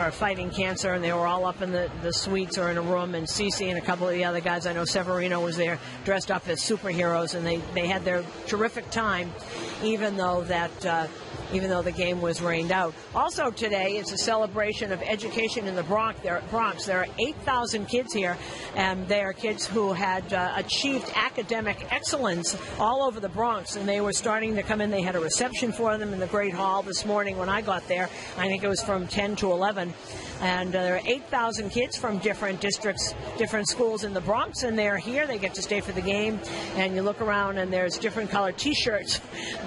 are fighting cancer, and they were all up in the suites or in a room, and Cece and a couple of the other guys, I know Severino was there, dressed up as superheroes, and they had their terrific time, even though the game was rained out. Also today, it's a celebration of education in the Bronx. There are 8,000 kids here, and they are kids who had achieved academic excellence all over the Bronx, and they were starting to come in. They had a reception for them in the Great Hall this morning when I got there. I think it was from 10 to 11. And there are 8,000 kids from different districts, different schools in the Bronx, and they're here. They get to stay for the game. And you look around, and there's different colored T-shirts,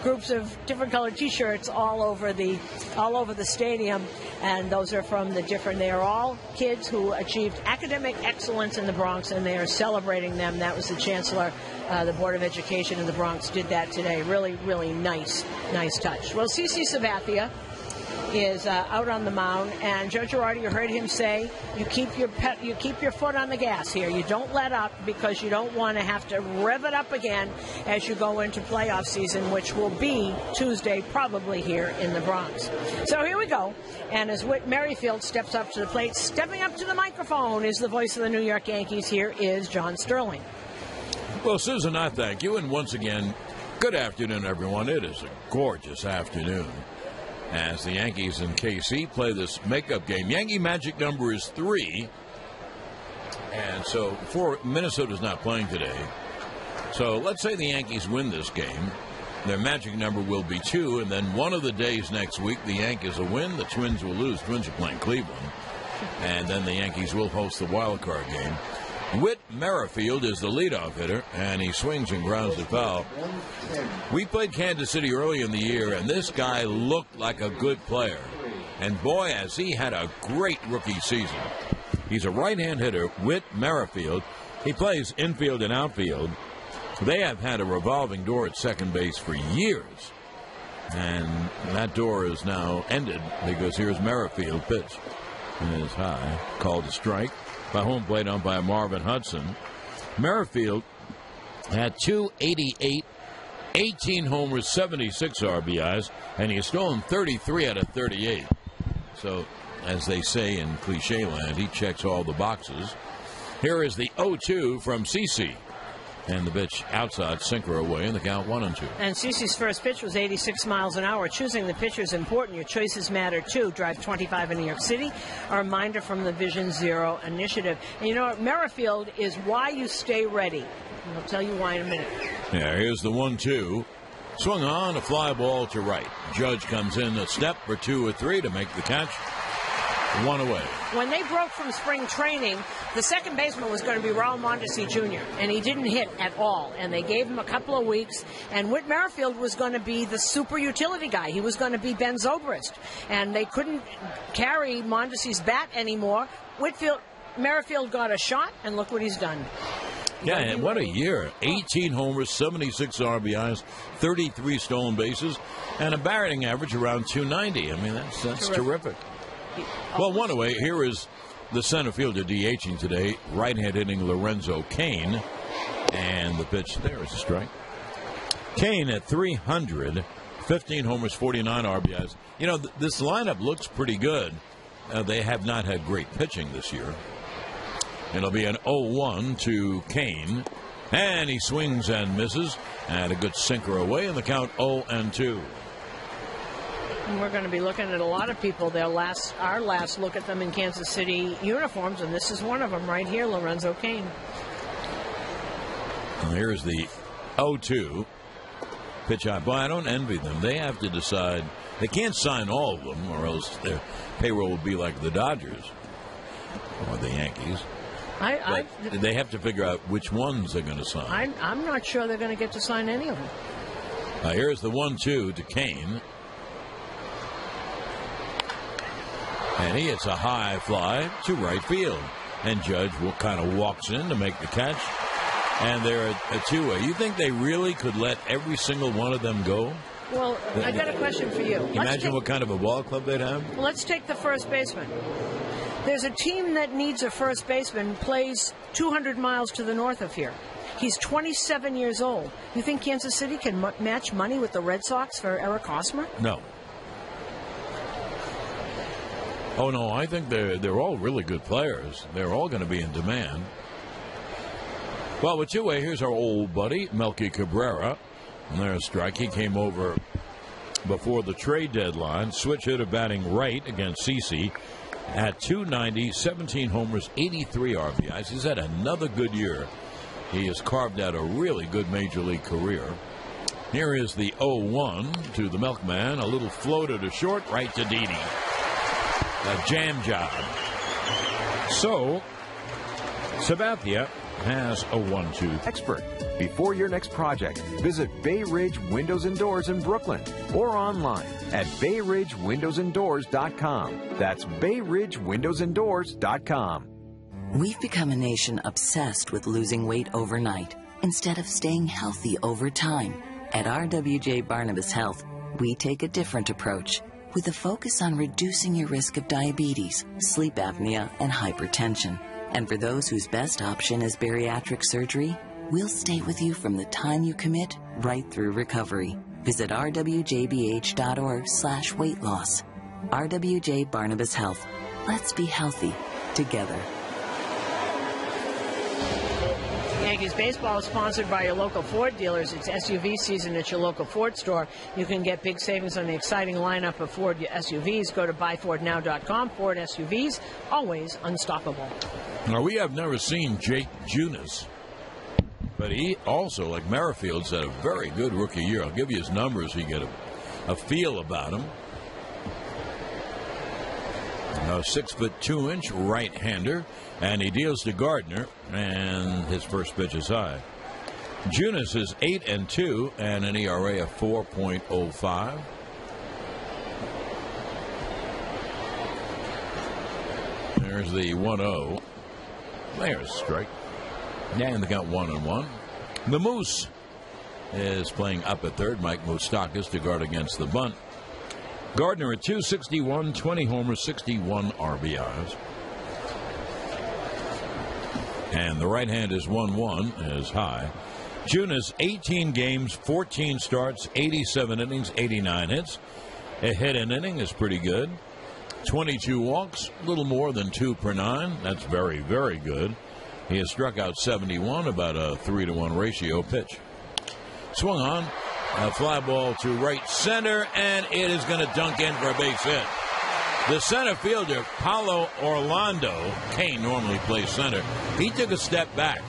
groups of different colored T-shirts all over the stadium. And those are from the different. They are all kids who achieved academic excellence in the Bronx, and they are celebrating them. That was the Chancellor. The Board of Education in the Bronx did that today. Really, really nice touch. Well, CC Sabathia is out on the mound, and Joe Girardi, you heard him say, you keep your foot on the gas here. You don't let up, because you don't want to have to rev it up again as you go into playoff season, which will be Tuesday, probably here in the Bronx. So here we go, and as Whit Merrifield steps up to the plate, stepping up to the microphone is the voice of the New York Yankees. Here is John Sterling. Well, Susan, I thank you, and once again, good afternoon, everyone. It is a gorgeous afternoon as the Yankees and KC play this makeup game. Yankee magic number is 3, and so Minnesota's not playing today. So let's say the Yankees win this game. Their magic number will be 2, and then one of the days next week, the Yankees will win, the Twins will lose. Twins are playing Cleveland, and then the Yankees will host the wild card game. Whit Merrifield is the leadoff hitter, and he swings and grounds it foul. We played Kansas City early in the year, and this guy looked like a good player. And boy, has he had a great rookie season. He's a right-hand hitter, Whit Merrifield. He plays infield and outfield. They have had a revolving door at second base for years. And that door is now ended, because here's Merrifield pitch. And it is high, called a strike by home plate umpire Marvin Hudson. Merrifield had 288, 18 homers, 76 RBIs, and he has stolen 33 out of 38. So, as they say in cliche land, he checks all the boxes. Here is the 0-2 from CC. And the pitch outside, sinker away, and the count 1-2. And CeCe's first pitch was 86 miles an hour. Choosing the pitcher is important. Your choices matter, too. Drive 25 in New York City. A reminder from the Vision Zero initiative. And you know what? Merrifield is why you stay ready. And I'll tell you why in a minute. Yeah, here's the 1-2. Swung on, a fly ball to right. Judge comes in a step or 2 or 3 to make the catch. 1 away. When they broke from spring training, the second baseman was going to be Raul Mondesi Jr., and he didn't hit at all. And they gave him a couple of weeks, and Whit Merrifield was going to be the super utility guy. He was going to be Ben Zobrist. And they couldn't carry Mondesi's bat anymore. Merrifield got a shot, and look what he's done. Yeah, and what a year. 18 homers, 76 RBIs, 33 stolen bases, and a batting average around 290. I mean, that's terrific. Well, 1 away. Here is the center fielder DHing today, right-hand hitting Lorenzo Cain. And the pitch there is a strike. Cain at 300, 15 homers, 49 RBIs. You know, this lineup looks pretty good. They have not had great pitching this year. It'll be an 0-1 to Cain. And he swings and misses. And a good sinker away, and the count 0-2. And we're going to be looking at a lot of people. Our last look at them in Kansas City uniforms, and this is one of them right here, Lorenzo Cain. And here's the 0-2 pitch out. Boy, I don't envy them. They have to decide. They can't sign all of them, or else their payroll will be like the Dodgers or the Yankees. They have to figure out which ones they're going to sign. I'm not sure they're going to get to sign any of them. Here's the 1-2 to Cain. And he hits a high fly to right field. And Judge kind of walks in to make the catch. And they're a 2-way. You think they really could let every single one of them go? Well, I got a question for you. Imagine what kind of a ball club they'd have. Let's take the first baseman. There's a team that needs a first baseman, plays 200 miles to the north of here. He's 27 years old. You think Kansas City can match money with the Red Sox for Eric Hosmer? No. Oh, no, I think they're all really good players. They're all going to be in demand. Well, with two-way, here's our old buddy, Melky Cabrera. And there's a strike. He came over before the trade deadline. Switch hitter batting right against CC at .290, 17 homers, 83 RBIs. He's had another good year. He has carved out a really good major league career. Here is the 0-1 to the Milkman. A little floater to short, right to Didi. A jam job. So, Sabathia has a 1-2 expert. Before your next project, visit Bay Ridge Windows and Doors in Brooklyn or online at BayRidgeWindowsandDoors.com. That's BayRidgeWindowsandDoors.com. We've become a nation obsessed with losing weight overnight instead of staying healthy over time. At RWJ Barnabas Health, we take a different approach with a focus on reducing your risk of diabetes, sleep apnea, and hypertension. And for those whose best option is bariatric surgery, we'll stay with you from the time you commit right through recovery. Visit rwjbh.org/weight loss. RWJ Barnabas Health. Let's be healthy together. Yankees baseball is sponsored by your local Ford dealers. It's SUV season at your local Ford store. You can get big savings on the exciting lineup of Ford SUVs. Go to buyfordnow.com. Ford SUVs, always unstoppable. Now, we have never seen Jake Junis, but he also, like Merrifield's, had a very good rookie year. I'll give you his numbers so you get a feel about him. 6'2" right-hander, and he deals to Gardner, and his first pitch is high. Junis is 8-2 and an ERA of 4.05. There's the 1-0. There's a strike. And they got 1-1. The Moose is playing up at third. Mike Moustakas to guard against the bunt. Gardner at .261, 20 homers, 61 RBIs. And the right hand is 1-1, is high. Junis, 18 games, 14 starts, 87 innings, 89 hits. A hit an inning is pretty good. 22 walks, a little more than 2 per 9. That's very, very good. He has struck out 71, about a 3-to-1 ratio pitch. Swung on. A fly ball to right center, and it is going to dunk in for a base hit. The center fielder, Paulo Orlando, Kane normally plays center. He took a step back.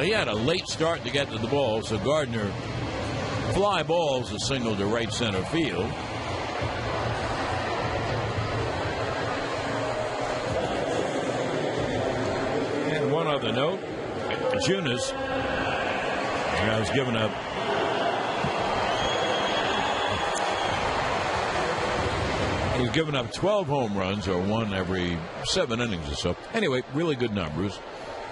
He had a late start to get to the ball, so Gardner fly balls a single to right center field. And one other note, Junis has given up He's given up 12 home runs, or one every 7 innings or so. Anyway, really good numbers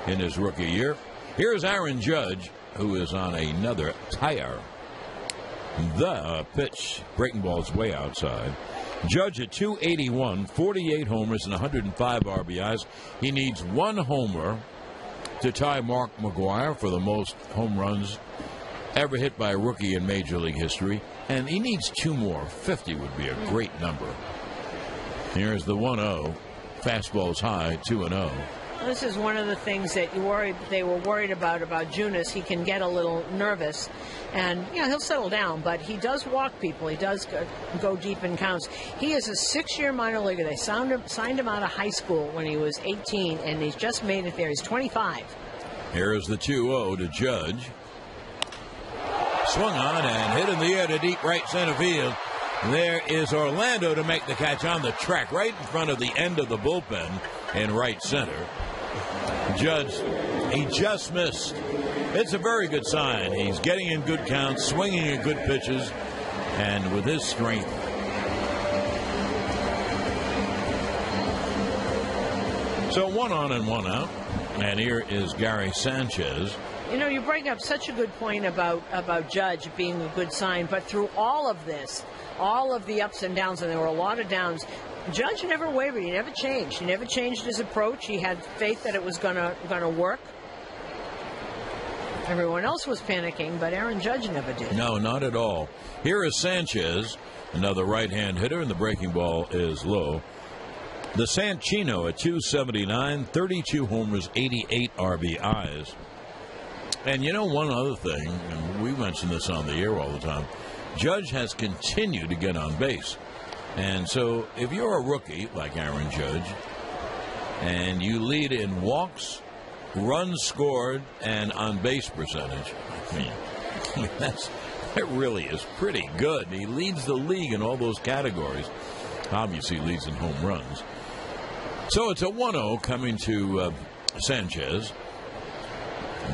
in his rookie year. Here's Aaron Judge, who is on another tire. The pitch, breaking ball's way outside. Judge at .281, 48 homers and 105 RBIs. He needs one homer to tie Mark McGwire for the most home runs ever hit by a rookie in Major League history. And he needs 2 more. 50 would be a great number. Here's the 1-0. Fastball's high, 2-0. This is one of the things that they were worried about Junis. He can get a little nervous, and he'll settle down, but he does walk people. He does go deep in counts. He is a 6-year minor leaguer. They signed him out of high school when he was 18, and he's just made it there. He's 25. Here is the 2-0 to Judge. Swung on and hit in the air to deep right center field. There is Orlando to make the catch on the track right in front of the end of the bullpen in right center. Judge, he just missed. It's a very good sign. He's getting in good counts, swinging in good pitches, and with his strength. So 1 on and 1 out. And here is Gary Sanchez. You bring up such a good point about Judge being a good sign, but through all of this, all of the ups and downs, and there were a lot of downs, Judge never wavered. He never changed. He never changed his approach. He had faith that it was gonna work. Everyone else was panicking, but Aaron Judge never did. No, not at all. Here is Sanchez, another right-hand hitter, and the breaking ball is low. The Sanchino at 279, 32 homers, 88 RBIs. And you know one other thing, and we mention this on the air all the time, Judge has continued to get on base. And so if you're a rookie like Aaron Judge and you lead in walks, runs scored, and on-base percentage, that really is pretty good. He leads the league in all those categories. Obviously leads in home runs. So it's a 1-0 coming to Sanchez.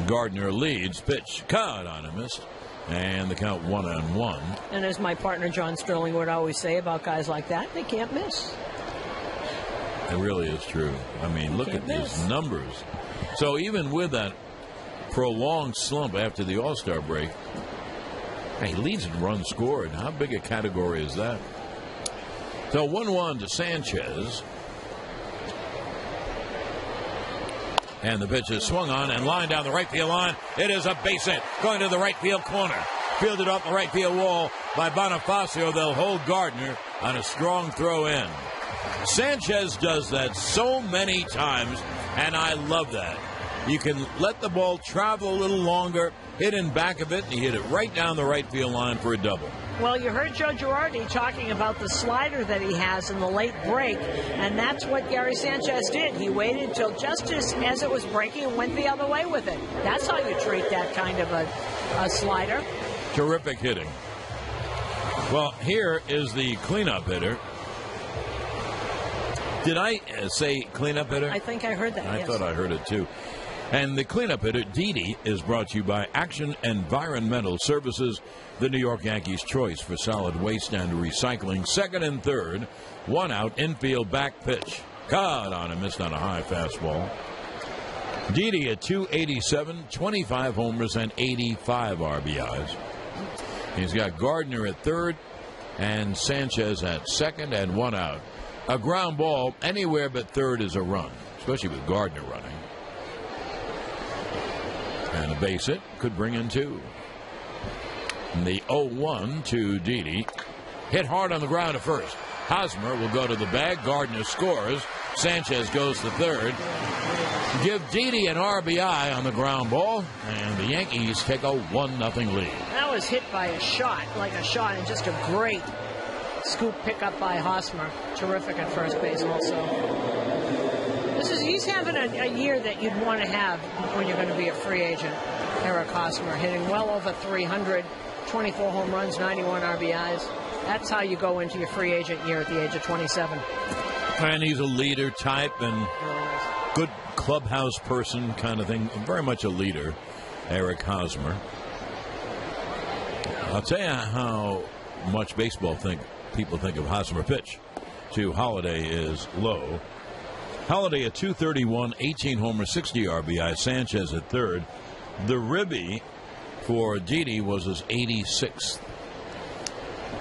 Gardner leads. Pitch caught on a miss. And the count 1-1. And as my partner John Sterling would always say about guys like that, they can't miss. It really is true. I mean, look at these numbers. So even with that prolonged slump after the All-Star break, he leads in runs scored. How big a category is that? So 1-1 to Sanchez. And the pitch is swung on and lined down the right field line. It is a base hit going to the right field corner. Fielded off the right field wall by Bonifacio. They'll hold Gardner on a strong throw in. Sanchez does that so many times, and I love that. You can let the ball travel a little longer, hit in back of it, and he hit it right down the right field line for a double. Well, you heard Joe Girardi talking about the slider that he has in the late break, and that's what Gary Sanchez did. He waited until just as it was breaking and went the other way with it. That's how you treat that kind of a slider. Terrific hitting. Well, here is the cleanup hitter. Did I say cleanup hitter? I think I heard that, I thought I heard it, too. And the cleanup hitter, Didi, is brought to you by Action Environmental Services, the New York Yankees' choice for solid waste and recycling. Second and third, 1 out, infield back pitch. Caught on and missed on a high fastball. Didi at 287, 25 homers and 85 RBIs. He's got Gardner at third and Sanchez at second and 1 out. A ground ball anywhere but third is a run, especially with Gardner running. And a base hit could bring in 2. And the 0-1 to Didi. Hit hard on the ground at first. Hosmer will go to the bag. Gardner scores. Sanchez goes to third. Give Didi an RBI on the ground ball. And the Yankees take a 1-0 lead. That was hit by a shot, and just a great scoop pickup by Hosmer. Terrific at first base also. He's having a year that you'd want to have when you're going to be a free agent. Eric Hosmer hitting well over 300, 24 home runs, 91 RBIs. That's how you go into your free agent year at the age of 27. And he's a leader type and good clubhouse person kind of thing. Very much a leader, Eric Hosmer. I'll tell you how much baseball people think of Hosmer. Pitch to Holiday is low. Holiday at 231, 18 homers, 60 RBI. Sanchez at third. The ribby for Didi was his 86th.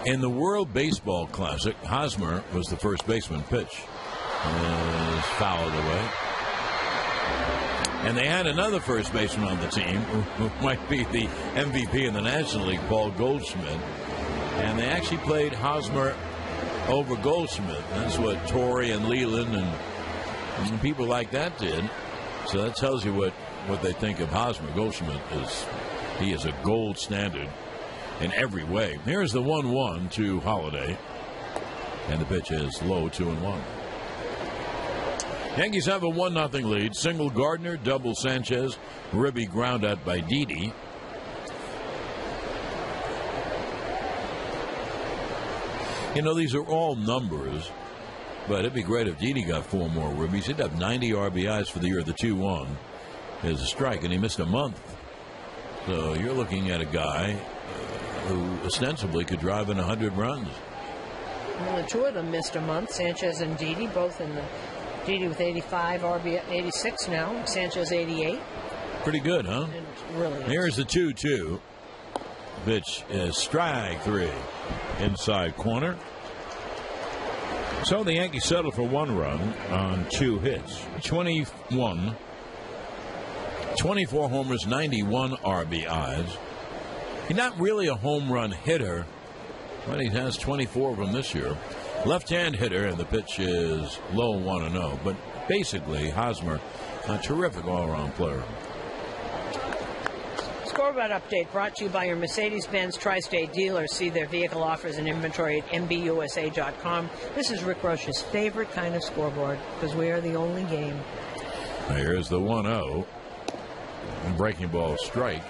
In the World Baseball Classic, Hosmer was the first baseman. Pitch is fouled away. And they had another first baseman on the team who might be the MVP in the National League, Paul Goldschmidt. And they actually played Hosmer over Goldschmidt. That's what Torrey and Leland and people like that did. So that tells you what they think of Hosmer. Goldschmidt is a gold standard in every way. Here's the 1-1 to Holiday. And the pitch is low, 2-1. Yankees have a 1-0 lead. Single Gardner, double Sanchez, ribby ground out by Didi. You know, these are all numbers, but it'd be great if Didi got 4 more ribbies. He'd have 90 RBIs for the year. The 2-1 is a strike, and he missed a month. So you're looking at a guy who ostensibly could drive in 100 runs. Well, the two of them missed a month, Sanchez and Didi, both in the Didi with 85, RBI 86 now, Sanchez 88. Pretty good, huh? It really is. Here's the 2-2. Pitch is strike 3. Inside corner. So the Yankees settle for 1 run on 2 hits. 21, 24 homers, 91 RBIs. He's not really a home run hitter, but he has 24 of them this year. left-hand hitter, and the pitch is low 1-0. But basically, Hosmer, a terrific all-around player. Scoreboard update brought to you by your Mercedes-Benz Tri-State dealer. See their vehicle offers and inventory at mbusa.com. This is Rick Roche's favorite kind of scoreboard because we are the only game. Here's the 1-0. Breaking ball strike.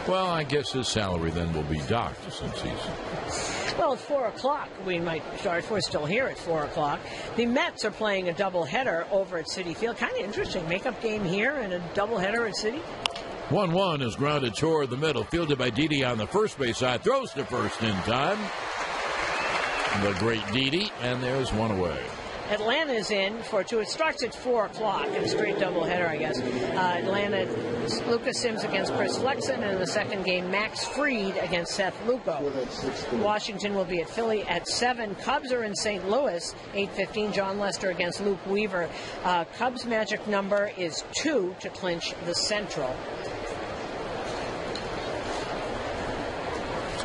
Well, I guess his salary then will be docked since he's... Well, at 4 o'clock, we might start, if we're still here at 4 o'clock. The Mets are playing a doubleheader over at Citi Field. Kind of interesting. Makeup game here and a doubleheader at Citi. 1-1 is grounded toward the middle, fielded by Didi on the first base side. Throws to first in time. The great Didi, and there's one away. Atlanta's in for two. It starts at 4 o'clock in a straight doubleheader, I guess. Atlanta, Lucas Sims against Chris Flexen, and in the second game, Max Fried against Seth Lugo. Washington will be at Philly at 7. Cubs are in St. Louis, 8:15. John Lester against Luke Weaver. Cubs' magic number is 2 to clinch the Central.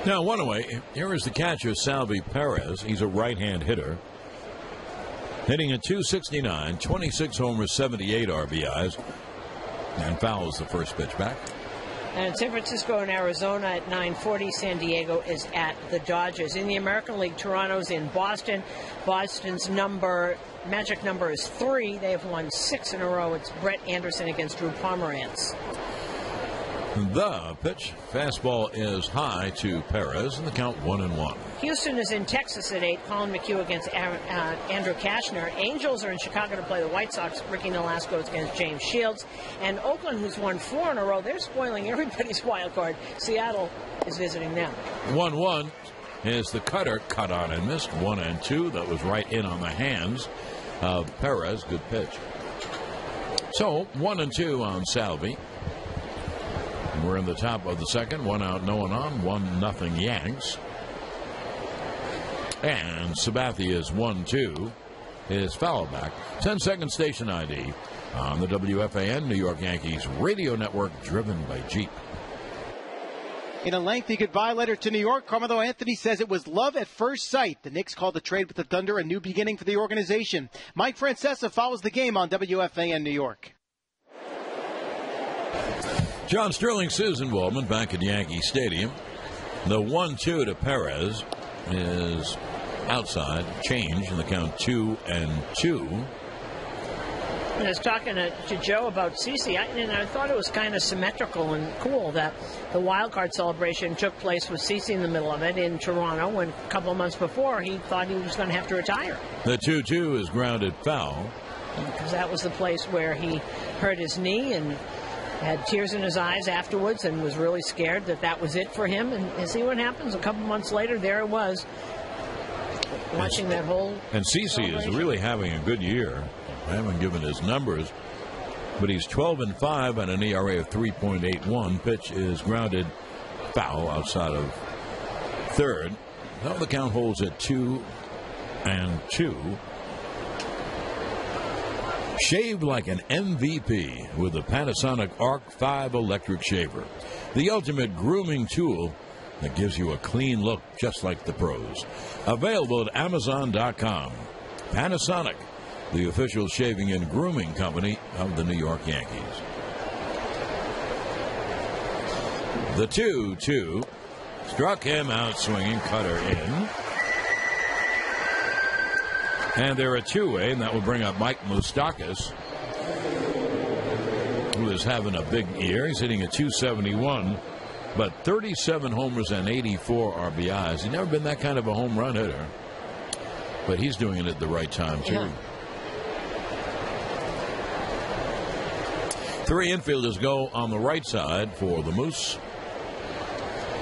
Now, one away. Here is the catcher, Salvi Perez. He's a right-hand hitter. Hitting at .269, 26 homers, 78 RBIs, and fouls the first pitch back. And San Francisco and Arizona at 9:40. San Diego is at the Dodgers. In the American League, Toronto's in Boston. Boston's magic number is 3. They have won 6 in a row. It's Brett Anderson against Drew Pomerantz. The pitch, fastball is high to Perez, and the count 1-1. Houston is in Texas at 8. Colin McHugh against Andrew Kashner. Angels are in Chicago to play the White Sox. Ricky Nolasco is against James Shields. And Oakland, who's won 4 in a row, they're spoiling everybody's wild card. Seattle is visiting them. 1-1 is the cutter, cut on and missed. 1-2. That was right in on the hands of Perez. Good pitch. So 1-2 on Salvi. We're in the top of the second. 1 out, no one on. 1-0 Yanks. And Sabathia's 1-2 is foul back. 10-second station ID on the WFAN New York Yankees radio network, driven by Jeep. In a lengthy goodbye letter to New York, Carmelo Anthony says it was love at first sight. The Knicks called the trade with the Thunder a new beginning for the organization. Mike Francesa follows the game on WFAN New York. John Sterling, Susan Waldman back at Yankee Stadium. The 1-2 to Perez is outside, change in the count 2-2. I was talking to Joe about CeCe, and I thought it was kind of symmetrical and cool that the wild card celebration took place with CeCe in the middle of it in Toronto, when a couple of months before he thought he was going to have to retire. The 2-2 is grounded foul. Because that was the place where he hurt his knee and had tears in his eyes afterwards and was really scared that was it for him. And see what happens. A couple months later, there it was, watching that whole And CeCe is really having a good year. I haven't given his numbers, but he's 12-5 and an ERA of 3.81. Pitch is grounded foul outside of third. Now the count holds at 2-2. Shave like an MVP with the Panasonic Arc 5 electric shaver. The ultimate grooming tool that gives you a clean look just like the pros. Available at Amazon.com. Panasonic, the official shaving and grooming company of the New York Yankees. The 2-2 struck him out swinging, cutter in. And they're a two-way, and that will bring up Mike Moustakas, who is having a big year. He's hitting at .271, but 37 homers and 84 RBIs. He's never been that kind of a home run hitter, but he's doing it at the right time, too. Yeah. 3 infielders go on the right side for the Moose.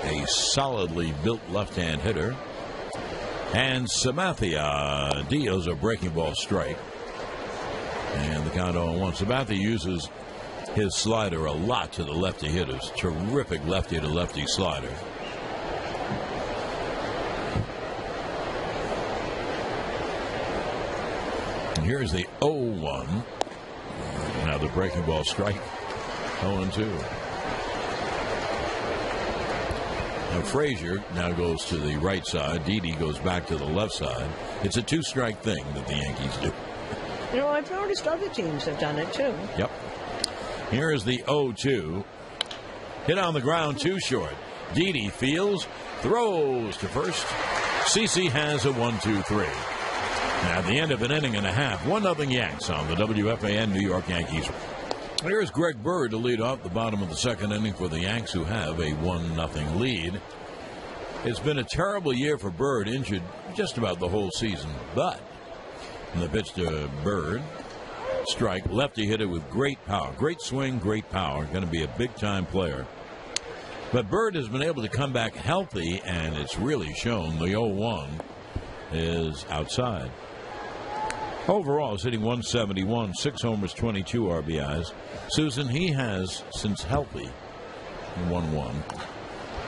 A solidly built left-hand hitter. And Sabathia deals a breaking ball strike. And the count 0-1. Sabathia uses his slider a lot to the lefty hitters. Terrific lefty to lefty slider. And here's the 0-1. Now the breaking ball strike. 0-2. Frazier now goes to the right side. Didi goes back to the left side. It's a two-strike thing that the Yankees do. You know, I've noticed other teams have done it, too. Yep. Here is the 0-2. Hit on the ground, too short. Didi fields, throws to first. CC has a 1-2-3. Now, at the end of an inning and a half, 1-0 Yanks on the WFAN New York Yankees. Here's Greg Bird to lead off the bottom of the second inning for the Yanks, who have a 1-0 lead. It's been a terrible year for Bird, injured just about the whole season. But in the pitch to Bird, strike, lefty hitter with great power. Great swing, great power. Going to be a big-time player. But Bird has been able to come back healthy, and it's really shown. The 0-1 is outside. Overall, he's hitting 171, 6 homers, 22 RBIs. Susan, he has, since healthy, 1-1.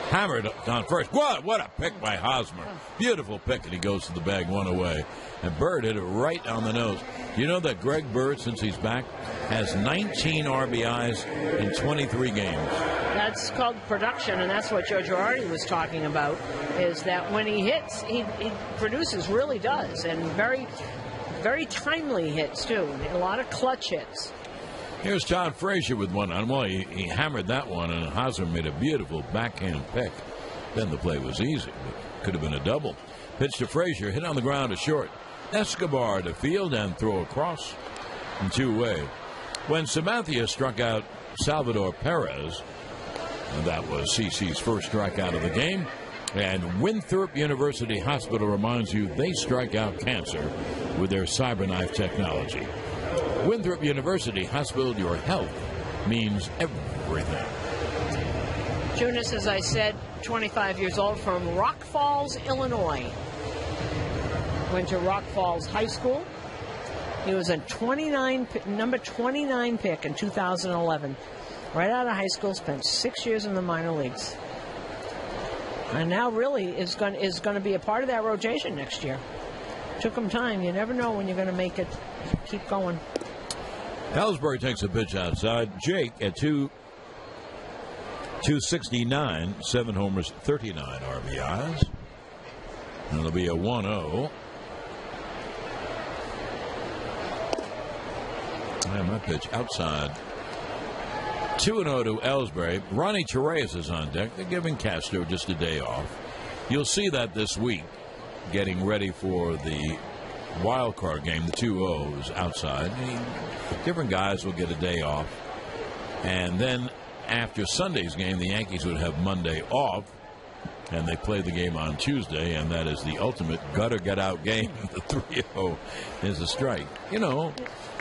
Hammered on first. What a pick by Hosmer. Beautiful pick, and he goes to the bag, one away. And Bird hit it right on the nose. Do you know that Greg Bird, since he's back, has 19 RBIs in 23 games? That's called production, and that's what Joe Girardi was talking about, is that when he hits, he produces, really does, and very, very timely hits, too. A lot of clutch hits. Here's Todd Frazier with one on. Well, he hammered that one, and Hosmer made a beautiful backhand pick. Then the play was easy, but could have been a double. Pitch to Frazier, hit on the ground to short. Escobar to field and throw across in two-way. When Sabathia struck out Salvador Perez, and that was CC's first strikeout of the game, and Winthrop University Hospital reminds you they strike out cancer with their CyberKnife technology. Winthrop University Hospital, your health means everything. Jonas, as I said, 25 years old, from Rock Falls, Illinois. Went to Rock Falls High School. He was a number 29 pick in 2011. Right out of high school, spent 6 years in the minor leagues. And now really is going to be a part of that rotation next year. Took him time. You never know when you're going to make it. Keep going. Ellsbury takes a pitch outside. Jake at 269, 7 homers, 39 RBIs. And it'll be a 1-0. And that pitch outside. 2-0 to Ellsbury. Ronnie Torreyes is on deck. They're giving Castro just a day off. You'll see that this week, getting ready for the wild card game. The 2-0 is outside. Different guys will get a day off. And then after Sunday's game, the Yankees would have Monday off. And they play the game on Tuesday, and that is the ultimate gutter-get-out game. The 3-0 is a strike. You know,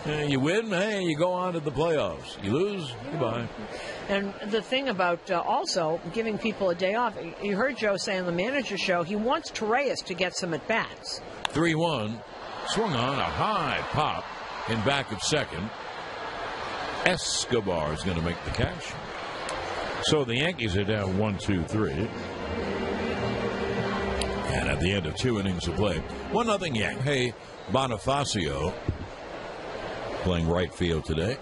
you win, hey, you go on to the playoffs. You lose, goodbye. And the thing about also giving people a day off, you heard Joe say on the manager show, he wants Torreyes to get some at-bats. 3-1, swung on, a high pop in back of second. Escobar is going to make the catch. So the Yankees are down 1-2-3. And at the end of 2 innings of play, 1-0 Yank. Hey, Bonifacio playing right field today.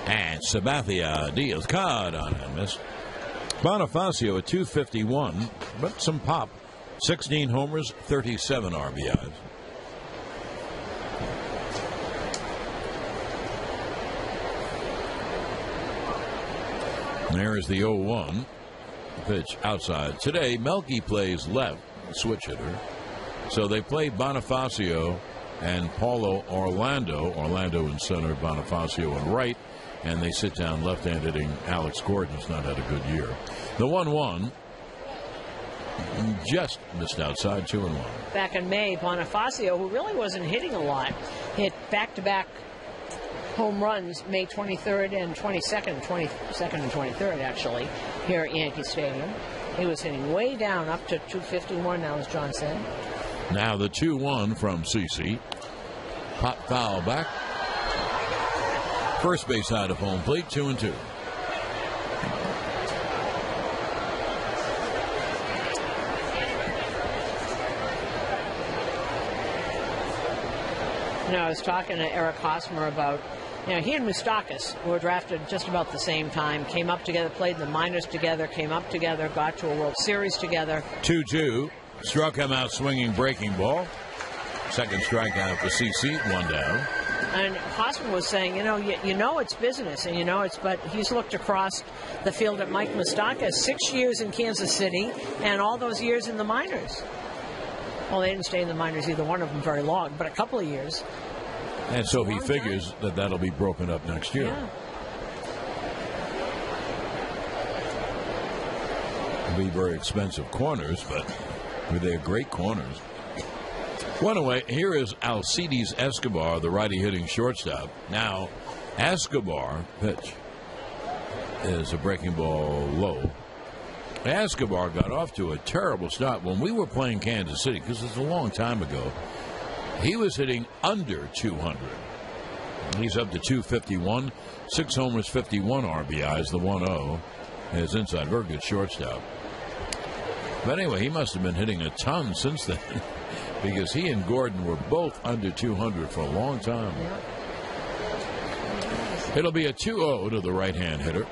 And Sabathia Diaz caught on and missed. Bonifacio at 251, but some pop. 16 homers, 37 RBIs. There is the 0-1. Pitch outside. Today, Melky plays left, switch hitter. So they play Bonifacio and Paulo Orlando. Orlando in center, Bonifacio in right. And they sit down left-handed hitting Alex Gordon, who's not had a good year. The 1-1 just missed outside, 2-1. Back in May, Bonifacio, who really wasn't hitting a lot, hit back-to-back home runs May 23rd and 22nd and 23rd, actually, here at Yankee Stadium. He was hitting way down, up to 251 now, as John said. Now the 2-1 from CC. Pop foul back. First base side of home plate, 2-2. You know, I was talking to Eric Hosmer about You know, he and Moustakas were drafted just about the same time, came up together, played in the minors together, came up together, got to a World Series together. 2-2. Struck him out swinging breaking ball. Second strikeout for CC, 1 down. And Hosmer was saying, you know it's business, and but he's looked across the field at Mike Moustakas, 6 years in Kansas City, and all those years in the minors. Well, they didn't stay in the minors, either one of them, very long, but a couple of years. And so he figures that that'll be broken up next year. Yeah. It'll be very expensive corners, but they're great corners. One away, here is Alcides Escobar, the righty hitting shortstop. Now, Escobar pitch is a breaking ball low. Escobar got off to a terrible start when we were playing Kansas City, because it's a long time ago. He was hitting under 200. He's up to 251, 6 homers, 51 RBIs, the 1-0. His inside, very good shortstop. But anyway, he must have been hitting a ton since then, because he and Gordon were both under 200 for a long time. It'll be a 2-0 to the right-hand hitter.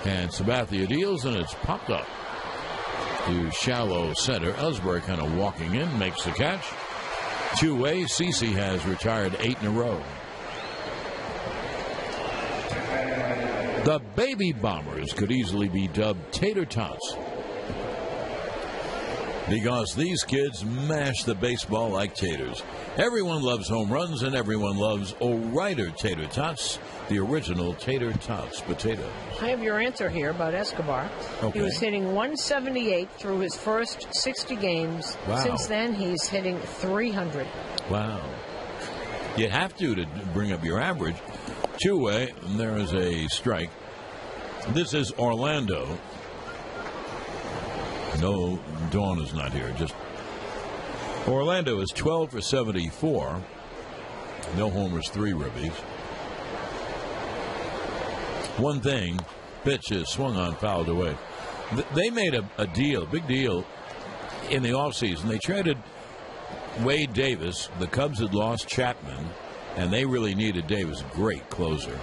And Sabathia deals, and it's popped up to shallow center. Ellsbury kind of walking in, makes the catch. Two-way, CC has retired 8 in a row. The Baby Bombers could easily be dubbed Tater Tots, because these kids mash the baseball like taters. Everyone loves home runs, and everyone loves O'Rider Tater Tots, the original Tater Tots potato. I have your answer here about Escobar. Okay. He was hitting 178 through his first 60 games. Wow. Since then, he's hitting 300. Wow. You have to bring up your average. Two-way, and there is a strike. This is Orlando. No, Dawn is not here. Just Orlando is 12 for 74. No homers, 3 ribbies. One thing, pitch is swung on, fouled away. They made a deal, big deal, in the offseason. They traded Wade Davis. The Cubs had lost Chapman, and they really needed Davis. Great closer.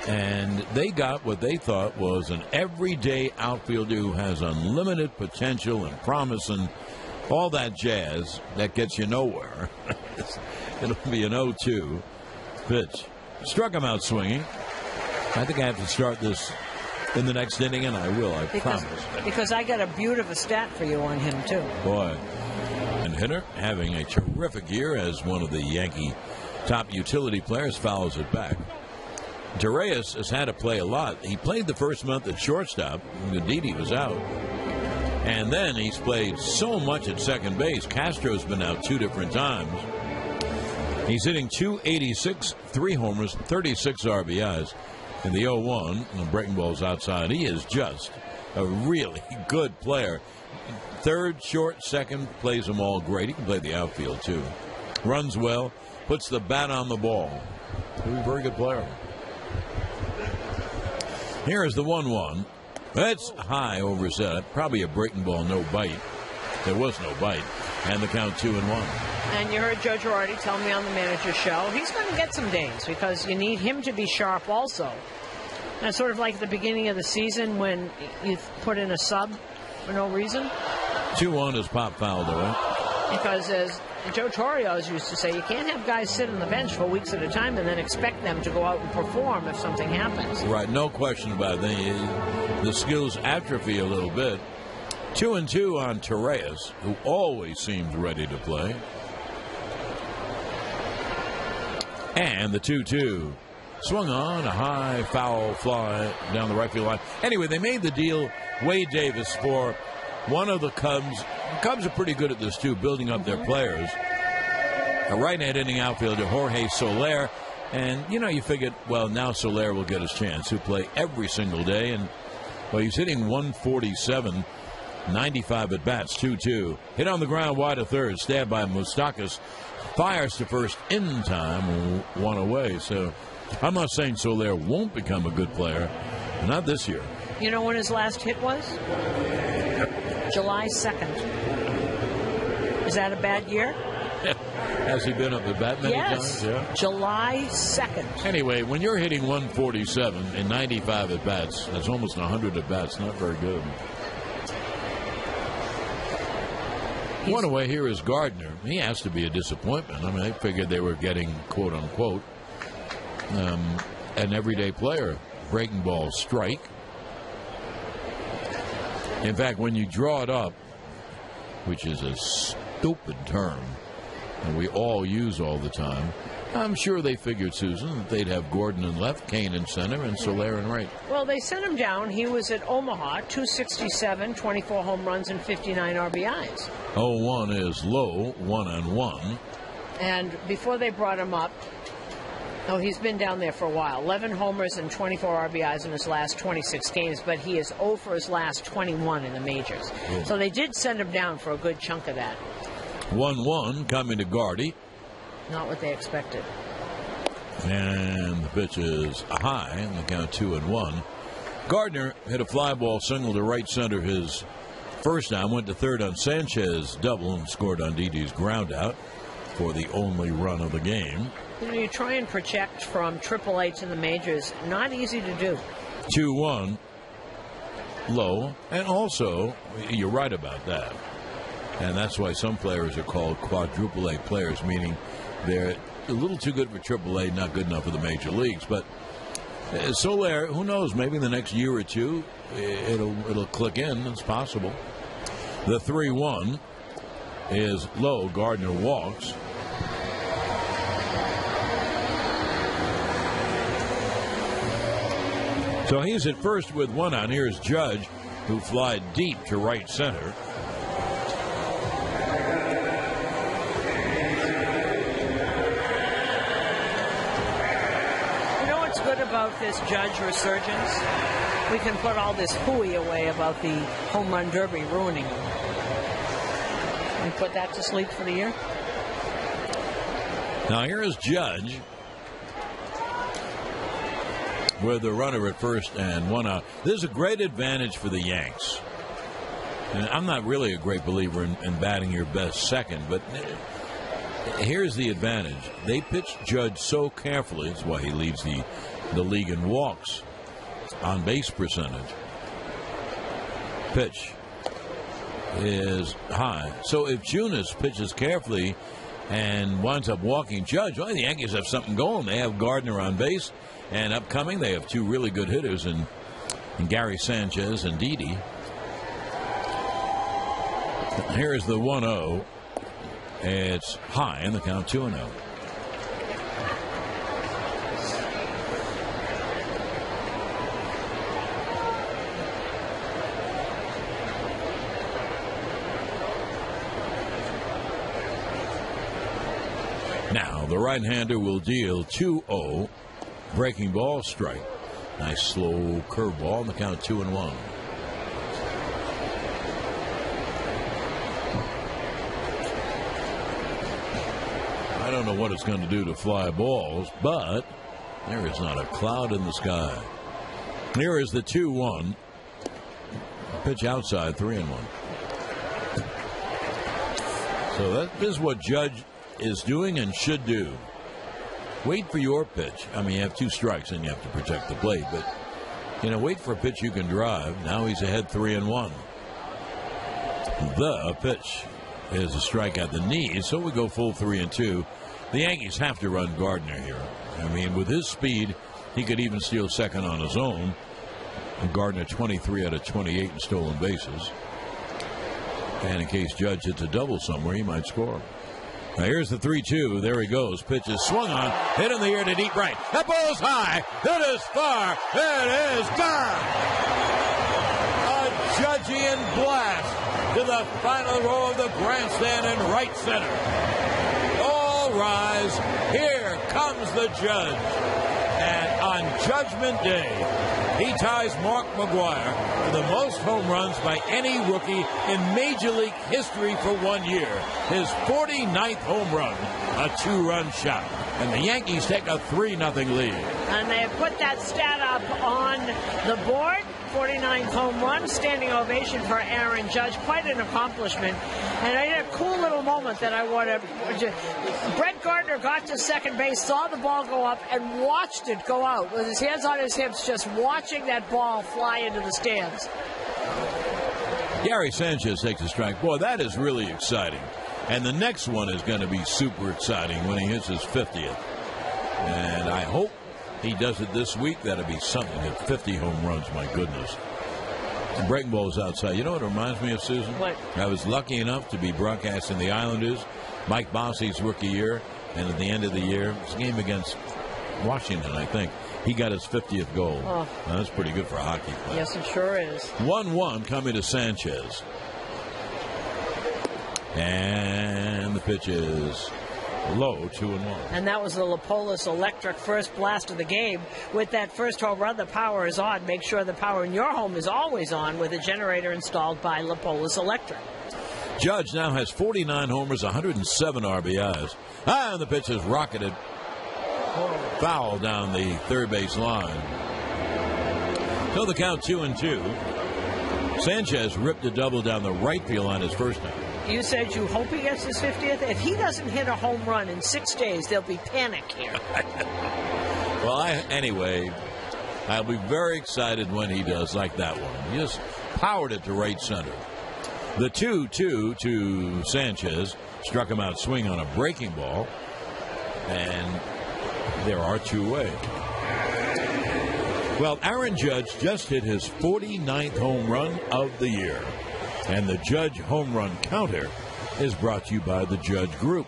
And they got what they thought was an everyday outfielder who has unlimited potential and promise and all that jazz that gets you nowhere. It'll be an 0-2 pitch. Struck him out swinging. I think I have to start this in the next inning, and I will, I promise. Because I got a beautiful stat for you on him, too. Boy. And hitter having a terrific year as one of the Yankee top utility players, fouls it back. Torreyes has had to play a lot. He played the first month at shortstop. Didi was out. And then he's played so much at second base. Castro's been out 2 different times. He's hitting .286, 3 homers, 36 RBIs. In the 0-1, and breaking balls outside, he is just a really good player. Third, short, second, plays them all great. He can play the outfield, too. Runs well, puts the bat on the ball. He's a very good player. Here is the 1-1. That's high over set. Probably a breaking ball, no bite. There was no bite. And the count 2-1. And you heard Joe Girardi tell me on the manager's show, he's going to get some days because you need him to be sharp also. And it's sort of like the beginning of the season when you put in a sub for no reason. 2-1 is pop fouled away. Because as Joe Torrio used to say, you can't have guys sit on the bench for weeks at a time and then expect them to go out and perform if something happens. Right, no question about it. The skills atrophy a little bit. 2-2 on Torreyes, who always seems ready to play. And the 2-2. Swung on, a high foul fly down the right field line. Anyway, they made the deal, Wade Davis, for one of the Cubs. The Cubs are pretty good at this, too, building up their players. A right-hand hitting outfielder, Jorge Soler. And, you figured, well, now Soler will get his chance. He'll play every single day. And, well, he's hitting 147, 95 at-bats, 2-2. Hit on the ground wide of third, stabbed by Moustakas. Fires to first in time, 1 away. So I'm not saying Soler won't become a good player. Not this year. You know when his last hit was? July 2nd. Is that a bad year? Has he been up at bat many times? Yeah. July 2nd. Anyway, when you're hitting 147 in 95 at bats, that's almost 100 at bats. Not very good. One away here is Gardner. He has to be a disappointment. I mean, they figured they were getting, quote unquote, an everyday player. Breaking ball strike. In fact, when you draw it up, which is a stupid term, and we all use all the time, I'm sure they figured, Susan, that they'd have Gordon in left, Kane in center, and Soler in right. Well, they sent him down. He was at Omaha, 267, 24 home runs, and 59 RBIs. 0-1 is low, 1-1. And before they brought him up, he's been down there for a while. 11 homers and 24 RBIs in his last 26 games, but he is 0 for his last 21 in the majors. Cool. So they did send him down for a good chunk of that. 1-1 coming to Gardy. Not what they expected. And the pitch is high, and the count 2-1. Gardner hit a fly ball single to right center his first time, went to third on Sanchez double, and scored on Didi's ground out for the only run of the game. You try and project from AAA to the majors. Not easy to do. 2-1, low, and also, you're right about that. And that's why some players are called quadruple A players, meaning they're a little too good for AAA, not good enough for the major leagues. But Soler, who knows, maybe in the next year or two, it'll click in. It's possible. The 3-1 is low. Gardner walks. So he's at first with one out. Here's Judge, who flied deep to right center. About this Judge resurgence, we can put all this hooey away about the home run derby ruining him and put that to sleep for the year. Now here is Judge with the runner at first and one out. This is a great advantage for the Yanks. And I'm not really a great believer in batting your best second, but here's the advantage. They pitch Judge so carefully. That's why he leads the league in walks, on base percentage. Pitch is high. So if Junis pitches carefully and winds up walking Judge, well, the Yankees have something going. They have Gardner on base, and upcoming they have two really good hitters in Gary Sanchez and Didi. Here's the 1-0. It's high in the count, 2-0. Now, the right-hander will deal 2-0. Breaking ball, strike. Nice slow curveball on the count, 2-1. I don't know what it's going to do to fly balls, but there is not a cloud in the sky. Here is the 2-1. Pitch outside, 3-1. So that is what Judge is doing and should do. Wait for your pitch. I mean, you have two strikes and you have to protect the plate, but wait for a pitch you can drive. Now he's ahead 3-1. The pitch is a strike at the knees, so we go full 3-2. The Yankees have to run Gardner here. I mean, with his speed, he could even steal second on his own. And Gardner 23 out of 28 in stolen bases. And in case Judge hits a double somewhere, he might score. Now here's the 3-2. There he goes. Pitch is swung on. Hit in the air to deep right. That ball's high. It is far. It is gone. A Judgian blast to the final row of the grandstand in right center. All rise. Here comes the Judge. And on Judgment Day, he ties Mark McGwire for the most home runs by any rookie in Major League history for 1 year. His 49th home run, a 2-run shot. And the Yankees take a 3-0 lead. And they have put that stat up on the board. 49th home run, standing ovation for Aaron Judge. Quite an accomplishment. And I did a cool little moment that I want to. Brett Gardner got to second base, saw the ball go up, and watched it go out with his hands on his hips, just watching that ball fly into the stands. Gary Sanchez takes a strike. Boy, that is really exciting. And the next one is going to be super exciting when he hits his 50th. And I hope he does it this week. That'll be something at 50 home runs, my goodness. The breaking ball is outside. You know what it reminds me of, Susan? What? I was lucky enough to be broadcasting the Islanders, Mike Bossy's rookie year, and at the end of the year, it was a game against Washington, I think. He got his 50th goal. Oh. Now, that's pretty good for a hockey player. Yes, it sure is. 1-1 coming to Sanchez. And the pitch is low, 2-1. And that was the Lepolis Electric first blast of the game. With that first home run, the power is on. Make sure the power in your home is always on with a generator installed by Lepolis Electric. Judge now has 49 homers, 107 RBIs. And the pitch is rocketed foul down the third base line. So the count 2-2. Sanchez ripped a double down the right field on his first night. You said you hope he gets his 50th. If he doesn't hit a home run in 6 days, there'll be panic here. Well, anyway, I'll be very excited when he does, like that one. He just powered it to right center. The 2-2 to Sanchez struck him out swing on a breaking ball, and there are two away. Well, Aaron Judge just hit his 49th home run of the year. And the Judge Home Run Counter is brought to you by the Judge Group.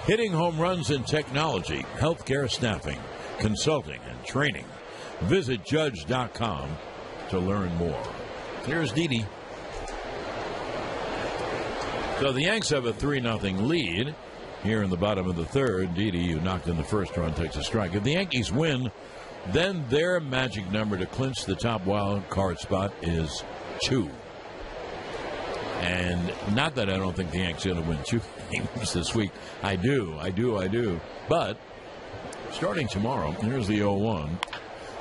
Hitting home runs in technology, healthcare staffing, consulting, and training. Visit Judge.com to learn more. Here's Didi. So the Yanks have a 3-0 lead here in the bottom of the third. Didi, who knocked in the first run, takes a strike. If the Yankees win, then their magic number to clinch the top wild card spot is 2. And not that I don't think the Yankees are going to win 2 games this week. I do. But starting tomorrow, here's the 0-1.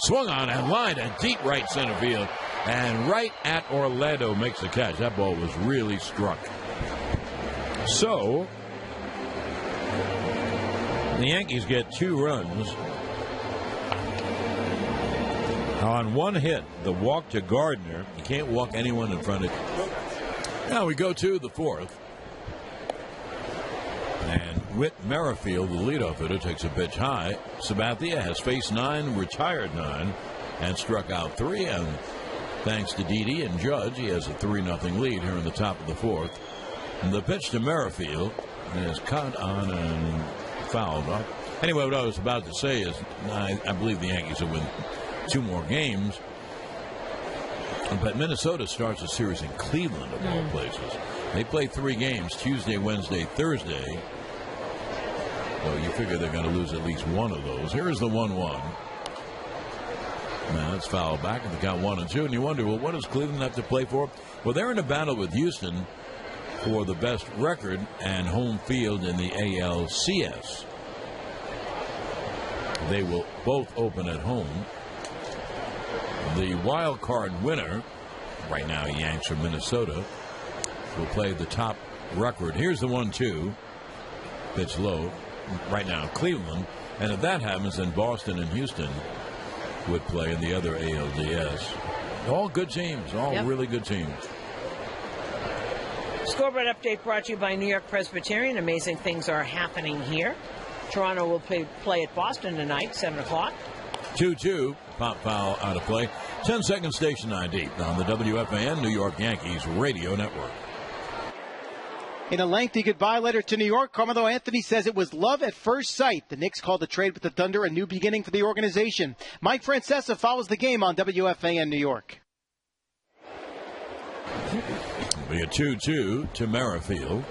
Swung on and lined at deep right center field. And right at Orlando makes the catch. That ball was really struck. So the Yankees get 2 runs on one hit. The walk to Gardner. You can't walk anyone in front of you. Now we go to the fourth. And Whit Merrifield, the leadoff hitter, takes a pitch high. Sabathia has faced 9, retired 9, and struck out 3. And thanks to Didi and Judge, he has a 3-0 lead here in the top of the fourth. And the pitch to Merrifield is caught on and fouled up. Anyway, what I was about to say is I believe the Yankees will win 2 more games. But Minnesota starts a series in Cleveland, of all places. They play 3 games, Tuesday, Wednesday, Thursday. So you figure they're going to lose at least one of those. Here's the 1-1. Now it's fouled back at the count 1-2. And you wonder, well, what does Cleveland have to play for? Well, they're in a battle with Houston for the best record and home field in the ALCS. They will both open at home. The wild card winner, right now Yanks or Minnesota, will play the top record. Here's the 1-2. Pitch low. Right now Cleveland. And if that happens, then Boston and Houston would play in the other ALDS. All good teams. All really good teams. Scoreboard update brought to you by New York Presbyterian. Amazing things are happening here. Toronto will play at Boston tonight, 7 o'clock. 2-2. Pop foul out of play. 10-second station ID on the WFAN New York Yankees radio network. In a lengthy goodbye letter to New York, Carmelo Anthony says it was love at first sight. The Knicks called the trade with the Thunder a new beginning for the organization. Mike Francesa follows the game on WFAN New York. It'll be a 2-2 to Merrifield.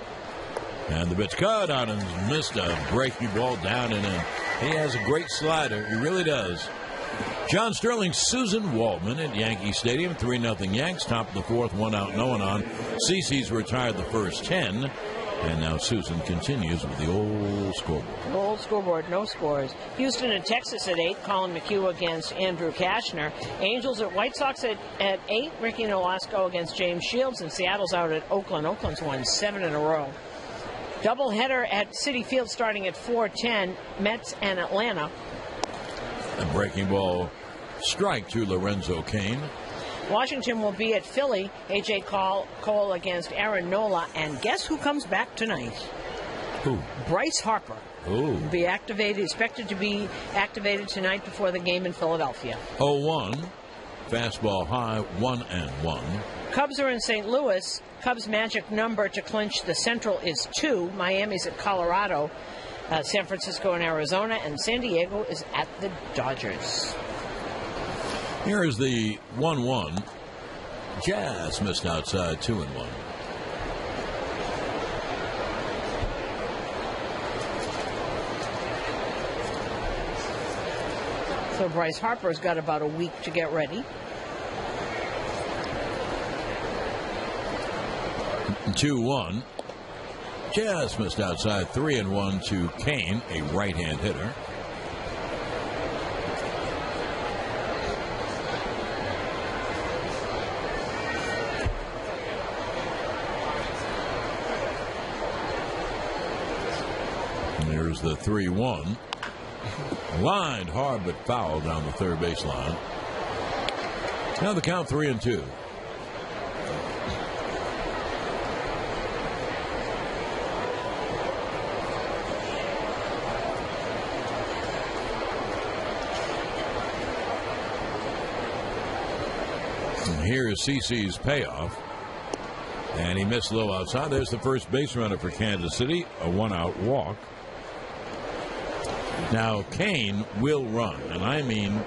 And the pitch cut on and missed a breaking ball down and in. He has a great slider. He really does. John Sterling, Susan Waldman at Yankee Stadium. 3-0 Yanks. Top of the fourth, 1 out, no one on. CeCe's retired the first 10. And now Susan continues with the old scoreboard. Old scoreboard, no scores. Houston and Texas at 8. Colin McHugh against Andrew Kashner. Angels at White Sox at 8. Ricky Nolasco against James Shields. And Seattle's out at Oakland. Oakland's won 7 in a row. Doubleheader at Citi Field starting at 4:10. Mets and Atlanta. A breaking ball strike to Lorenzo Cain. Washington will be at Philly. A.J. Cole against Aaron Nola. And guess who comes back tonight? Who? Bryce Harper. Ooh. Be activated, expected to be activated tonight before the game in Philadelphia. 0-1. Fastball high, 1-1. Cubs are in St. Louis. Cubs' magic number to clinch the Central is 2. Miami's at Colorado. San Francisco and Arizona. And San Diego is at the Dodgers. Here is the 1-1. Jazz missed outside, 2-1. So Bryce Harper's got about a week to get ready. 2-1. Jazz missed outside, 3-1 to Cain, a right-hand hitter. There's the 3-1. Lined hard but foul down the third baseline. Now the count 3-2. And here's CeCe's payoff. And he missed low outside. There's the first base runner for Kansas City. A one-out walk. Now, Cain will run, and I mean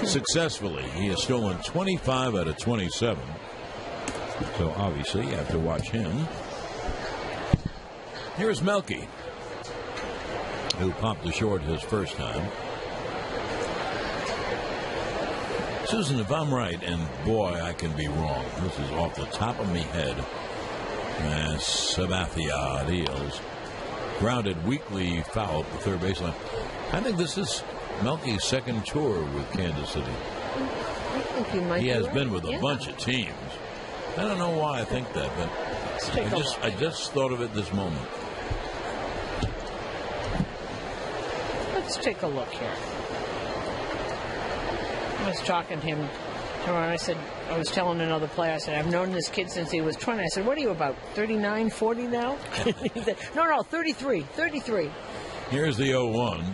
successfully. He has stolen 25 out of 27. So, obviously, you have to watch him. Here's Melky, who popped the short his first time. Susan, if I'm right, and boy, I can be wrong. This is off the top of me head. Sabathia Diaz grounded weakly foul at the third baseline. I think this is Melky's second tour with Kansas City. I think he has been with a bunch of teams. I don't know why I think that, but I just thought of it this moment. Let's take a look here. I was talking to him tomorrow. I was telling another player, I said, I've known this kid since he was 20. I said, what are you, about 39, 40 now? He said, no, 33. Here's the 0-1.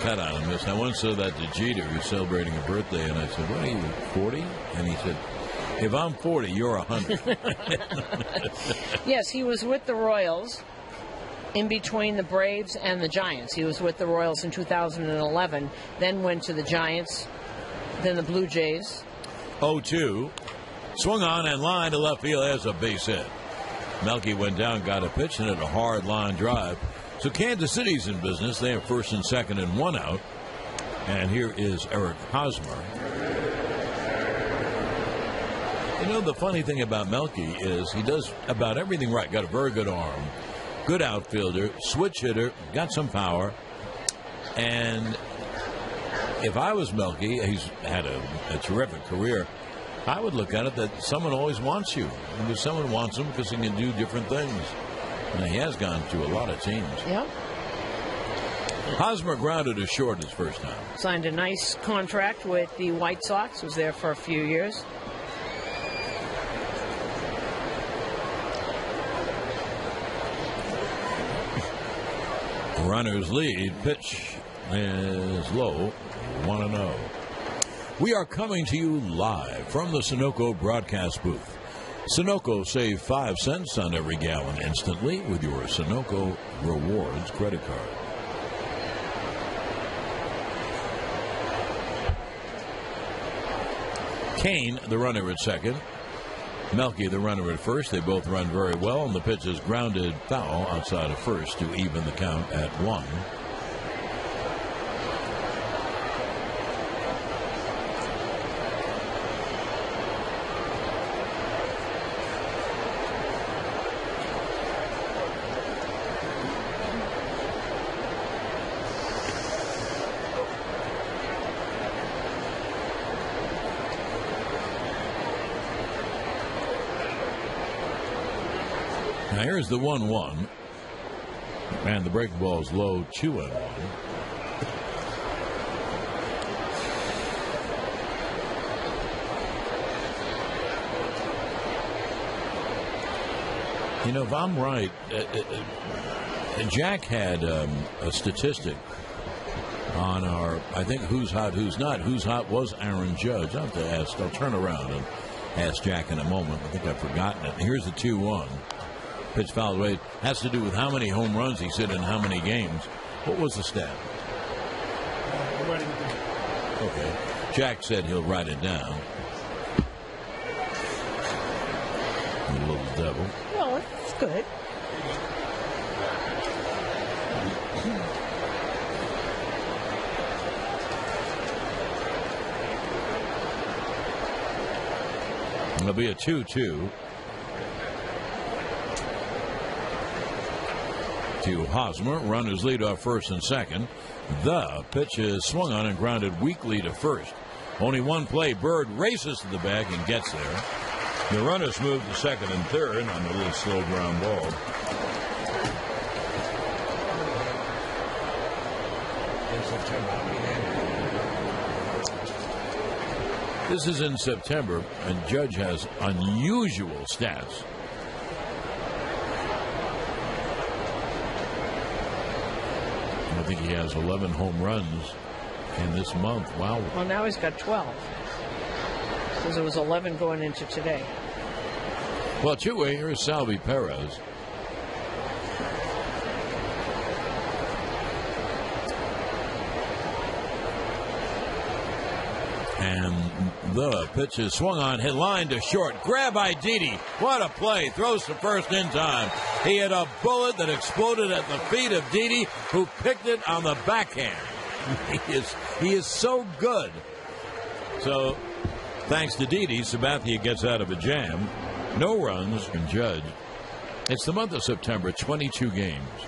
Cut on him. I once said that to Jeter, who's celebrating a birthday, and I said, what are you, 40? And he said, if I'm 40, you're 100. Yes, he was with the Royals in between the Braves and the Giants. He was with the Royals in 2011, then went to the Giants, then the Blue Jays. 0-2. Swung on and line to left field as a base hit. Melky went down, got a pitch, and hit a hard line drive. So Kansas City's in business. They have first and second and one out. And here is Eric Hosmer. You know, the funny thing about Melky is he does about everything right. Got a very good arm, good outfielder, switch hitter, got some power. And if I was Melky, he's had a terrific career, I would look at it that someone always wants you. Because someone wants him because he can do different things. And he has gone to a lot of teams. Yep. Hosmer grounded a short his first time. Signed a nice contract with the White Sox. Was there for a few years. Runners lead. Pitch is low. 1-0. We are coming to you live from the Sunoco broadcast booth. Sunoco save 5 cents on every gallon instantly with your Sunoco Rewards credit card. Cain, the runner at second. Melky, the runner at first. They both run very well, and the pitch is grounded foul outside of first to even the count at 1. Now here's the 1-1. And the breaking ball is low, 2-1. You know, if I'm right, Jack had a statistic on our, I think, Who's Hot, Who's Not. Who's Hot was Aaron Judge. I'll have to ask. I'll turn around and ask Jack in a moment. I think I've forgotten it. Here's the 2-1. Pitch foul away. Has to do with how many home runs he's hit in how many games. What was the stat? Okay. Jack said he'll write it down. You little devil. Well, it's good. It'll be a 2-2. To Hosmer. Runners lead off first and second. The pitch is swung on and grounded weakly to first. Only one play. Bird races to the bag and gets there. The runners move to second and third on the little slow ground ball. This is in September, and Judge has unusual stats. I think he has 11 home runs in this month. Wow. Well, now he's got 12. Because it was 11 going into today. Well, two-way, here's Salvi Perez. And the pitch is swung on, hit line to short. Grab by Didi. What a play. Throws to first in time. He had a bullet that exploded at the feet of Didi, who picked it on the backhand. He is so good. So, thanks to Didi, Sabathia gets out of a jam. No runs from Judge. It's the month of September, 22 games.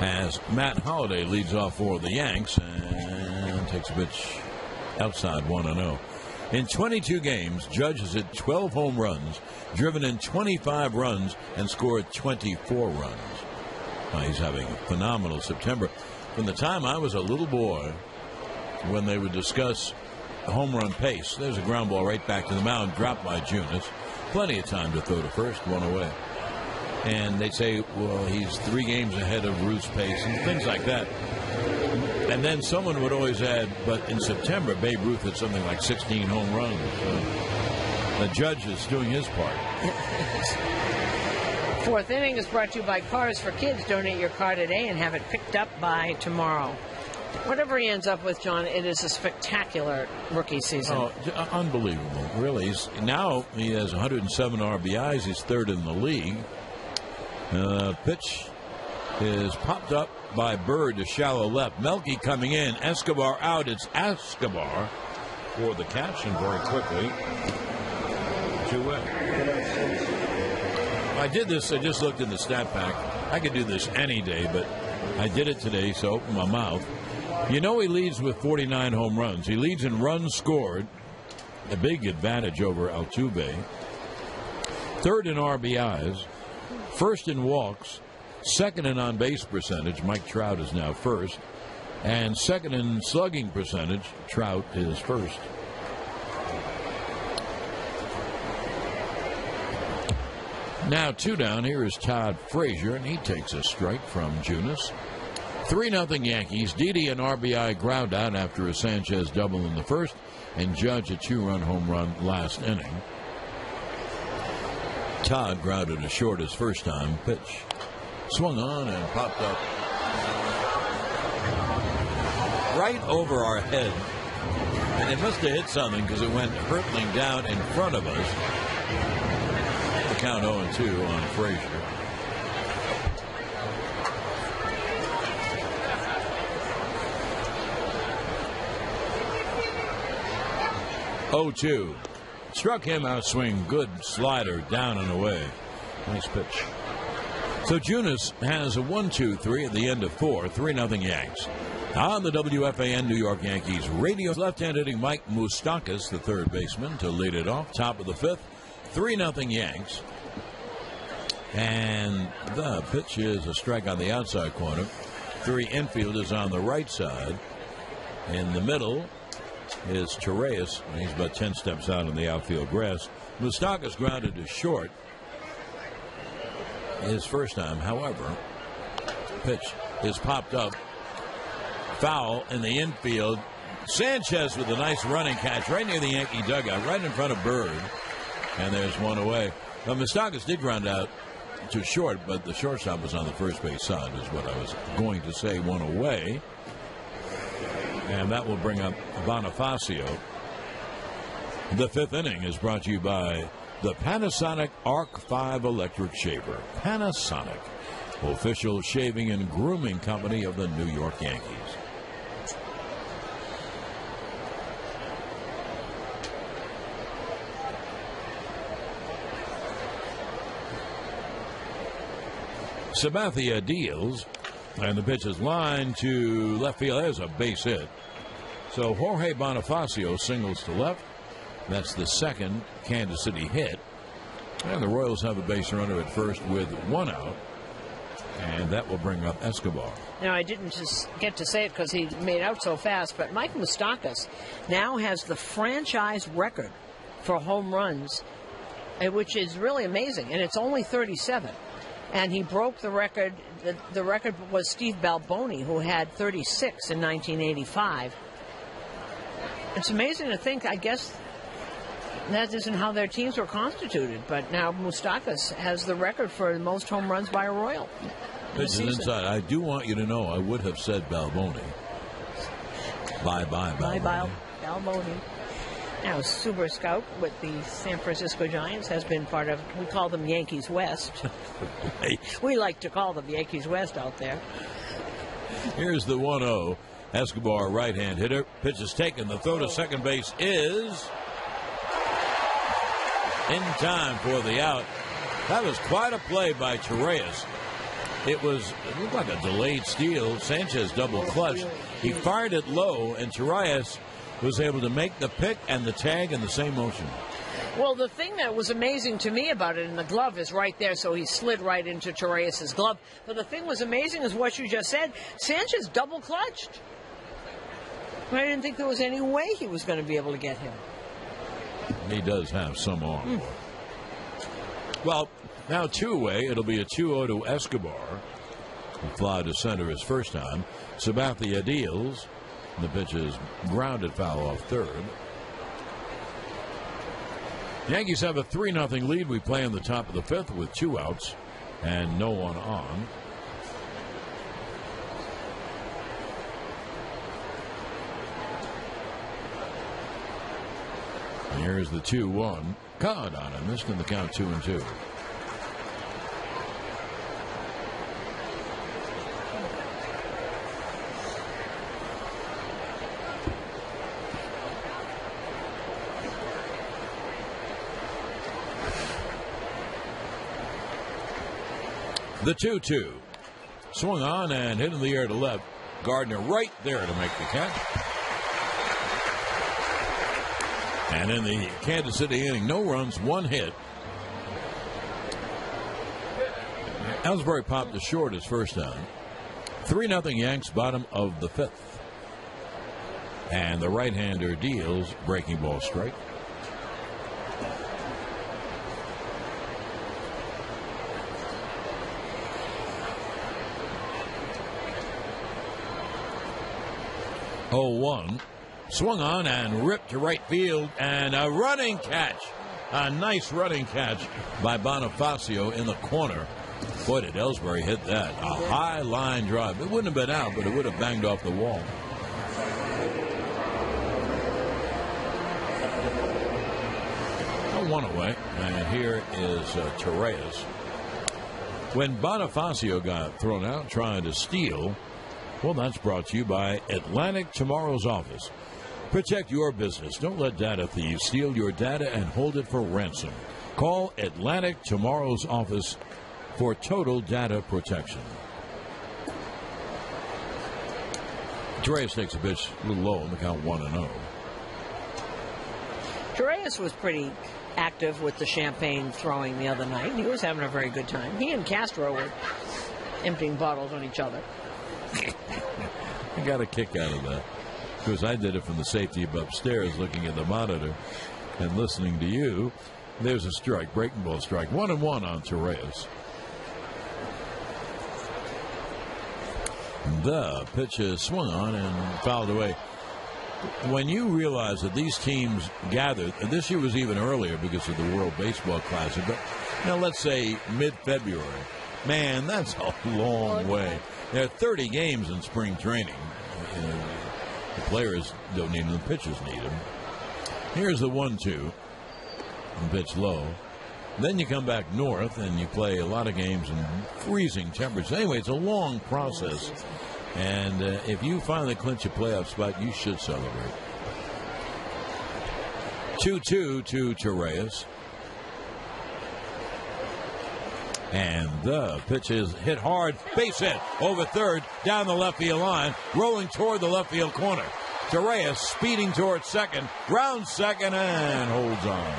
As Matt Holliday leads off for the Yanks and takes a pitch outside 1-0. In 22 games, Judge has hit 12 home runs, driven in 25 runs, and scored 24 runs. He's having a phenomenal September. From the time I was a little boy, when they would discuss home run pace, there's a ground ball right back to the mound, dropped by Junis. Plenty of time to throw to first, one away. And they'd say, well, he's 3 games ahead of Ruth's pace and things like that. And then someone would always add, but in September, Babe Ruth had something like 16 home runs. So the Judge is doing his part. Fourth inning is brought to you by Cars for Kids. Donate your car today and have it picked up by tomorrow. Whatever he ends up with, John, it is a spectacular rookie season. Oh, unbelievable, really. Now he has 107 RBIs. He's third in the league. Pitch is popped up by Bird to shallow left. Melky coming in. Escobar out. It's Escobar for the catch, and very quickly 2-away. I did this. I just looked in the stat pack. I could do this any day, but I did it today, so open my mouth. You know, he leads with 49 home runs. He leads in runs scored, a big advantage over Altuve. Third in RBIs, first in walks, second in on-base percentage. Mike Trout is now first. And second in slugging percentage. Trout is first. Now 2 down. Here is Todd Frazier, and he takes a strike from Junis. 3-0 Yankees. Didi an RBI ground out after a Sanchez double in the first, and Judge a 2-run home run last inning. Todd grounded a short his first time. Pitch swung on and popped up right over our head, and it must have hit something because it went hurtling down in front of us. The count 0-2 on Frazier. Oh, struck him out swing. Good slider down and away. Nice pitch. So Junis has a 1-2-3 at the end of 4. 3-0 Yanks. On the WFAN New York Yankees radio, left-hand hitting Mike Moustakas, the third baseman, to lead it off. Top of the 5th. 3-0 Yanks. And the pitch is a strike on the outside corner. 3 infield is on the right side. In the middle is Torreyes. He's about 10 steps out on the outfield grass. Moustakas grounded to short. His first time, however, pitch is popped up. Foul in the infield. Sanchez with a nice running catch right near the Yankee dugout, right in front of Bird. And there's one away. Now, Moustakas did ground out to short, but the shortstop was on the first base side, is what I was going to say. One away. And that will bring up Bonifacio. The 5th inning is brought to you by the Panasonic Arc 5 electric shaver. Panasonic, official shaving and grooming company of the New York Yankees. Sabathia deals, and the pitch is lined to left field. There's a base hit. So Jorge Bonifacio singles to left. That's the second Kansas City hit. And the Royals have a base runner at first with 1 out. And that will bring up Escobar. Now, I didn't just get to say it because he made out so fast, but Mike Moustakas now has the franchise record for home runs, which is really amazing. And it's only 37. And he broke the record. The record was Steve Balboni, who had 36 in 1985. It's amazing to think, I guess, that isn't how their teams were constituted. But now Moustakas has the record for the most home runs by a Royal. Pitch is inside. I do want you to know I would have said Balboni. Bye-bye, Balboni. Bye-bye, Balboni. Now, Super Scout with the San Francisco Giants has been part of, we call them Yankees West. We like to call them Yankees West out there. Here's the 1-0. Escobar, right-hand hitter. Pitch is taken. The throw to second base is in time for the out. That was quite a play by Torreyes. It looked like a delayed steal. Sanchez double clutched. He fired it low, and Torreyes was able to make the pick and the tag in the same motion. Well, the thing that was amazing to me about it, and the glove is right there, so he slid right into Torreyes' glove. But the thing was amazing is what you just said. Sanchez double clutched. I didn't think there was any way he was going to be able to get him. He does have some arm. Well, now 2 away. It'll be a 2-0 to Escobar. He fly to center his first time. Sabathia deals. The pitch is grounded foul off third. Yankees have a 3-0 lead. We play in the top of the 5th with 2 outs and no one on. And here's the 2-1. Caught on him. Missed in the count 2-2. The 2-2. Swung on and hit in the air to left. Gardner right there to make the catch. And in the Kansas City inning, no runs, 1 hit. Ellsbury popped to short his first time. 3-0 Yanks, bottom of the 5th. And the right-hander deals, breaking ball strike. Oh-1. Swung on and ripped to right field, and a running catch. A nice running catch by Bonifacio in the corner. Boy, did Ellsbury hit that. A high line drive. It wouldn't have been out, but it would have banged off the wall. One away, and here is Torreyes. When Bonifacio got thrown out trying to steal, well, that's brought to you by Atlantic Tomorrow's Office. Protect your business. Don't let data thieves steal your data and hold it for ransom. Call Atlantic Tomorrow's Office for total data protection. Torreyes takes a pitch a little low in the count 1-0. Torreyes was pretty active with the champagne throwing the other night. He was having a very good time. He and Castro were emptying bottles on each other. I got a kick out of that because I did it from the safety of upstairs, looking at the monitor and listening to you. There's a strike, breaking ball strike. 1-1 on Torres. The pitch is swung on and fouled away. When you realize that these teams gathered, and this year was even earlier because of the World Baseball Classic, but let's say mid-February, man, that's a long way. There are 30 games in spring training. The players don't need them, the pitchers need them. Here's the 1-2. And pitch low. Then you come back north and you play a lot of games in freezing temperatures. Anyway, it's a long process. And if you finally clinch a playoff spot, you should celebrate. 2-2 to Torres. And the pitch is hit hard. Base hit over third, down the left field line, rolling toward the left field corner. Torres speeding towards second, round second, and holds on.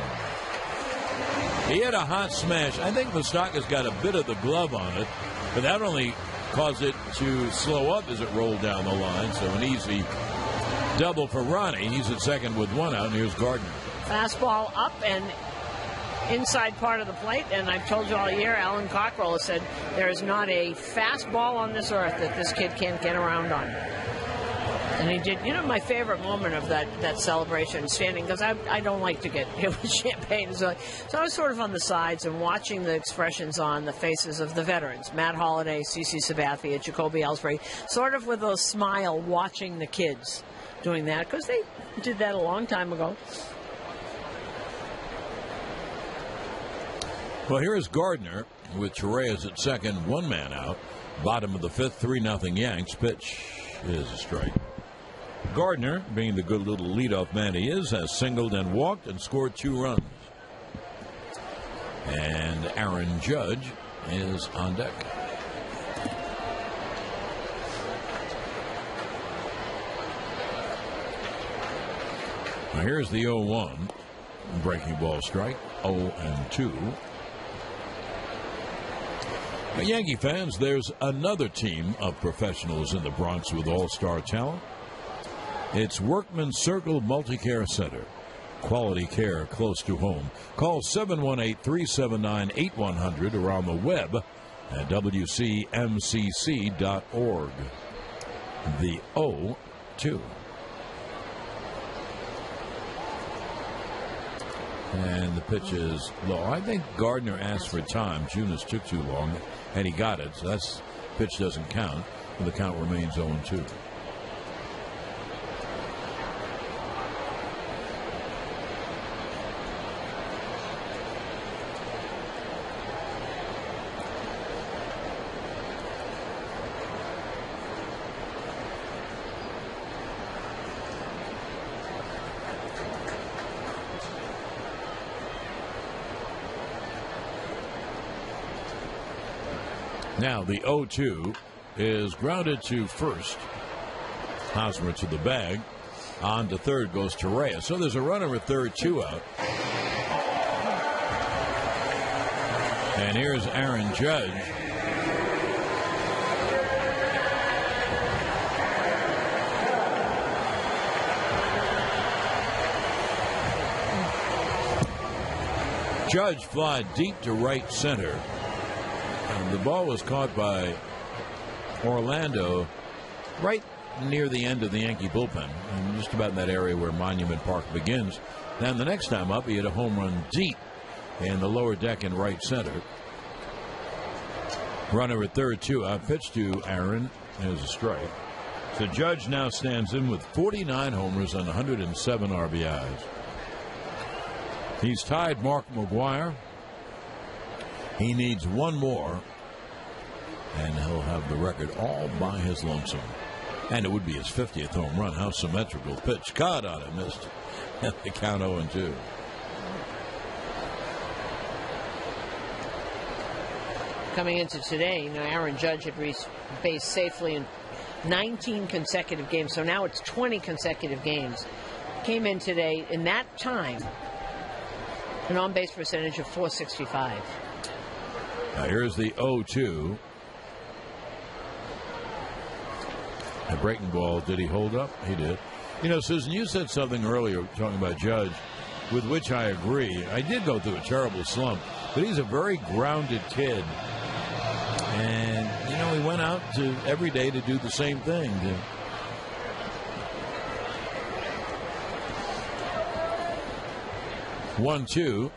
He had a hot smash. I think Moustakas got a bit of the glove on it, but that only caused it to slow up as it rolled down the line. So an easy double for Ronnie. He's at second with one out, and here's Gardner. Fastball up and inside part of the plate, and I've told you all year, Alan Cockrell has said there is not a fastball on this earth that this kid can't get around on. And he did. My favorite moment of that celebration, standing, because I don't like to get hit with champagne. So I was sort of on the sides and watching the expressions on the faces of the veterans, Matt Holliday, CeCe Sabathia, Jacoby Ellsbury, sort of with a smile watching the kids doing that, because they did that a long time ago. Well, here's Gardner with Torres at second, one man out. Bottom of the fifth, 3-0 Yanks. Pitch is a strike. Gardner, being the good little leadoff man he is, has singled and walked and scored 2 runs. And Aaron Judge is on deck. Now here's the 0-1. Breaking ball strike, 0-2. Now, Yankee fans, there's another team of professionals in the Bronx with all-star talent. It's Workman Circle Multi-Care Center. Quality care close to home. Call 718-379-8100 or on the web at wcmcc.org. The 0-2. And the pitch is low. I think Gardner asked for time. Junis took too long, and he got it. So that's pitch doesn't count, and the count remains 0-2. Now the 0-2 is grounded to first. Hosmer to the bag. On to third goes Torres. So there's a runner at third, 2 out. And here's Aaron Judge. Judge fly deep to right center. And the ball was caught by Orlando right near the end of the Yankee bullpen, and just about in that area where Monument Park begins. Then the next time up, he had a home run deep in the lower deck in right center. Runner at third, 2 out. Pitch to Aaron. There's a strike. So Judge now stands in with 49 homers and 107 RBIs. He's tied Mark McGwire. He needs one more, and he'll have the record all by his lonesome. And it would be his 50th home run. How symmetrical. Pitch caught on it, missed. And the count 0-2. Coming into today, Aaron Judge had reached base safely in 19 consecutive games, so now it's 20 consecutive games. Came in today, in that time, An on-base percentage of .465. Now here's the 0-2. A breaking ball. Did he hold up? He did. You know, Susan, you said something earlier talking about Judge, with which I agree. I did go through a terrible slump, but he's a very grounded kid. And, you know, he went out to every day to do the same thing. 1-2.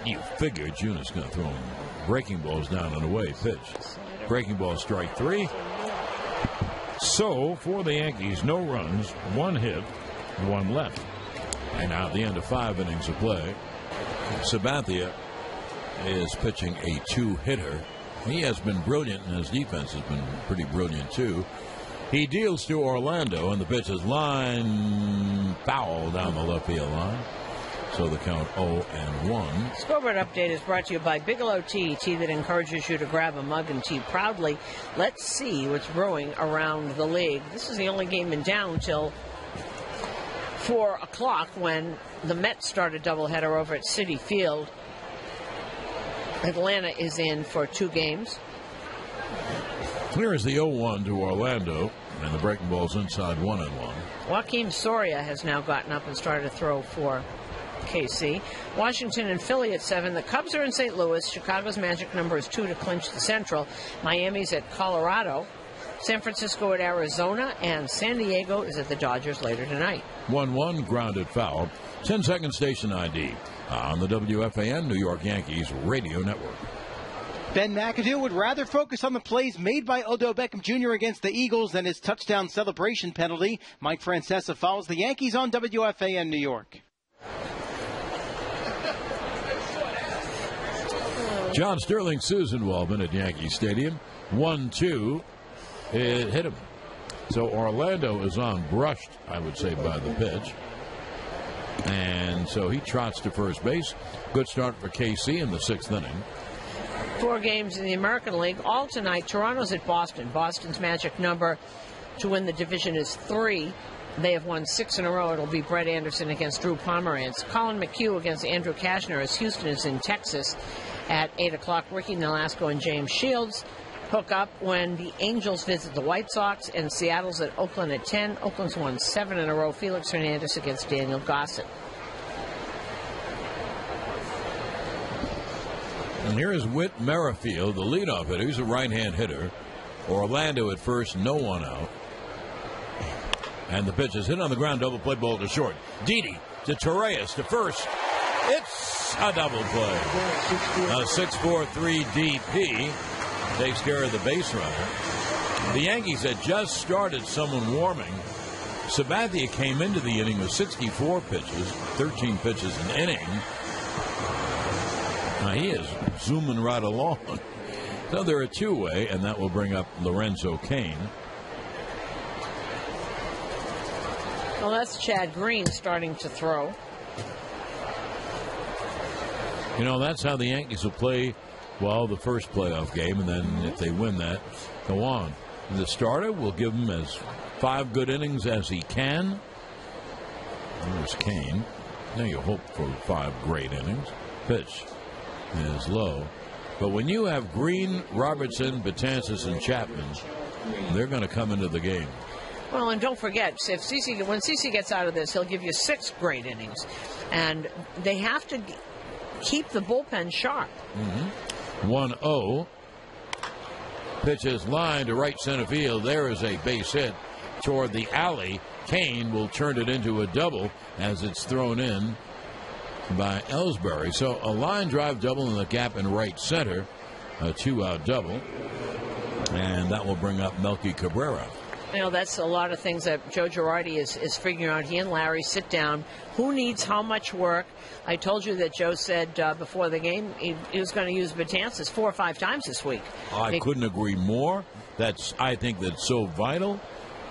You figure Junis going to throw him breaking balls down on a way pitch. Breaking ball, strike 3. So, for the Yankees, no runs, 1 hit, 1 left. And now at the end of 5 innings of play, Sabathia is pitching a 2-hitter. He has been brilliant, and his defense has been pretty brilliant, too. He deals to Orlando, and the pitch is line foul down the left field line. So the count 0-1. Scoreboard update is brought to you by Bigelow Tea that encourages you to grab a mug and tea proudly. Let's see what's brewing around the league. This is the only game in town till 4 o'clock when the Mets start a doubleheader over at Citi Field. Atlanta is in for 2 games. Clear is the 0-1 to Orlando, and the breaking ball's inside 1-1. Joaquin Soria has now gotten up and started to throw for KC. Washington and Philly at 7. The Cubs are in St. Louis. Chicago's magic number is 2 to clinch the Central. Miami's at Colorado. San Francisco at Arizona. And San Diego is at the Dodgers later tonight. 1-1, grounded foul. 10-second station ID on the WFAN New York Yankees radio network. Ben McAdoo would rather focus on the plays made by Odell Beckham Jr. against the Eagles than his touchdown celebration penalty. Mike Francesa follows the Yankees on WFAN New York. John Sterling, Susan Waldman at Yankee Stadium. 1-2. It hit him. So Orlando is on brushed, I would say, by the pitch. And so he trots to first base. Good start for KC in the 6th inning. 4 games in the American League. All tonight. Toronto's at Boston. Boston's magic number to win the division is 3. They have won 6 in a row. It'll be Brett Anderson against Drew Pomeranz. Colin McHugh against Andrew Kashner as Houston is in Texas at 8 o'clock. Ricky Nolasco and James Shields hook up when the Angels visit the White Sox, and Seattle's at Oakland at 10. Oakland's won 7 in a row. Felix Hernandez against Daniel Gossett. And here is Whit Merrifield, the leadoff hitter. He's a right-hand hitter. Orlando at first, no one out. And the pitch is hit on the ground, double play ball to short. Didi to Torres to first. It's a double play. A 6-4-3 DP takes care of the base runner. The Yankees had just started someone warming. Sabathia came into the inning with 64 pitches, 13 pitches an inning. Now he is zooming right along. So they're a 2-way, and that will bring up Lorenzo Cain. Well, that's Chad Green starting to throw. You know, that's how the Yankees will play, well, the first playoff game, and then if they win that, go on. The starter will give him as 5 good innings as he can. There's Cain. Now you hope for 5 great innings. Pitch is low. But when you have Green, Robertson, Betances, and Chapman, they're going to come into the game. Well, and don't forget, when CeCe gets out of this, he'll give you 6 great innings. And they have to keep the bullpen sharp. 1-0. Pitch is lined to right center field. There is a base hit toward the alley. Cain will turn it into a double as it's thrown in by Ellsbury. So a line drive double in the gap in right center. A 2-out double. And that will bring up Melky Cabrera. You know, that's a lot of things that Joe Girardi is figuring out. He and Larry sit down. Who needs how much work? I told you that Joe said before the game he was going to use Betances 4 or 5 times this week. I couldn't agree more. I think that's so vital.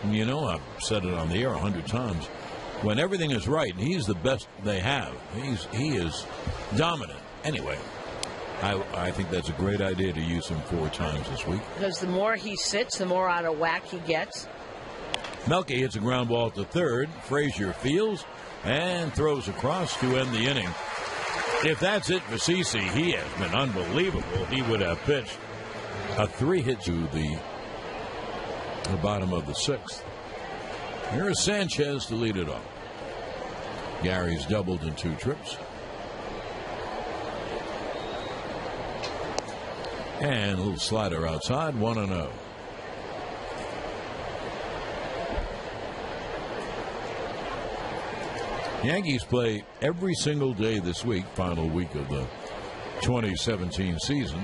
You know, I've said it on the air 100 times. When everything is right, he's the best they have. He is dominant. Anyway, I think that's a great idea to use him 4 times this week. Because the more he sits, the more out of whack he gets. Melky hits a ground ball to third. Frazier fields and throws across to end the inning. If that's it for CeCe, he has been unbelievable. He would have pitched a 3-hit to the bottom of the 6th. Here is Sanchez to lead it off. Gary's doubled in 2 trips. And a little slider outside, 1-0. Yankees play every single day this week, final week of the 2017 season.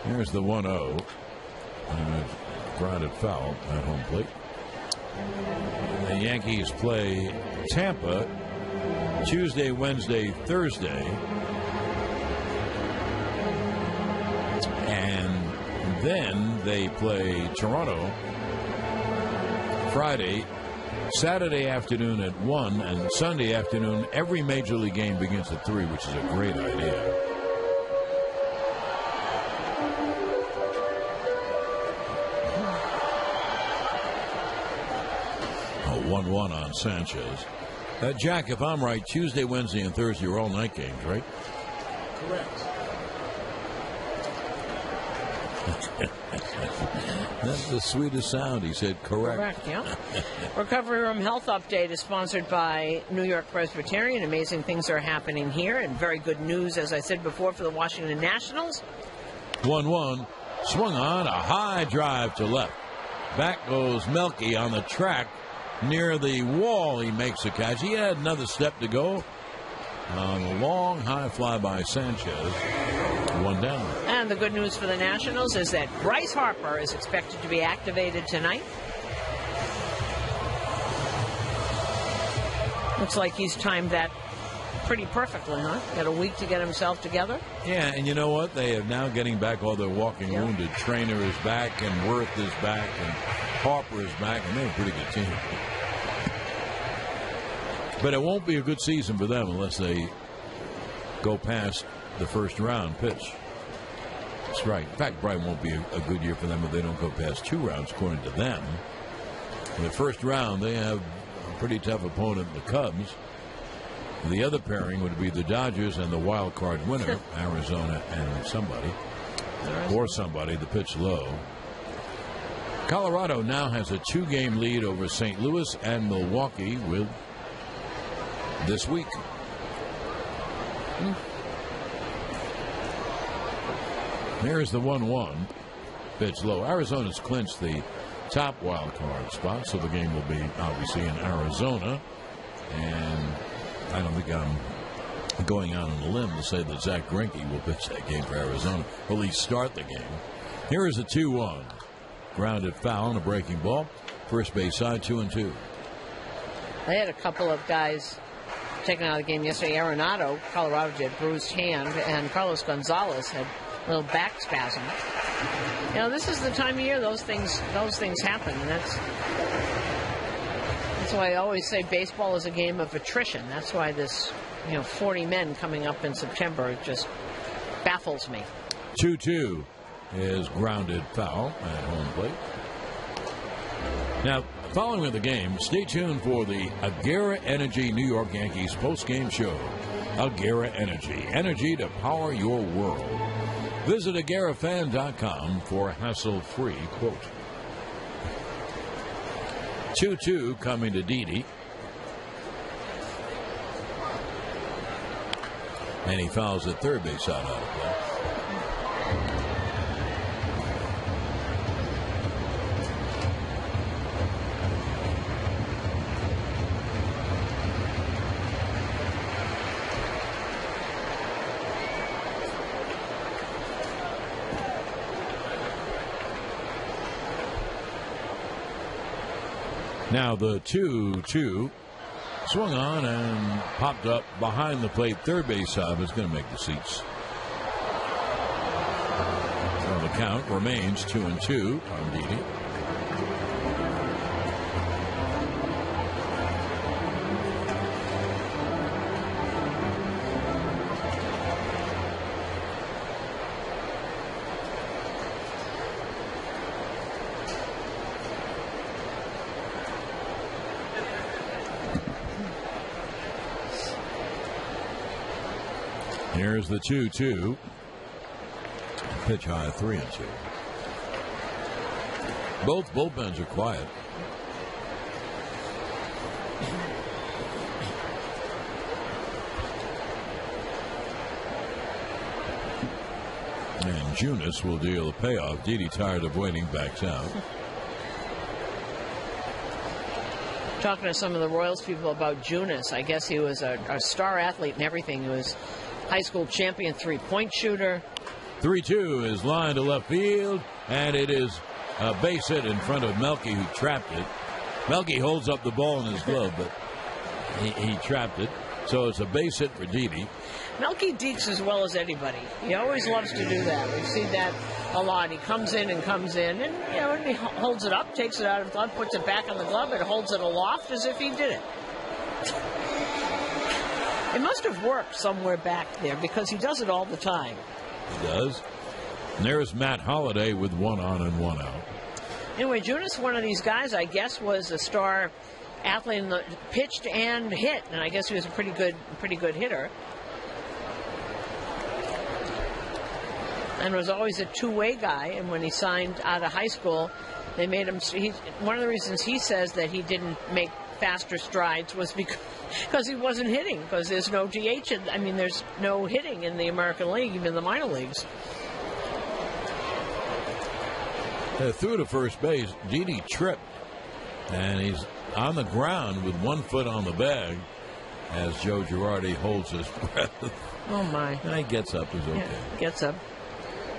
Here's the 1-0. Grounded foul at home plate. The Yankees play Tampa Tuesday, Wednesday, Thursday. And then they play Toronto Friday, Saturday afternoon at 1, and Sunday afternoon. Every Major League game begins at 3, which is a great idea. A 1-1 on Sanchez. Jack, if I'm right, Tuesday, Wednesday, and Thursday are all night games, right? Correct. That's the sweetest sound. He said correct. Correct, yeah. Recovery Room Health Update is sponsored by New York Presbyterian. Amazing things are happening here, and very good news, as I said before, for the Washington Nationals. 1-1. Swung on, a high drive to left. Back goes Melky on the track. Near the wall, he makes a catch. He had another step to go. On a long high fly by Sanchez. 1 down. And the good news for the Nationals is that Bryce Harper is expected to be activated tonight. Looks like he's timed that pretty perfectly, huh? Got a week to get himself together. Yeah, and you know what? They are now getting back all their walking wounded. Trainer is back, and Worth is back, and Harper is back, and they're a pretty good team. But it won't be a good season for them unless they go past the first round pitch. That's right. In fact, probably won't be a good year for them if they don't go past 2 rounds, according to them. In the first round, they have a pretty tough opponent, the Cubs. The other pairing would be the Dodgers and the wild card winner, Arizona and somebody. Or somebody, the pitch low. Colorado now has a 2-game lead over St. Louis and Milwaukee with this week. There's the 1-1. Pitch low. Arizona's clinched the top wild card spot, so the game will be obviously in Arizona. And I don't think I'm going out on a limb to say that Zach Greinke will pitch that game for Arizona. Will he start the game? Here is a 2-1. Grounded foul and a breaking ball. First base side, 2-2. They had a couple of guys taken out of the game yesterday. Arenado, Colorado did, bruised hand, and Carlos Gonzalez had a little back spasm. You know, this is the time of year those things happen, and that's why I always say baseball is a game of attrition. That's why this, 40 men coming up in September just baffles me. 2-2 is grounded foul at home plate. Now, following the game, stay tuned for the Agera Energy New York Yankees post-game show. Agera Energy, energy to power your world. Visit agerafan.com for a hassle-free quote. 2-2 coming to Didi. And he fouls at third base out of play. Now the 2-2 swung on and popped up behind the plate. Third base side is going to make the seats. So the count remains 2-2 on Didi. Here's the 2-2. Pitch high, 3-2. Both bullpens are quiet. And Junis will deal a payoff. Didi, tired of waiting, backs out. Talking to some of the Royals people about Junis, I guess he was a star athlete and everything. He was high school champion three-point shooter. 3-2 is lined to left field, and it is a base hit in front of Melky, who trapped it. Melky holds up the ball in his glove, but he trapped it. So it's a base hit for Didi. Melky dekes as well as anybody. He always loves to do that. We've seen that a lot. He comes in, and he holds it up, takes it out of the glove, puts it back on the glove, and holds it aloft as if he did it. It must have worked somewhere back there because he does it all the time. He does. And there's Matt Holliday with 1 on and 1 out. Anyway, Junis, one of these guys, I guess, was a star athlete in the pitched and hit, and I guess he was a pretty good hitter. And was always a two-way guy. And when he signed out of high school, they made him. One of the reasons he says that he didn't make faster strides was because he wasn't hitting. Because there's no DH. There's no hitting in the American League, even the minor leagues. Through to first base, Didi tripped, and he's on the ground with 1 foot on the bag as Joe Girardi holds his breath. Oh my! And he gets up. He's okay. Yeah, gets up.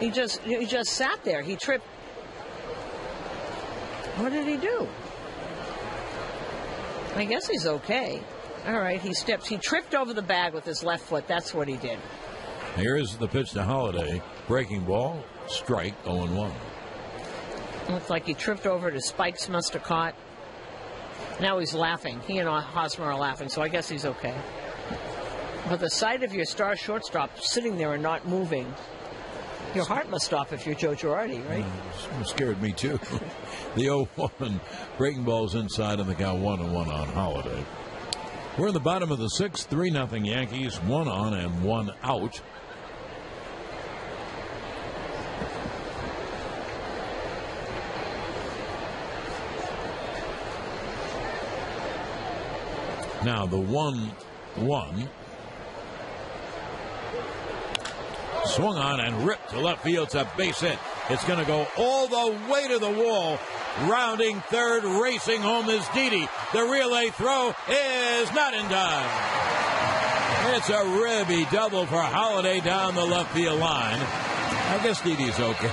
He just sat there. He tripped. What did he do? I guess he's okay. All right, he tripped over the bag with his left foot. That's what he did. Here's the pitch to Holliday. Breaking ball, strike, 0-1. Looks like he tripped over it. His spikes must have caught. Now he's laughing. He and Hosmer are laughing, so I guess he's okay. But the sight of your star shortstop sitting there and not moving, your heart must stop if you're Joe Girardi, right? It scared me, too. The 0-1. Breaking ball's inside, and the count 1-1 on Holliday. We're in the bottom of the 6th. 3-0 Yankees. 1 on and 1 out. Now the 1-1. Swung on and ripped to left field. It's a base hit. It's going to go all the way to the wall. Rounding third, racing home is Didi. The relay throw is not in time. It's a ribby double for Holliday down the left field line. I guess Didi's okay.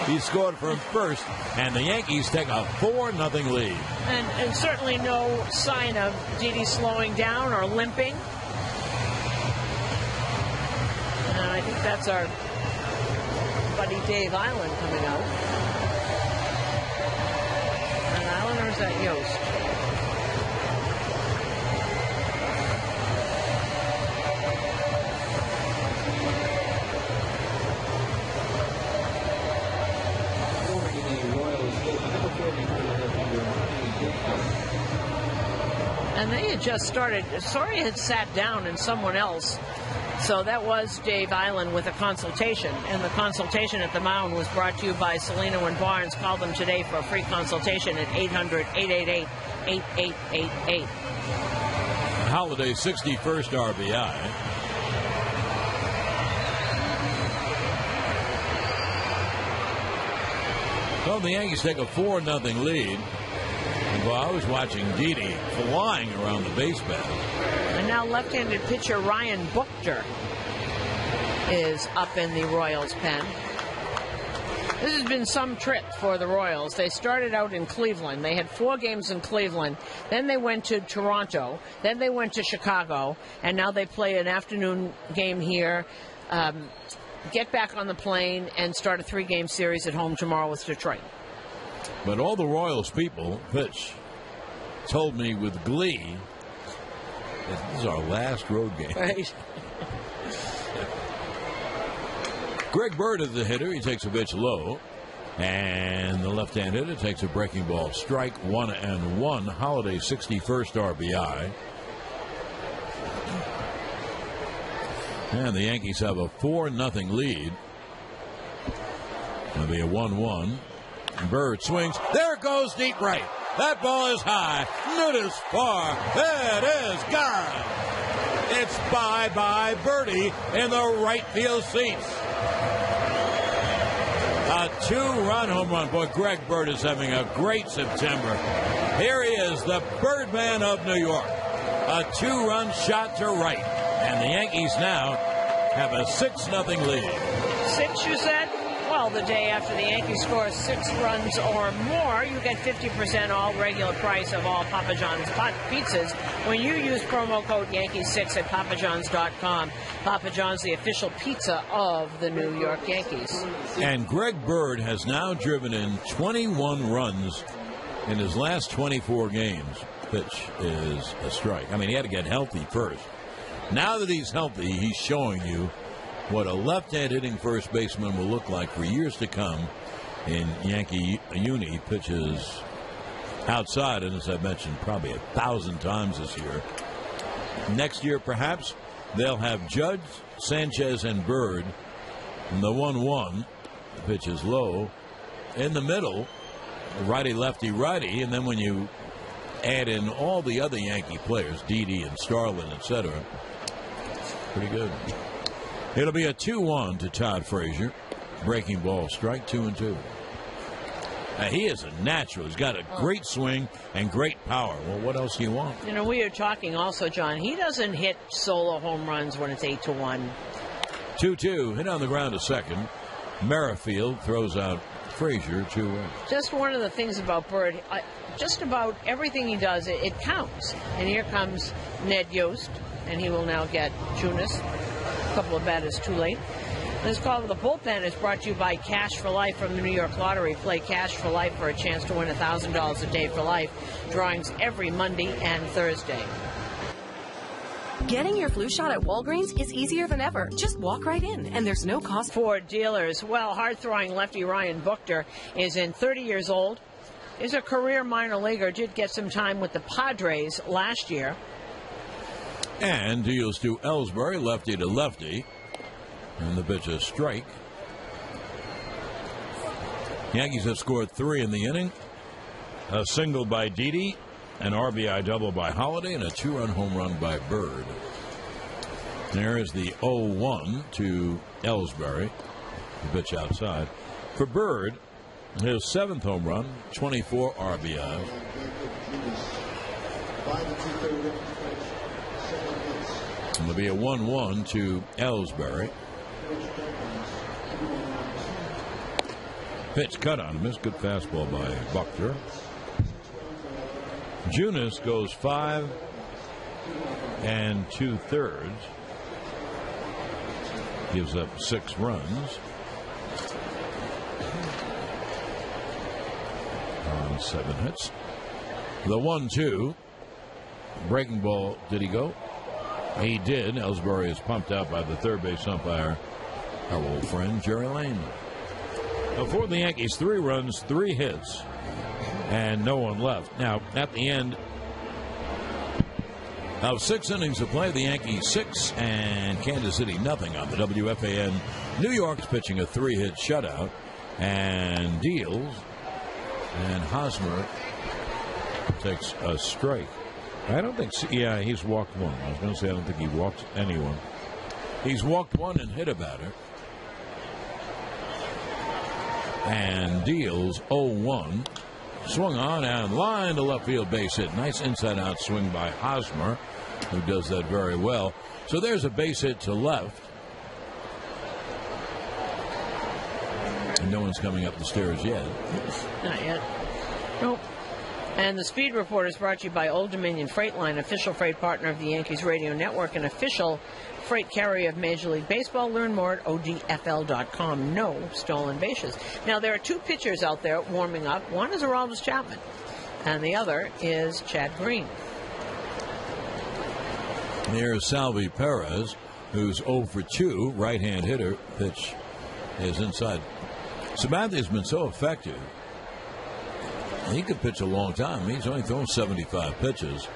He scored from first, and the Yankees take a 4-0 lead. And certainly no sign of Didi slowing down or limping. And I think that's our buddy Dave Island coming out. An Island, or is that Yost? And they had just started. Soria had sat down and someone else. So that was Dave Island with a consultation. And the consultation at the mound was brought to you by Salino and Barnes. Call them today for a free consultation at 800-888-8888. Holiday's 61st RBI. So the Yankees take a 4-0 lead. Well, I was watching Didi flying around the base path. And now left-handed pitcher Ryan Buchter is up in the Royals' pen. This has been some trip for the Royals. They started out in Cleveland. They had 4 games in Cleveland. Then they went to Toronto. Then they went to Chicago. And now they play an afternoon game here. Get back on the plane and start a 3-game series at home tomorrow with Detroit. But all the Royals people, Pitch, told me with glee that this is our last road game. Right. Greg Bird is the hitter. He takes a pitch low. And the left-hand hitter takes a breaking ball strike. 1-1. Holiday's 61st RBI. And the Yankees have a 4-0 lead. It'll be a 1-1. Bird swings. There it goes deep right. That ball is high. Notice far. It is gone. It's bye-bye birdie in the right field seats. A 2-run home run. Boy, Greg Bird is having a great September. Here he is, the Birdman of New York. A 2-run shot to right. And the Yankees now have a 6-0 lead. 6, you said? Well, the day after the Yankees score 6 runs or more, you get 50% all regular price of all Papa John's pizzas when you use promo code Yankees6 at papajohns.com. Papa John's, the official pizza of the New York Yankees. And Greg Bird has now driven in 21 runs in his last 24 games. Pitch is a strike. I mean, he had to get healthy first. Now that he's healthy, he's showing you what a left-hand hitting first baseman will look like for years to come in Yankee Uni. Pitches outside, and as I mentioned, probably 1,000 times this year. Next year, perhaps, they'll have Judge, Sanchez, and Bird in the 1-1. The pitch is low. In the middle, righty, lefty, righty, and then when you add in all the other Yankee players, Didi and Starlin, etc., pretty good. It'll be a 2-1 to Todd Frazier. Breaking ball, strike 2-2. He is a natural. He's got a great swing and great power. Well, what else do you want? You know, we are talking also, John, he doesn't hit solo home runs when it's 8-1. 2-2, hit on the ground to second. Merrifield throws out Frazier 2-1. Just one of the things about Bird, just about everything he does, it counts. And here comes Ned Yost, and he will now get Junis. A couple of batters too late. This call to the bullpen is brought to you by Cash for Life from the New York Lottery. Play Cash for Life for a chance to win $1,000 a day for life. Drawings every Monday and Thursday. Getting your flu shot at Walgreens is easier than ever. Just walk right in, and there's no cost. For dealers, well, hard-throwing lefty Ryan Buchter is 30 years old. Is a career minor leaguer. Did get some time with the Padres last year. And deals to Ellsbury, lefty to lefty. And the pitch is strike. Yankees have scored 3 in the inning. A single by Didi, an RBI double by Holiday, and a 2-run home run by Bird. There is the 0-1 to Ellsbury. The pitch outside. For Bird, his 7th home run, 24 RBIs. It'll be a 1-1 to Ellsbury. Pitch cut on him. Good fastball by Buchter. Junis goes 5 2/3. Gives up 6 runs. On 7 hits. The 1-2. Breaking ball. Did he go? He did. Ellsbury is pumped out by the third base umpire, our old friend Jerry Lane. For the Yankees, 3 runs, 3 hits, and no one left. Now, at the end of 6 innings of play, the Yankees 6 and Kansas City nothing on the WFAN. New York's pitching a 3-hit shutout and deals, and Hosmer takes a strike. I don't think, yeah, he's walked 1. I was going to say I don't think he walked anyone. He's walked 1 and hit a batter. And deals 0-1. Swung on and line to left field, base hit. Nice inside-out swing by Hosmer, who does that very well. So there's a base hit to left. And no one's coming up the stairs yet. Not yet. Nope. And the Speed Report is brought to you by Old Dominion Freight Line, official freight partner of the Yankees Radio Network and official freight carrier of Major League Baseball. Learn more at odfl.com. No stolen bases. Now, there are 2 pitchers out there warming up. One is Aroldis Chapman, and the other is Chad Green. There's Salvi Perez, who's 0 for 2, right-hand hitter. Pitch is inside. Sabathia's been so effective. He could pitch a long time. He's only thrown 75 pitches.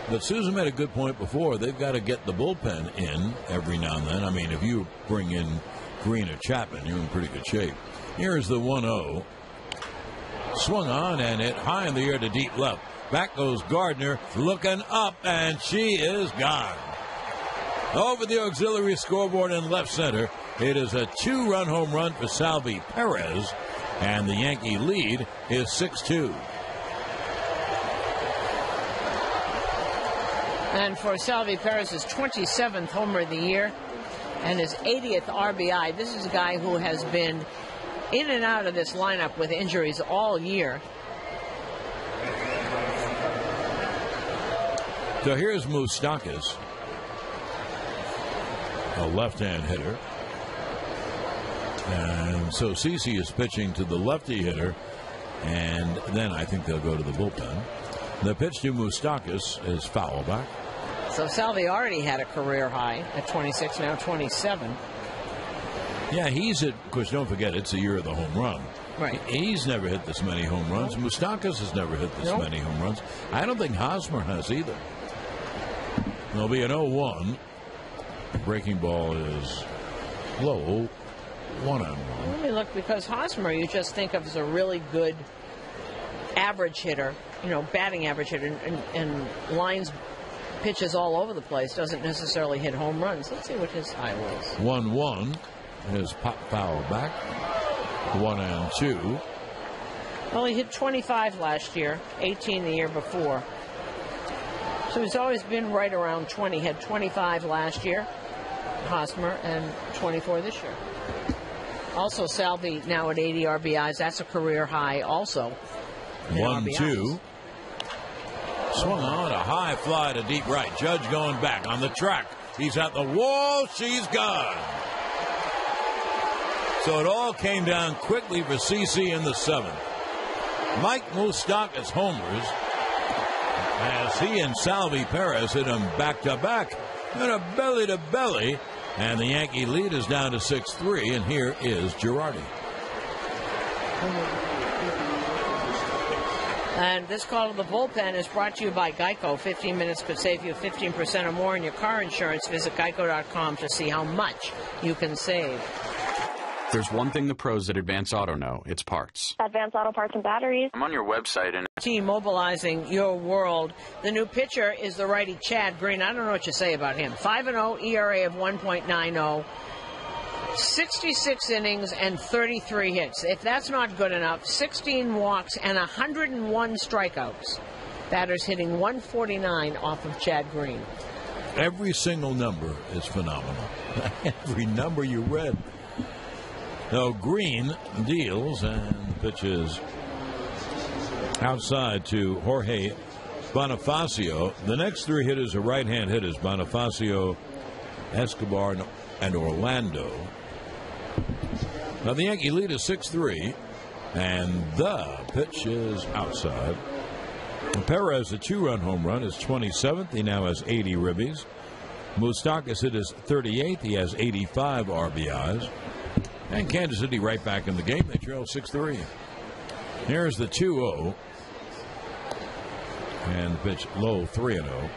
But Susan made a good point before. They've got to get the bullpen in every now and then. I mean, if you bring in Green or Chapman, you're in pretty good shape. Here's the 1-0. Swung on and hit high in the air to deep left. Back goes Gardner, looking up, and she is gone. Over the auxiliary scoreboard in left center. It is a 2-run home run for Salvi Perez, and the Yankee lead is 6-2. And for Salvi Perez, his 27th homer of the year and his 80th RBI. This is a guy who has been in and out of this lineup with injuries all year. So here's Moustakas, a left-hand hitter. And so CeCe is pitching to the lefty hitter, and then I think they'll go to the bullpen. The pitch to Moustakas is foul back. So Salvi already had a career high at 26, now 27. Yeah, he's at, of course, don't forget, it's the year of the home run. Right. He's never hit this many home runs. Moustakas has never hit this many home runs. I don't think Hosmer has either. There'll be an 0-1. Breaking ball is low. 1-on-1. Let me look, because Hosmer you just think of as a really good average hitter, batting average hitter, and lines pitches all over the place, doesn't necessarily hit home runs. Let's see what his high was. 1-1. His pop foul back. 1-2. Well, he hit 25 last year, 18 the year before. So he's always been right around 20. He had 25 last year, Hosmer, and 24 this year. Also, Salvi now at 80 RBIs. That's a career high also. 1-2. Swung on a high fly to deep right. Judge going back on the track. He's at the wall. She's gone. So it all came down quickly for CeCe in the 7th. Mike Moustakas homers as he and Salvi Perez hit him back-to-back and a belly-to-belly. And the Yankee lead is down to 6-3, and here is Girardi. And this call to the bullpen is brought to you by Geico. 15 minutes could save you 15% or more in your car insurance. Visit geico.com to see how much you can save. There's one thing the pros at Advance Auto know. It's parts. Advance Auto Parts and Batteries. I'm on your website and... Team mobilizing your world. The new pitcher is the righty Chad Green. I don't know what you say about him. 5-0, ERA of 1.90. 66 innings and 33 hits. If that's not good enough, 16 walks and 101 strikeouts. Batters hitting 149 off of Chad Green. Every single number is phenomenal. Every number you read. Now Green deals and pitches outside to Jorge Bonifacio. The next three hitters are right-hand hitters, Bonifacio, Escobar, and Orlando. Now the Yankee lead is 6-3, and the pitch is outside. Perez, a 2-run home run, is 27th. He now has 80 ribbies. Moustakas hit his 38th. He has 85 RBIs. And Kansas City right back in the game. They trail 6-3. Here's the 2-0. And the pitch low, 3-0.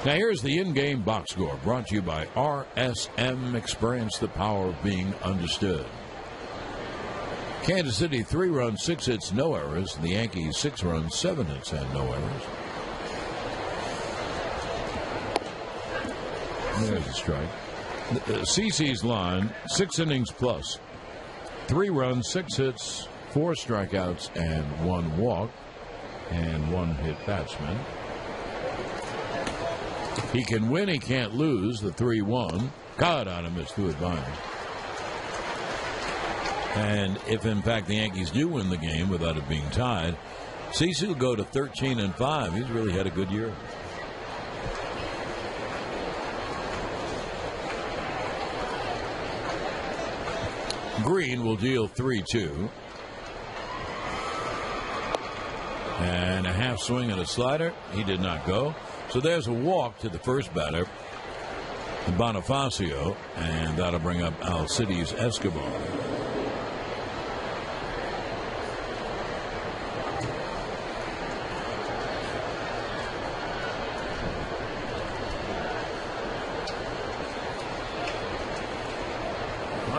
Now here's the in-game box score, brought to you by RSM. Experience the power of being understood. Kansas City 3 runs, 6 hits, no errors. The Yankees 6 runs, 7 hits, and no errors. There's a strike. CeCe's line, 6 innings plus. 3 runs, 6 hits, 4 strikeouts, and 1 walk, and 1 hit batsman. He can win, he can't lose. The 3-1. God on him is through it by him. And if, in fact, the Yankees do win the game without it being tied, CeCe will go to 13-5. He's really had a good year. Green will deal 3-2. And a half swing and a slider. He did not go. So there's a walk to the first batter, Bonifacio, and that'll bring up Alcides Escobar.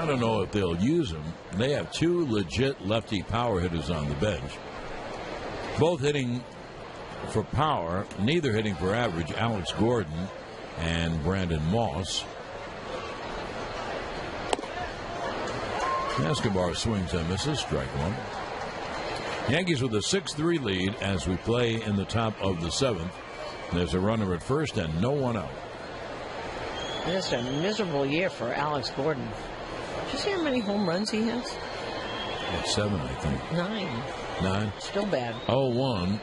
don't know if they'll use him. They have two legit lefty power hitters on the bench, both hitting for power, neither hitting for average. Alex Gordon and Brandon Moss. Escobar swings and misses, strike one. Yankees with a 6-3 lead as we play in the top of the 7th. There's a runner at first and no one out. Just a miserable year for Alex Gordon. Did you see how many home runs he has? At 7, I think. 9. Still bad. 0-1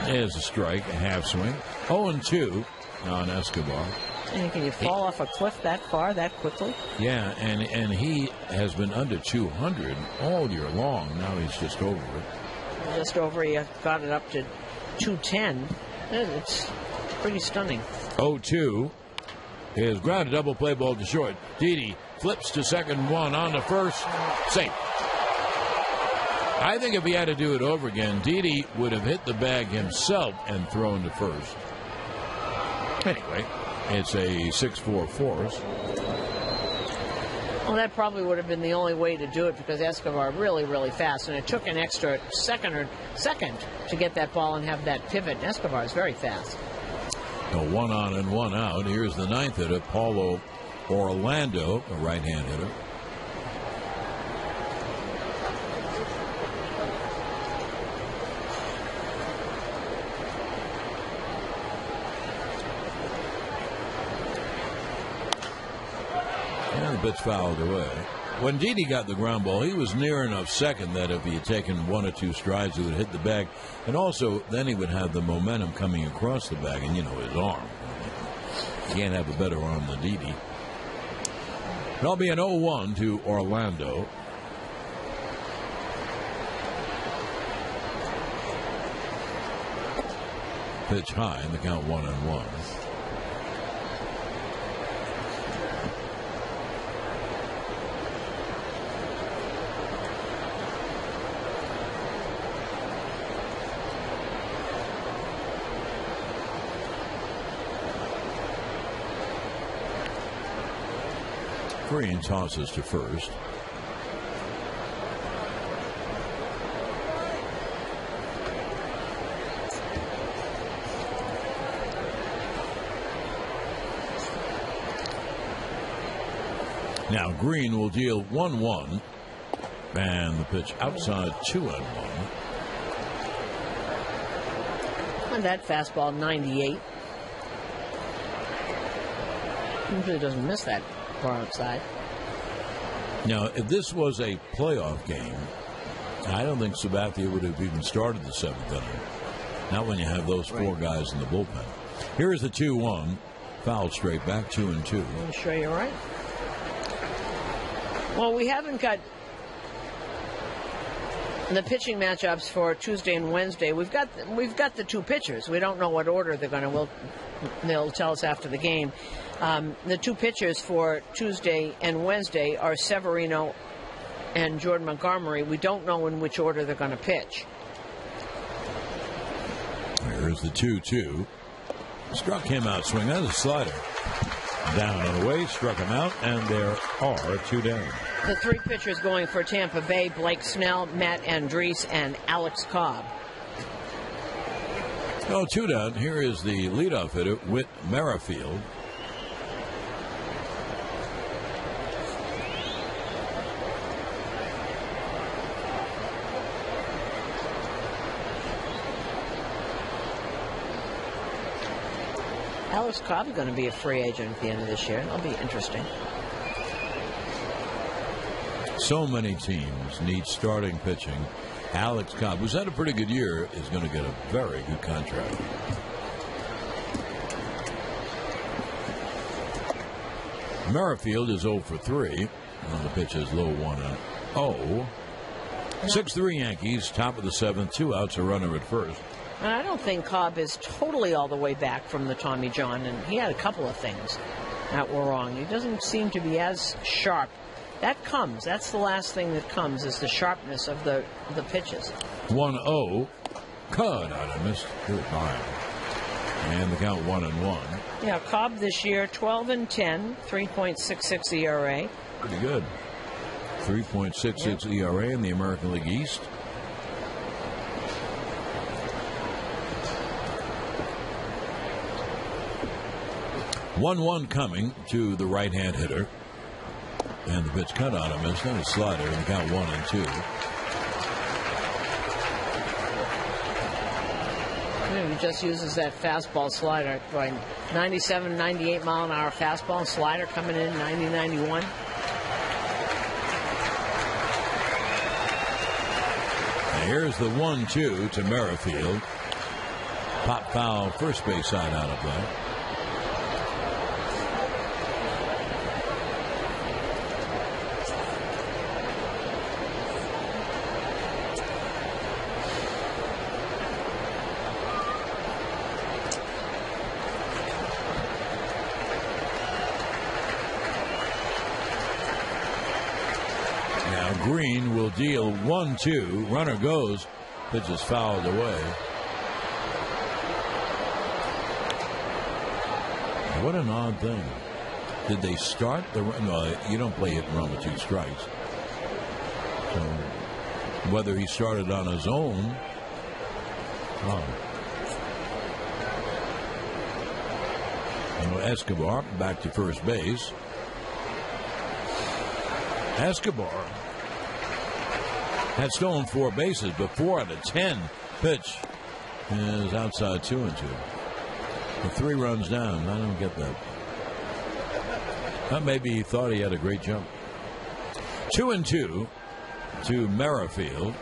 is a strike, a half swing. 0-2 on Escobar. And can you fall off a cliff that far, that quickly? Yeah, and he has been under 200 all year long. Now he's just over it. Just over, he got it up to 210. It's pretty stunning. 0-2 is ground, a double play ball to short. Didi flips to second, one on to first. Safe. I think if he had to do it over again, Didi would have hit the bag himself and thrown to first. Anyway, it's a 6-4 force. Well, that probably would have been the only way to do it because Escobar really, really fast, and it took an extra second to get that ball and have that pivot. Escobar is very fast. So 1 on and 1 out. Here's the 9th hitter, Paulo Orlando, a right-hand hitter. And the pitch fouled away. When Didi got the ground ball, he was near enough second that if he had taken 1 or 2 strides, he would hit the bag. And also, then he would have the momentum coming across the bag and, his arm. You can't have a better arm than Didi. It'll be an 0-1 to Orlando. Pitch high, and the count 1-1. Green tosses to first. Now Green will deal 1-1, and the pitch outside 2-1. And that fastball 98. Usually doesn't miss that far outside. Now, if this was a playoff game, I don't think Sabathia would have even started the 7th inning. Not when you have those 4 guys in the bullpen. Here is the 2-1. Foul straight back, 2-2. I'm sure you're right. Well, we haven't got the pitching matchups for Tuesday and Wednesday. We've got the 2 pitchers. We don't know what order they're going to. They'll tell us after the game. The 2 pitchers for Tuesday and Wednesday are Severino and Jordan Montgomery. We don't know in which order they're going to pitch. Here's the 2-2. Struck him out swing. That's a slider. Down and away, struck him out, and there are 2 down. The 3 pitchers going for Tampa Bay: Blake Snell, Matt Andriese, and Alex Cobb. 2 down. Here is the leadoff hitter, Whit Merrifield. Alex Cobb is going to be a free agent at the end of this year. That'll be interesting. So many teams need starting pitching. Alex Cobb, who's had a pretty good year, is going to get a very good contract. Merrifield is 0 for 3. On the pitch is low 1-0. 6-3 Yankees, top of the 7th, 2 outs, a runner at first. And I don't think Cobb is totally all the way back from the Tommy John, and he had a couple of things that were wrong. He doesn't seem to be as sharp. That comes. That's the last thing that comes, is the sharpness of the pitches. 1-0. Cut out of missed. Good line. And the count 1-1. Yeah, Cobb this year, 12-10, 3.66 ERA, Pretty good. 3.66 ERA in the American League East. One coming to the right-hand hitter. And the pitch cut on him. It's not a slider. And count 1-2. He just uses that fastball slider. Going 97, 98 mile an hour fastball slider coming in 90, 91. Here's the 1-2 to Merrifield. Pop foul, first base side out of play. Green will deal 1-2. Runner goes. Pitch is fouled away. What an odd thing. Did they start the run? No, you don't play hit and run with 2 strikes. So whether he started on his own. Escobar back to first base. Escobar had stolen 4 bases, but 4 out of 10 pitch is outside 2-2. The 3 runs down. I don't get that. But maybe he thought he had a great jump. 2-2 to Merrifield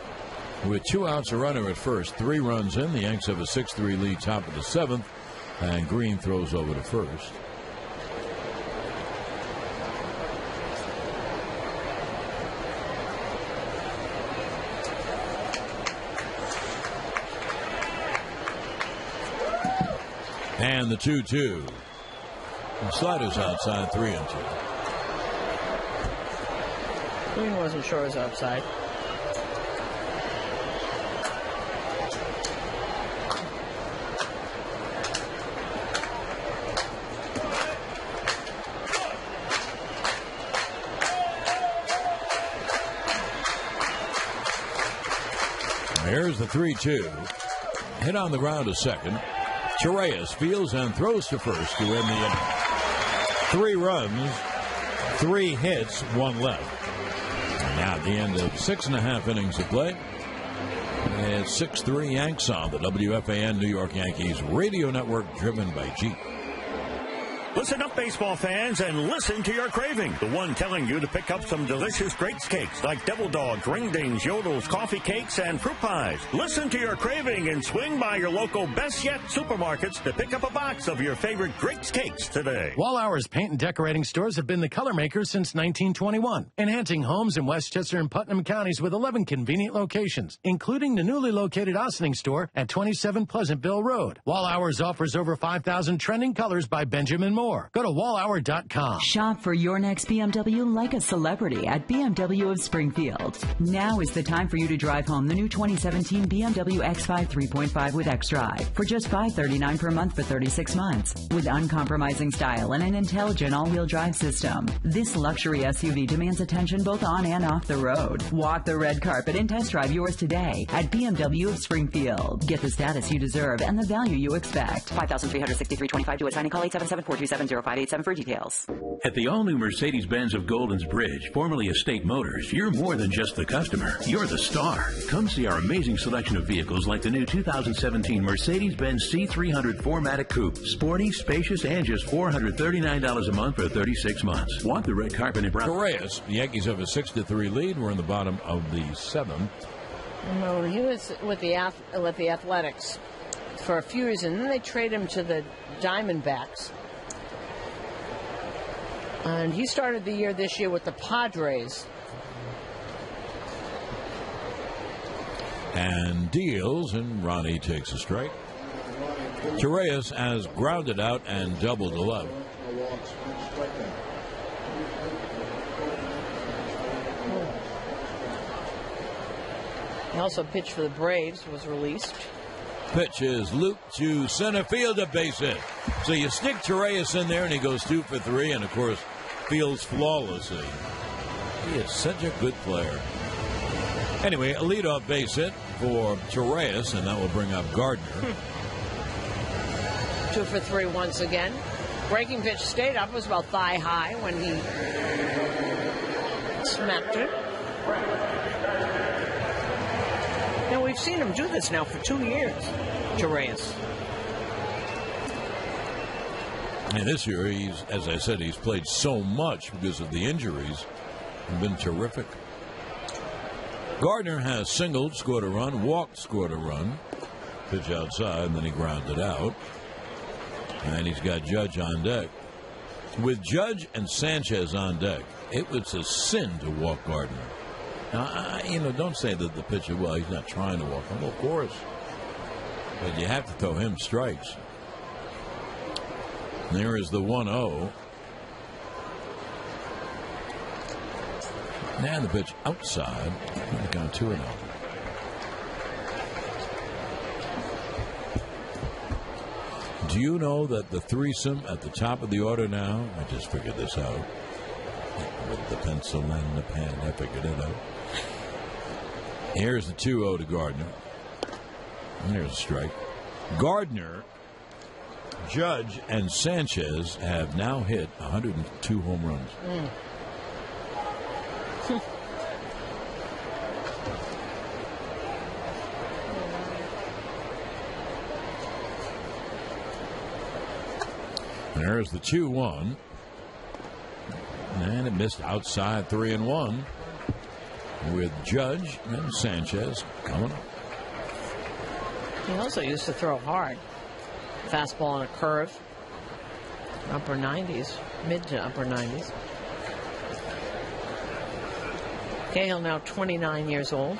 with 2 outs, a runner at first. 3 runs in. The Yanks have a 6-3 lead, top of the 7th, and Green throws over to first. And the 2-2. And sliders outside 3-2. Green wasn't sure it was outside. Here's the 3-2. Hit on the ground to second. Torreyes fields and throws to first to win the inning. 3 runs, 3 hits, 1 left. And now at the end of 6.5 innings of play, it's 6-3 Yanks on the WFAN New York Yankees radio network, driven by Jeep. Listen up, baseball fans, and listen to your craving. The one telling you to pick up some delicious Greats cakes like Devil Dogs, Ring Dings, Yodels, coffee cakes, and fruit pies. Listen to your craving and swing by your local Best Yet supermarkets to pick up a box of your favorite Greats cakes today. Wallhour's paint and decorating stores have been the color makers since 1921, enhancing homes in Westchester and Putnam counties with 11 convenient locations, including the newly located Ossining store at 27 Pleasantville Road. Wallhour's offers over 5,000 trending colors by Benjamin Moore. Go to wallhour.com. Shop for your next BMW like a celebrity at BMW of Springfield. Now is the time for you to drive home the new 2017 BMW X5 3.5 with xDrive for just $539 per month for 36 months. With uncompromising style and an intelligent all-wheel drive system, this luxury SUV demands attention both on and off the road. Walk the red carpet and test drive yours today at BMW of Springfield. Get the status you deserve and the value you expect. $5,363.25 to a signing. Call 877-427-0587 for details. At the all-new Mercedes-Benz of Golden's Bridge, formerly Estate Motors, you're more than just the customer. You're the star. Come see our amazing selection of vehicles like the new 2017 Mercedes-Benz C300 4MATIC Coupe. Sporty, spacious, and just $439 a month for 36 months. Walk the red carpet in brown. Torreyes, the Yankees have a 6-3 lead. We're in the bottom of the 7th. No, he was with the Athletics for a few years, and then they trade him to the Diamondbacks. And he started the year this year with the Padres. And deals, and Ronnie takes a strike. Torreyes has grounded out and doubled the left. He also pitched for the Braves, was released. Pitch is looped to center field, a base hit. So you stick Torreyes in there, and he goes 2 for 3, and of course, fields flawlessly. He is such a good player. Anyway, a leadoff base hit for Torres, and that will bring up Gardner. 2 for 3 once again. Breaking pitch stayed up, was about thigh high when he smacked it. And we've seen him do this now for 2 years, Torres. And this year, as I said, he's played so much because of the injuries and been terrific. Gardner has singled, scored a run, walked, scored a run, pitch outside, and then he grounded out. And he's got Judge on deck. With Judge and Sanchez on deck, it was a sin to walk Gardner. Now, don't say that the pitcher, well, he's not trying to walk him. Well, of course. But you have to throw him strikes. And there is the 1-0. And the pitch outside. They've gone 2-0. Do you know that the threesome at the top of the order now, I just figured this out. With the pencil and the pen, I figured it out. Here's the 2-0 to Gardner. And there's a strike. Gardner, Judge, and Sanchez have now hit 102 home runs. There's the 2-1. And it missed outside 3-1 with Judge and Sanchez coming up. He also used to throw hard. Fastball on a curve. Upper 90s. Mid to upper 90s. Cahill now 29 years old.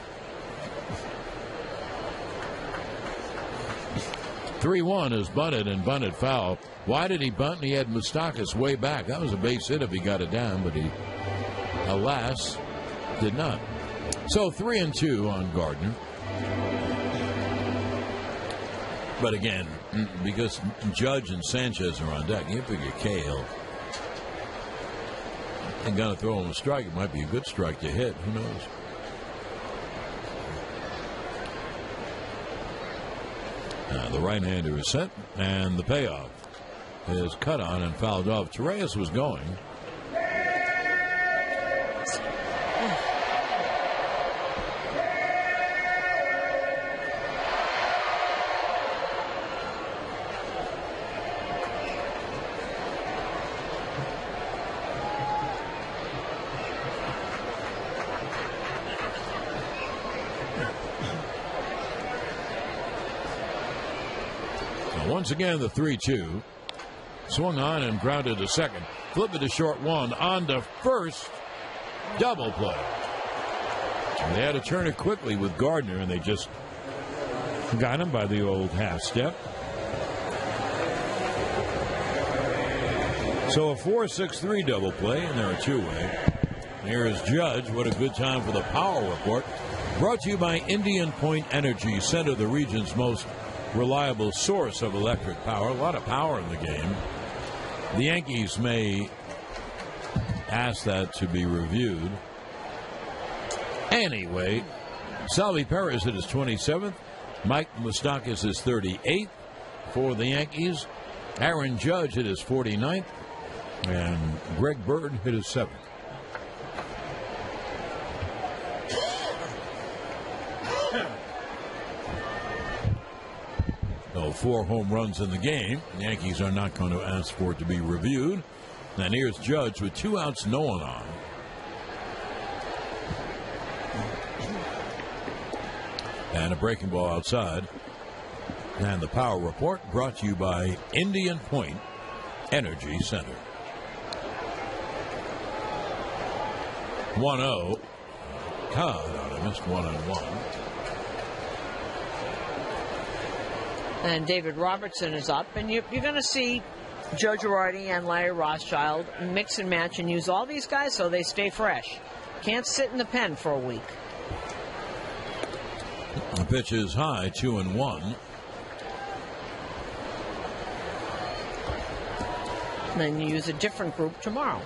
3-1 is bunted and bunted foul. Why did he bunt? He had Moustakas way back. That was a base hit if he got it down, but he, alas, did not. So 3-2 on Gardner. But again, because Judge and Sanchez are on deck, you figure Cahill ain't going to throw him a strike. It might be a good strike to hit. Who knows? The right-hander is set, and the payoff is cut on and fouled off. Torres was going. Once again, the 3-2. Swung on and grounded to second. Flip it to short one. On to first. Double play. They had to turn it quickly with Gardner, and they just got him by the old half step. So a 4-6-3 double play, and they're a two-way. Here's Judge. What a good time for the Power Report. Brought to you by Indian Point Energy Center, the region's most reliable source of electric power. A lot of power in the game. The Yankees may ask that to be reviewed. Anyway, Salvi Perez hit his 27th. Mike Moustakas his 38th for the Yankees. Aaron Judge hit his 49th. And Greg Bird hit his 7th. So 4 home runs in the game. The Yankees are not going to ask for it to be reviewed. And here's Judge with 2 outs, no one on. And a breaking ball outside. And the Power Report brought to you by Indian Point Energy Center. 1-0. God, I missed 1-1. And David Robertson is up, and you're going to see Joe Girardi and Larry Rothschild mix and match and use all these guys so they stay fresh. Can't sit in the pen for a week. The pitch is high, 2-1. And then you use a different group tomorrow.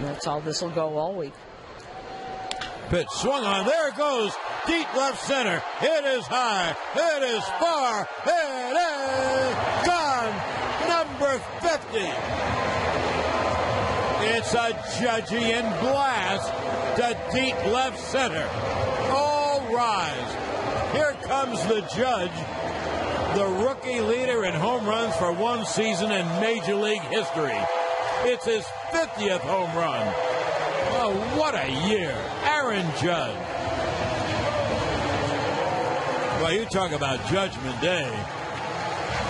And that's all this will go all week. Pitch swung on. There it goes. Deep left center. It is high. It is far. It is gone. Number 50. It's a Judgian blast to deep left center. All rise. Here comes the Judge, the rookie leader in home runs for one season in Major League history. It's his 50th home run. Oh, what a year. Aaron Judge. Well, you talk about Judgment Day.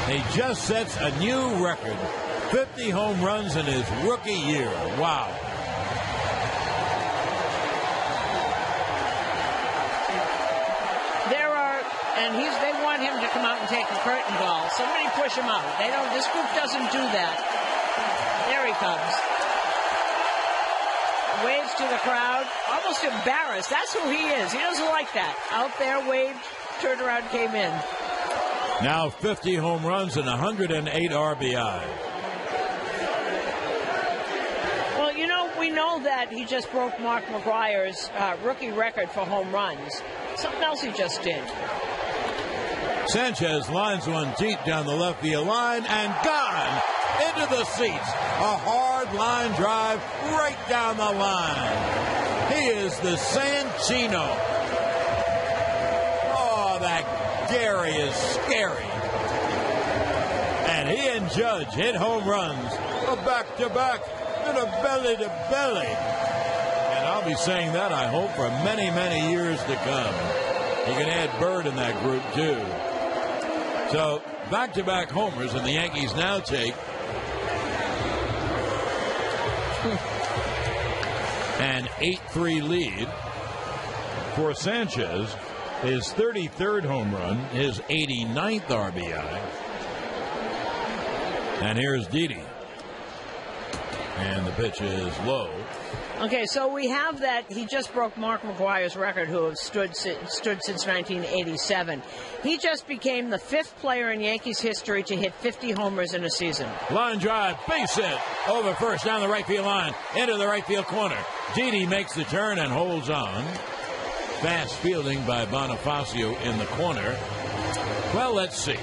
He just sets a new record. 50 home runs in his rookie year. Wow. They want him to come out and take a curtain call. Somebody push him out. This group doesn't do that. There he comes. Waves to the crowd. Almost embarrassed. That's who he is. He doesn't like that. Out there, waved, turned around, came in. Now 50 home runs and 108 RBI. Well, we know that he just broke Mark McGwire's rookie record for home runs. Something else he just did. Sanchez lines one deep down the left field line and gone into the seats. A hard line drive right down the line. He is the Santino. Oh, that Gary is scary. And he and Judge hit home runs. A back-to-back and a belly-to-belly. And I'll be saying that, I hope, for many, many years to come. You can add Bird in that group, too. So, back-to-back homers, and the Yankees now take an 8-3 lead for Sanchez, his 33rd home run, his 89th RBI. And here's Didi. And the pitch is low. Okay, so we have that he just broke Mark McGwire's record, who has stood since 1987. He just became the 5th player in Yankees history to hit 50 homers in a season. Line drive, base hit, over first, down the right field line, into the right field corner. Didi makes the turn and holds on. Fast fielding by Bonifacio in the corner. Well, let's see.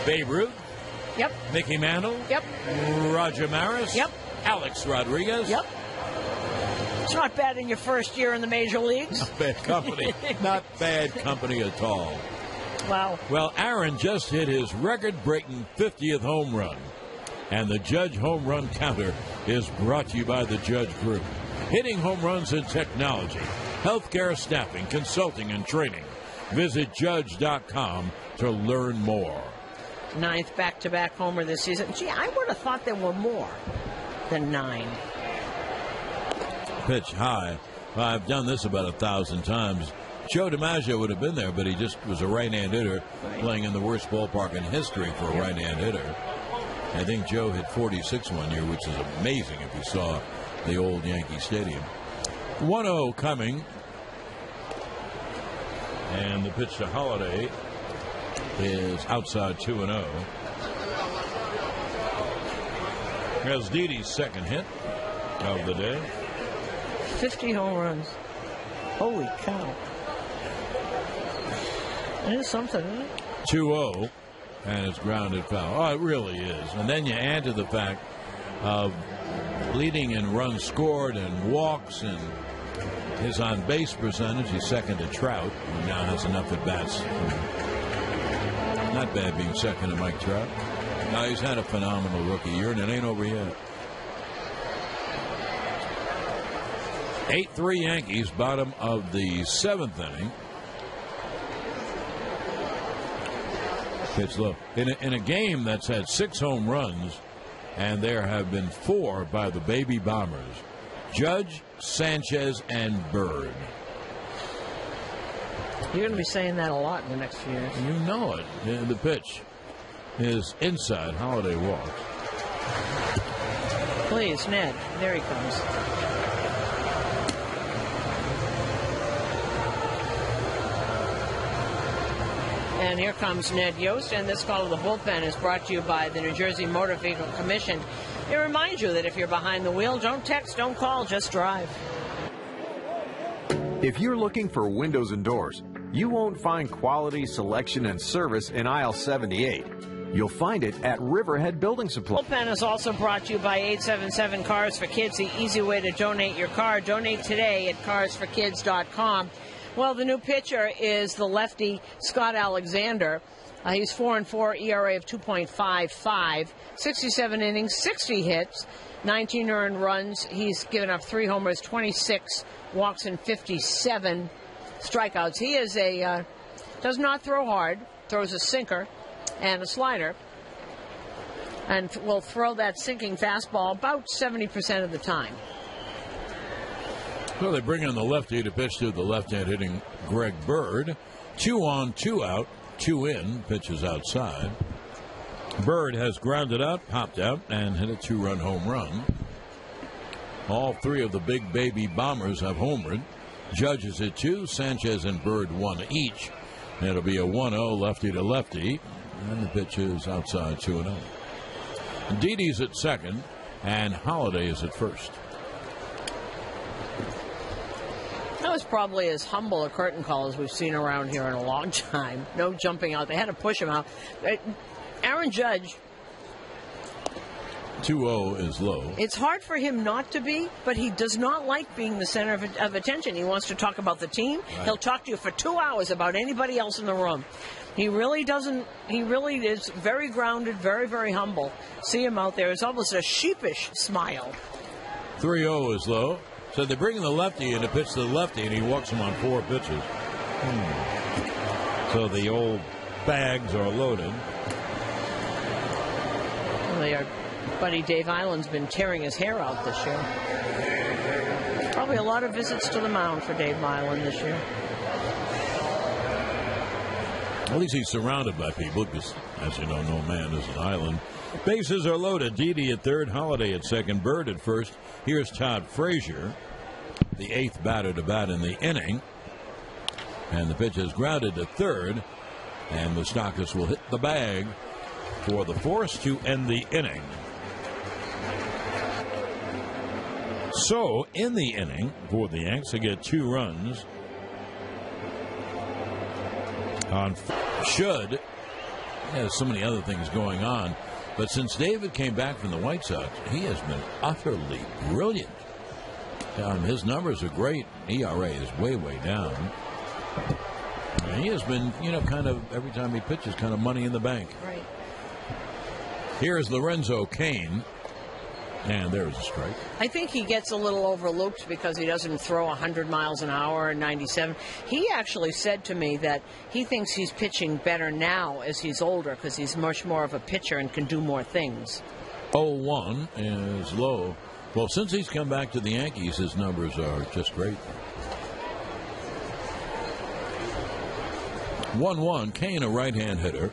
Babe Ruth. Yep. Mickey Mantle. Yep. Roger Maris. Yep. Alex Rodriguez. Yep. It's not bad in your first year in the major leagues. Not bad company. Not bad company at all. Wow. Well, Aaron just hit his record-breaking 50th home run. And the Judge home run counter is brought to you by the Judge Group. Hitting home runs in technology, healthcare staffing, consulting, and training. Visit Judge.com to learn more. 9th back-to-back homer this season. Gee, I would have thought there were more than 9. Pitch high. Well, I've done this about 1,000 times. Joe DiMaggio would have been there, but he just was a right-hand hitter playing in the worst ballpark in history for a right-hand hitter. I think Joe hit 46 one year, which is amazing if you saw the old Yankee Stadium. 1-0 coming. And the pitch to Holiday is outside 2-0. Here's Didi's second hit of the day. 50 home runs. Holy cow. That is something, isn't it? 2-0, and it's grounded foul. Oh, it really is. And then you add to the fact of leading in runs scored and walks and his on-base percentage. He's second to Trout, who now has enough at-bats. Not bad being second to Mike Trout. Now he's had a phenomenal rookie year, and it ain't over yet. 8-3 Yankees, bottom of the 7th inning. Pitch low. In a game that's had 6 home runs, and there have been 4 by the Baby Bombers. Judge, Sanchez, and Bird. You're going to be saying that a lot in the next few years. You know it. The pitch is inside. Holiday walks. Please, Ned. There he comes. And here comes Ned Yost, and this call of the bullpen is brought to you by the New Jersey Motor Vehicle Commission. It reminds you that if you're behind the wheel, don't text, don't call, just drive. If you're looking for windows and doors, you won't find quality, selection, and service in aisle 78. You'll find it at Riverhead Building Supply. Bullpen is also brought to you by 877 Cars for Kids, the easy way to donate your car. Donate today at carsforkids.com. Well, the new pitcher is the lefty Scott Alexander. He's 4-4, ERA of 2.55, 67 innings, 60 hits, 19 earned runs. He's given up 3 homers, 26 walks, and 57 strikeouts. He is does not throw hard, throws a sinker and a slider, and will throw that sinking fastball about 70% of the time. So they bring in the lefty to pitch to the left-hand hitting Greg Bird. 2 on, 2 out, 2 in, pitches outside. Bird has grounded out, popped out, and hit a 2-run home run. All 3 of the big baby bombers have homered. Judge has hit 2, Sanchez and Bird 1 each. It'll be a 1-0 lefty to lefty, and the pitch is outside 2-0. Didi's at second, and Holiday is at first. That was probably as humble a curtain call as we've seen around here in a long time. No jumping out. They had to push him out. Aaron Judge. 2-0 is low. It's hard for him not to be, but he does not like being the center of attention. He wants to talk about the team. Right. He'll talk to you for 2 hours about anybody else in the room. He really doesn't. He really is very grounded, very, very humble. See him out there. It's almost a sheepish smile. 3-0 is low. So they bring in the lefty in to pitch to the lefty, and he walks him on 4 pitches. So the old bags are loaded. Well, buddy Dave Island's been tearing his hair out this year. Probably a lot of visits to the mound for Dave Island this year. At least he's surrounded by people, because, as you know, no man is an island. Bases are loaded. Didi at third, Holiday at second, Bird at first. Here's Todd Frazier, the 8th batter to bat in the inning. And the pitch is grounded to third. And Moustakas will hit the bag for the force to end the inning. So, in the inning, for the Yanks to get 2 runs on should. There's so many other things going on. But since David came back from the White Sox, he has been utterly brilliant. His numbers are great. ERA is way, way down. And he has been, kind of, every time he pitches, kind of money in the bank. Right. Here's Lorenzo Cain. And there's a strike. I think he gets a little overlooked because he doesn't throw 100 miles an hour and 97. He actually said to me that he thinks he's pitching better now as he's older because he's much more of a pitcher and can do more things. 0-1 is low. Well, since he's come back to the Yankees, his numbers are just great. 1-1, Cain, a right-hand hitter.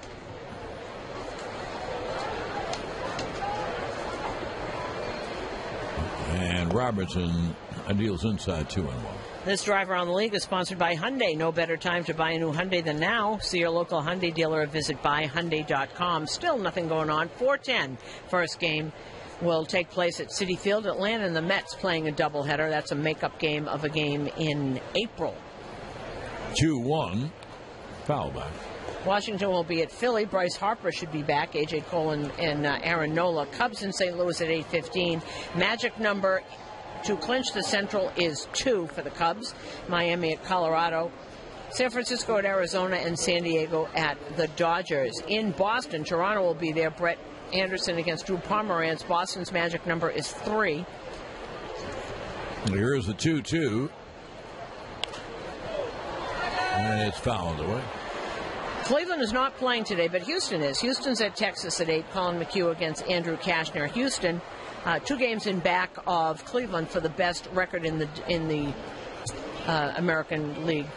And Robertson deals inside 2-1. This drive around the league is sponsored by Hyundai. No better time to buy a new Hyundai than now. See your local Hyundai dealer or visit buyhyundai.com. Still nothing going on. 4:10 first game will take place at Citi Field. Atlanta and the Mets playing a doubleheader. That's a makeup game of a game in April. 2-1, foul back. Washington will be at Philly. Bryce Harper should be back. A.J. Cole and Aaron Nola. Cubs in St. Louis at 8:15. Magic number to clinch the Central is 2 for the Cubs. Miami at Colorado. San Francisco at Arizona, and San Diego at the Dodgers. In Boston, Toronto will be there. Brett Anderson against Drew Pomeranz. Boston's magic number is 3. Here's the 2-2. And it's fouled away. Cleveland is not playing today, but Houston is. Houston's at Texas at 8. Colin McHugh against Andrew Kashner. Houston, 2 games in back of Cleveland for the best record in the American League.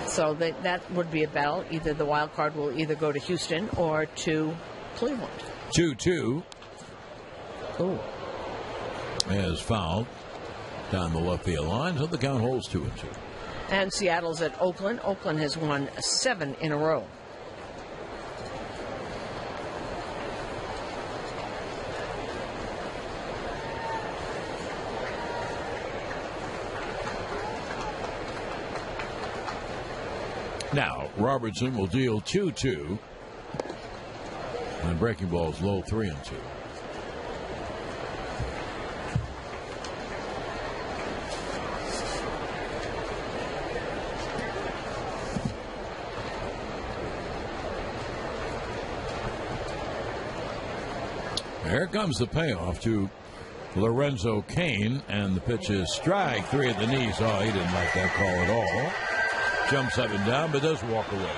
So that would be a battle. Either the wild card will either go to Houston or to Cleveland. 2-2. Ooh. As fouled down the left field line, so the count holds 2-2. And Seattle's at Oakland. Oakland has won 7 in a row. Now, Robertson will deal 2-2. And breaking ball is low, 3-2. Here comes the payoff to Lorenzo Cain, and the pitch is strike, 3 at the knees. Oh, he didn't like that call at all. Jumps up and down, but does walk away.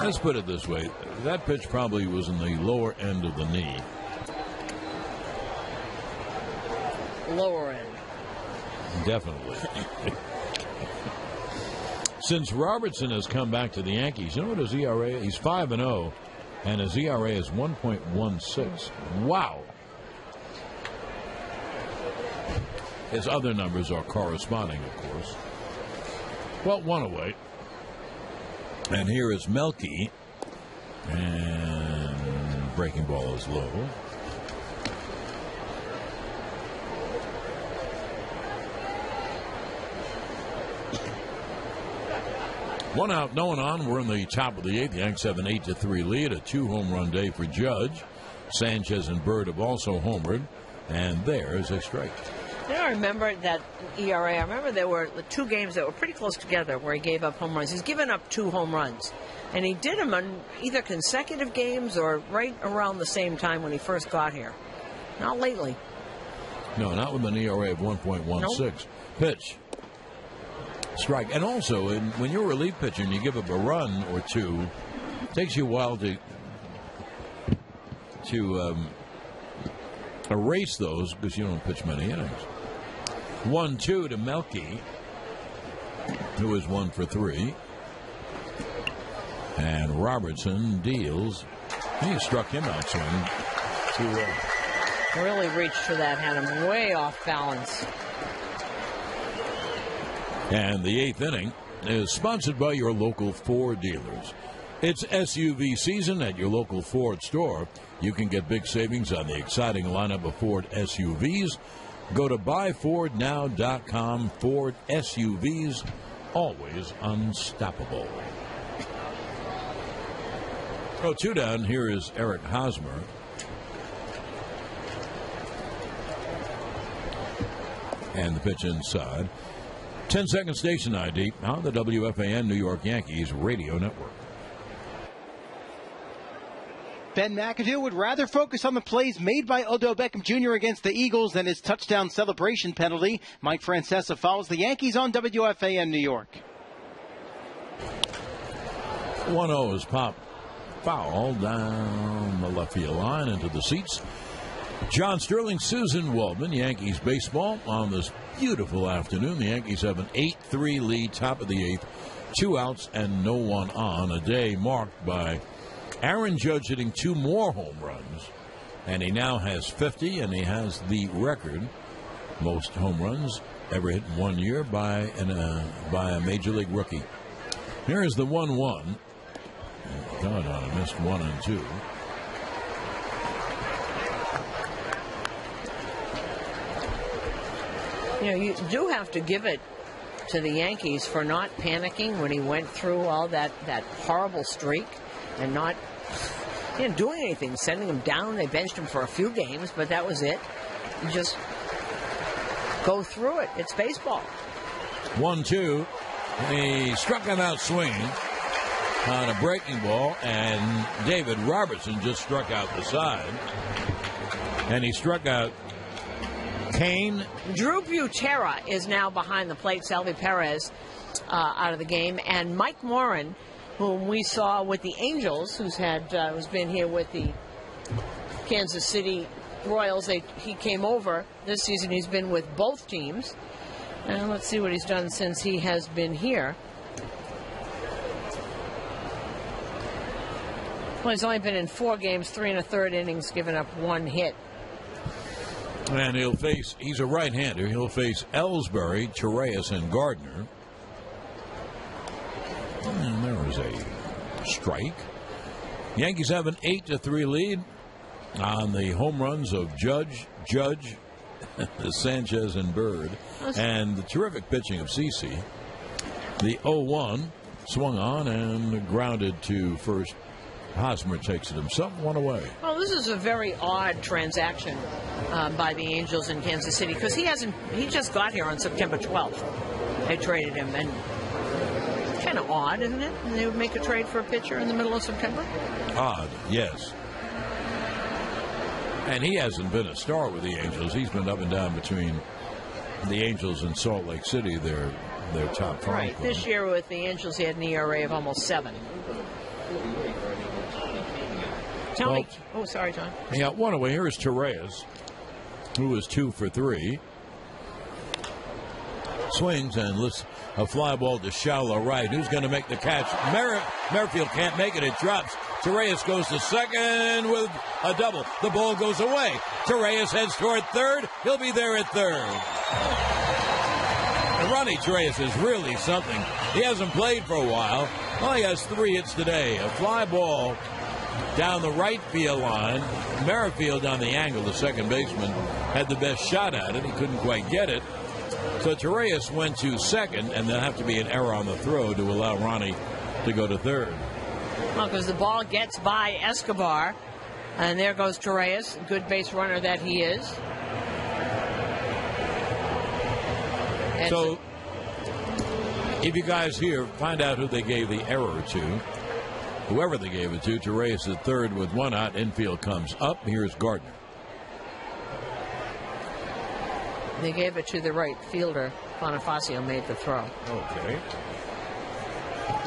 Let's put it this way. That pitch probably was in the lower end of the knee. Lower end. Definitely. Since Robertson has come back to the Yankees, you know what his ERA is? He's 5-0, and his ERA is 1.16. Wow. His other numbers are corresponding, of course. Well, one away. And here is Melky. And breaking ball is low. One out, no one on. We're in the top of the 8th. The Yanks have an 8-3 lead. A 2-home-run day for Judge. Sanchez and Bird have also homered. And there's a strike. Yeah, I remember that ERA. I remember there were 2 games that were pretty close together where he gave up home runs. He's given up 2 home runs. And he did them on either consecutive games or right around the same time when he first got here. Not lately. No, not with an ERA of 1.16. Nope. Pitch. Strike. And also, when you're a relief pitcher and you give up a run or 2, it takes you a while to erase those because you don't pitch many innings. 1-2 to Melky, who is 1 for 3. And Robertson deals. He struck him out swing. Really reached for that, had him way off balance. And the 8th inning is sponsored by your local Ford dealers. It's SUV season at your local Ford store. You can get big savings on the exciting lineup of Ford SUVs. Go to buyfordnow.com. Ford SUVs, always unstoppable. Oh, 2 down. Here is Eric Hosmer. And the pitch inside. 10-second station ID on the WFAN New York Yankees radio network. Ben McAdoo would rather focus on the plays made by Odell Beckham Jr. against the Eagles than his touchdown celebration penalty. Mike Francesa follows the Yankees on WFAN New York. 1-0 is popped. Foul down the left field line into the seats. John Sterling, Susan Waldman, Yankees baseball on this beautiful afternoon. The Yankees have an 8-3 lead, top of the 8th. 2 outs and no one on. A day marked by Aaron Judge hitting 2 more home runs. And he now has 50, and he has the record most home runs ever hit in 1 year by a Major League rookie. Here is the 1-1. God, I missed 1 and 2. You know, you do have to give it to the Yankees for not panicking when he went through all that horrible streak and not doing anything, sending him down. They benched him for a few games, but that was it. You just go through it. It's baseball. 1-2. He struck him out swinging on a breaking ball, and David Robertson just struck out the side. And he struck out Cain. Drew Butera is now behind the plate. Salvi Perez out of the game. And Mike Morin, whom we saw with the Angels, who's been here with the Kansas City Royals. He came over this season. He's been with both teams. And let's see what he's done since he has been here. Well, he's only been in 4 games, 3 1/3 innings, given up 1 hit. And he's a right-hander. He'll face Ellsbury, Torreyes, and Gardner. And there was a strike. Yankees have an 8-3 lead on the home runs of Judge, Sanchez and Bird, and the terrific pitching of CeCe. The 0-1 swung on and grounded to first. Hosmer takes it himself, one away. Well, this is a very odd transaction by the Angels in Kansas City because he just got here on September 12th. They traded him, and kind of odd, isn't it? They would make a trade for a pitcher in the middle of September. Odd, yes. And he hasn't been a star with the Angels. He's been up and down between the Angels and Salt Lake City, their top five. Right. This year with the Angels, he had an ERA of almost 7. Tell me. Oh, sorry, John. Yeah, one away. Here is Torreyes, who is 2 for 3. Swings and lifts a fly ball to shallow right. Who's going to make the catch? Merrifield can't make it. It drops. Torreyes goes to second with a double. The ball goes away. Torreyes heads toward third. He'll be there at third. And Ronnie Torreyes is really something. He hasn't played for a while. Well, he has 3 hits today. A fly ball down the right field line. Merrifield on the angle, the second baseman, had the best shot at it. He couldn't quite get it. So Torreyes went to second, and there'll have to be an error on the throw to allow Ronnie to go to third. Well, because the ball gets by Escobar, and there goes Torreyes, good base runner that he is. And so, if you guys here find out who they gave the error to, whoever they gave it to, Torreyes at third with 1 out, infield comes up. Here's Gardner. They gave it to the right fielder. Bonifacio made the throw. Okay.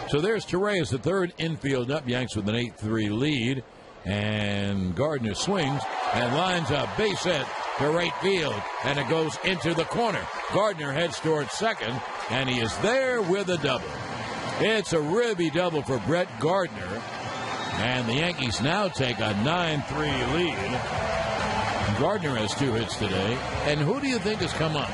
So there's Torreyes at third, infield up. Yanks with an 8-3 lead. And Gardner swings and lines up base hit to right field. And it goes into the corner. Gardner heads towards second, and he is there with a double. It's a ribby double for Brett Gardner. And the Yankees now take a 9-3 lead. Gardner has 2 hits today. And who do you think has come up?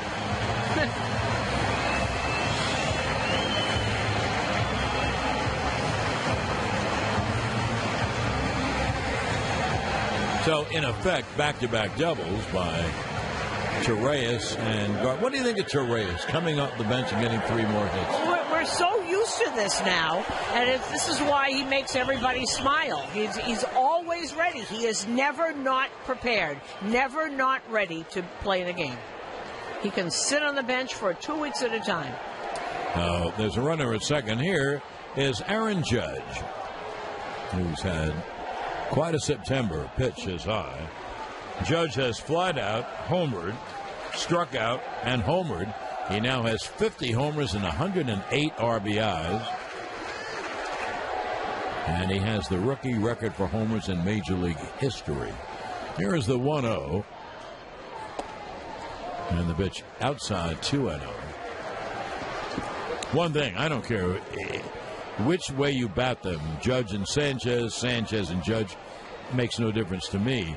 So, in effect, back-to-back doubles by Torreyes and Gardner. What do you think of Torreyes coming up the bench and getting 3 more hits? We're so used to this now, and this is why he makes everybody smile. He's always ready. He is never not prepared, never not ready to play the game. He can sit on the bench for 2 weeks at a time. There's a runner at second. Here is Aaron Judge, who's had quite a September. Pitch is high. Judge has flied out, homered, struck out, and homered. He now has 50 homers and 108 RBIs. And he has the rookie record for homers in Major League history. Here is the 1-0. And the pitch outside 2-0. One thing, I don't care which way you bat them, Judge and Sanchez, Sanchez and Judge, makes no difference to me.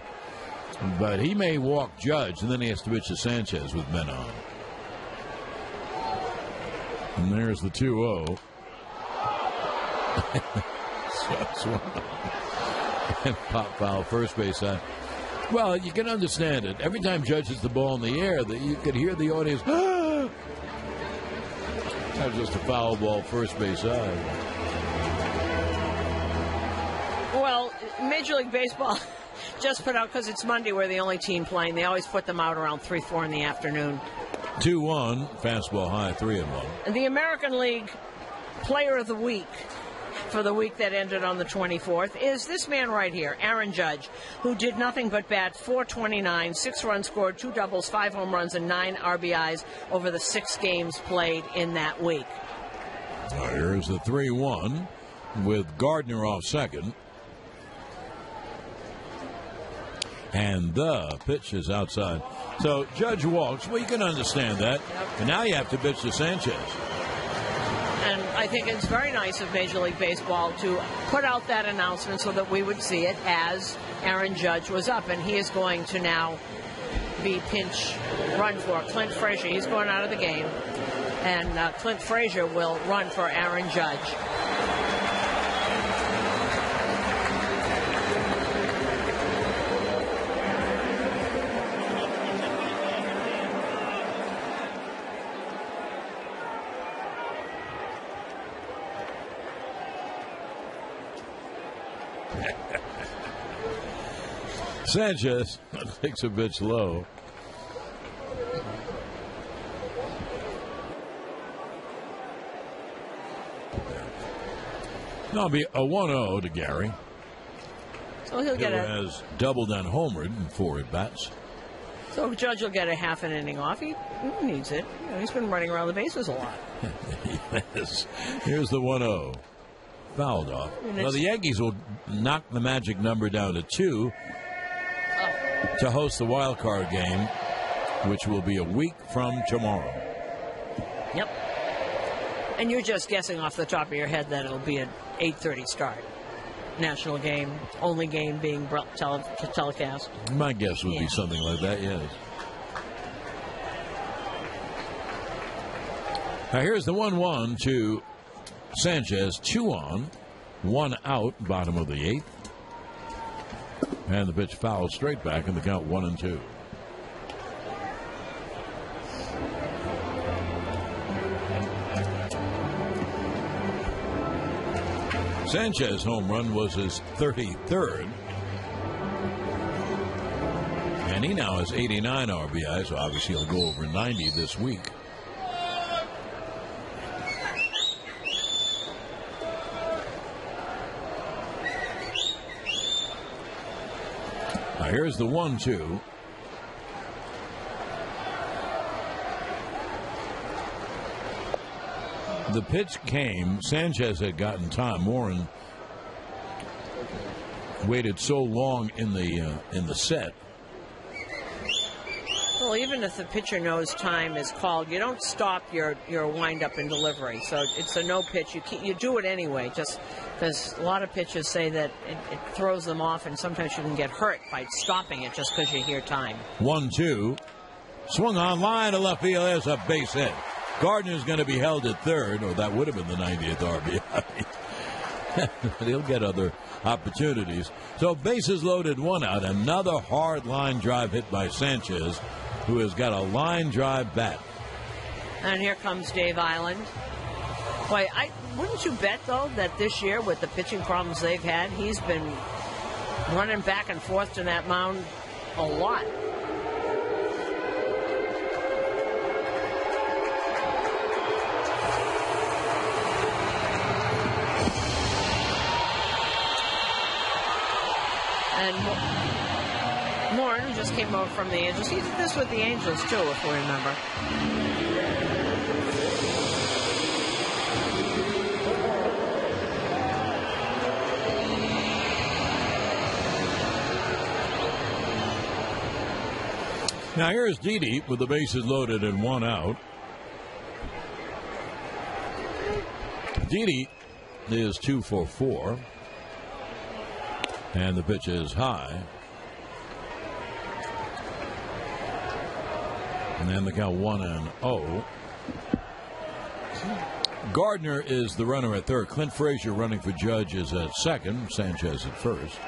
But he may walk Judge, and then he has to pitch to Sanchez with men on. And there's the 2-0. And pop foul, first base side. Well, you can understand it. Every time Judge hits the ball in the air, that you could hear the audience. Ah! That was just a foul ball, first base side. Well, Major League Baseball just put out, because it's Monday, we're the only team playing. They always put them out around 3, 4 in the afternoon. 2-1, fastball high, 3-1. The American League Player of the Week for the week that ended on the 24th is this man right here, Aaron Judge, who did nothing but bat .429, 6 runs scored, 2 doubles, 5 home runs, and 9 RBIs over the 6 games played in that week. Here's the 3-1 with Gardner off second. And the pitch is outside. So Judge walks. Well, you can understand that. Yep. And now you have to pitch to Sanchez. And I think it's very nice of Major League Baseball to put out that announcement so that we would see it as Aaron Judge was up. And he is going to now be pinch run for Clint Frazier. He's going out of the game. And Clint Frazier will run for Aaron Judge. Sanchez takes a pitch low. That'll be a 1-0 to Gary. So he'll get has doubled and homered in 4 at-bats. So Judge will get a half an inning off. He needs it. You know, he's been running around the bases a lot. Yes. Here's the 1-0. Fouled off. Well, the Yankees will knock the magic number down to 2 to host the wild card game, which will be a week from tomorrow. Yep. And you're just guessing off the top of your head that it'll be an 8:30 start. National game, only game being telecast. My guess would be something like that, yes. Now here's the 1-1 to Sanchez. 2 on, 1 out, bottom of the 8th. And the pitch fouled straight back in the count 1-2. Sanchez home run was his 33rd. And he now has 89 RBI, so obviously he'll go over 90 this week. Now here's the 1-2. The pitch came. Sanchez had gotten time. Warren waited so long in the set. Well, even if the pitcher knows time is called, you don't stop your wind-up and delivery. So it's a no pitch. You do it anyway, just because a lot of pitchers say that it throws them off, and sometimes you can get hurt by stopping it just because you hear time. 1-2. Swung on line to left field. There's a base hit. Gardner's going to be held at third, or that would have been the 90th RBI. But he'll get other opportunities. So bases loaded, 1 out. Another hard line drive hit by Sanchez, who has got a line drive bat. And here comes Dave Island. Boy, wouldn't you bet, though, that this year, with the pitching problems they've had, he's been running back and forth to that mound a lot. And Warren just came over from the Angels. He did this with the Angels, too, if we remember. Now here's Didi with the bases loaded and 1 out. Didi is 2 for 4. And the pitch is high. And then the count 1-0. Gardner is the runner at third. Clint Frazier running for Judge is at second. Sanchez at first.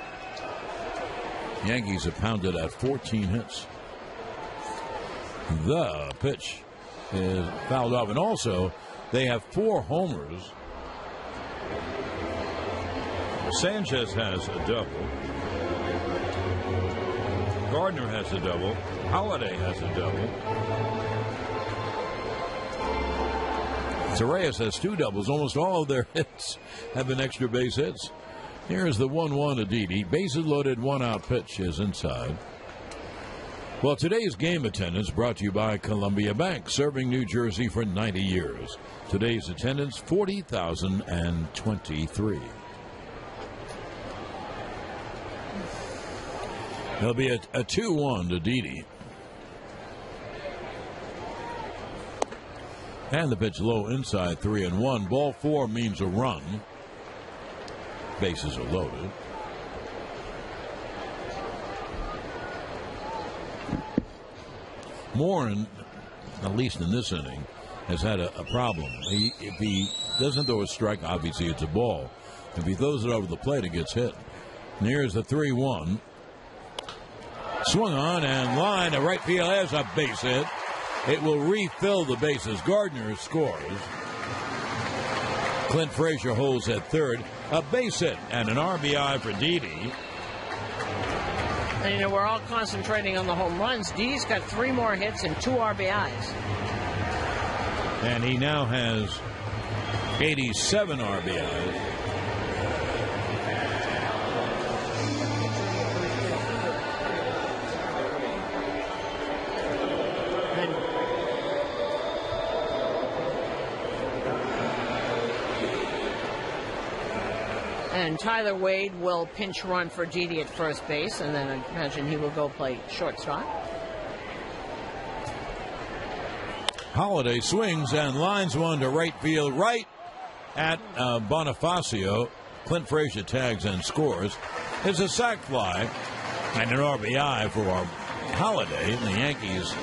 Yankees have pounded at 14 hits. The pitch is fouled off. And also, they have 4 homers. Sanchez has a double. Gardner has a double. Holiday has a double. Torreyes has 2 doubles. Almost all of their hits have been extra base hits. Here's the 1-1 to Didi. Bases loaded, 1 out pitch is inside. Well, today's game attendance brought to you by Columbia Bank, serving New Jersey for 90 years. Today's attendance, 40,023. There'll be a 2-1 to Didi. And the pitch low inside, 3-1. Ball 4 means a run. Bases are loaded. Morin, at least in this inning, has had a problem. If he doesn't throw a strike, obviously it's a ball. If he throws it over the plate, it gets hit. And here's the 3-1. Swung on and line to right field as a base hit. It will refill the bases. Gardner scores. Clint Frazier holds at third. a base hit, and an RBI for Didi. And, we're all concentrating on the home runs. Didi's got 3 more hits and 2 RBIs. And he now has 87 RBIs. And Tyler Wade will pinch run for Didi at first base, and then I imagine he will go play shortstop. Holiday swings and lines one to right field, right at Bonifacio. Clint Frazier tags and scores. It's a sac fly and an RBI for our Holiday. And the Yankees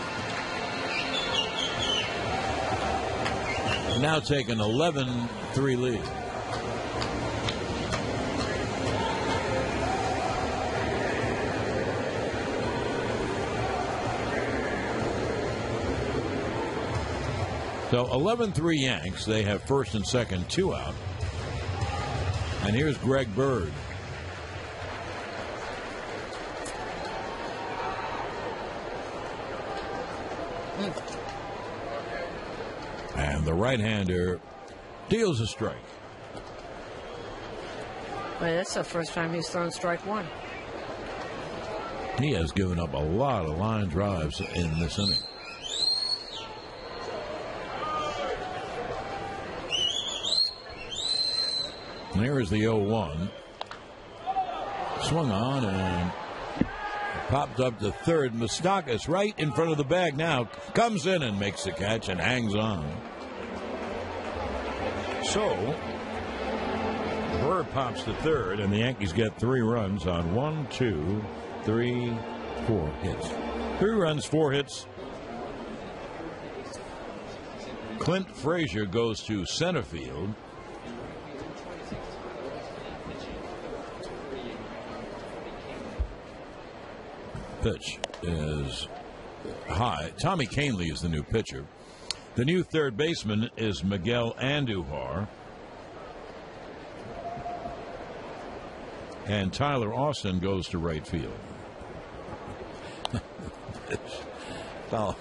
now take an 11-3 lead. So 11-3 Yanks. They have first and second, 2 out. And here's Greg Bird. And the right-hander deals a strike. Well, that's the first time he's thrown strike 1. He has given up a lot of line drives in this inning. And here is the 0-1. Swung on and popped up to third. Moustakas right in front of the bag now. Comes in and makes the catch and hangs on. So, Bird pops to third, and the Yankees get 3 runs on 1, 2, 3, 4 hits. 3 runs, 4 hits. Clint Frazier goes to center field. Pitch is high. Tommy Kahnle is the new pitcher. The new third baseman is Miguel Andujar. And Tyler Austin goes to right field. Fouled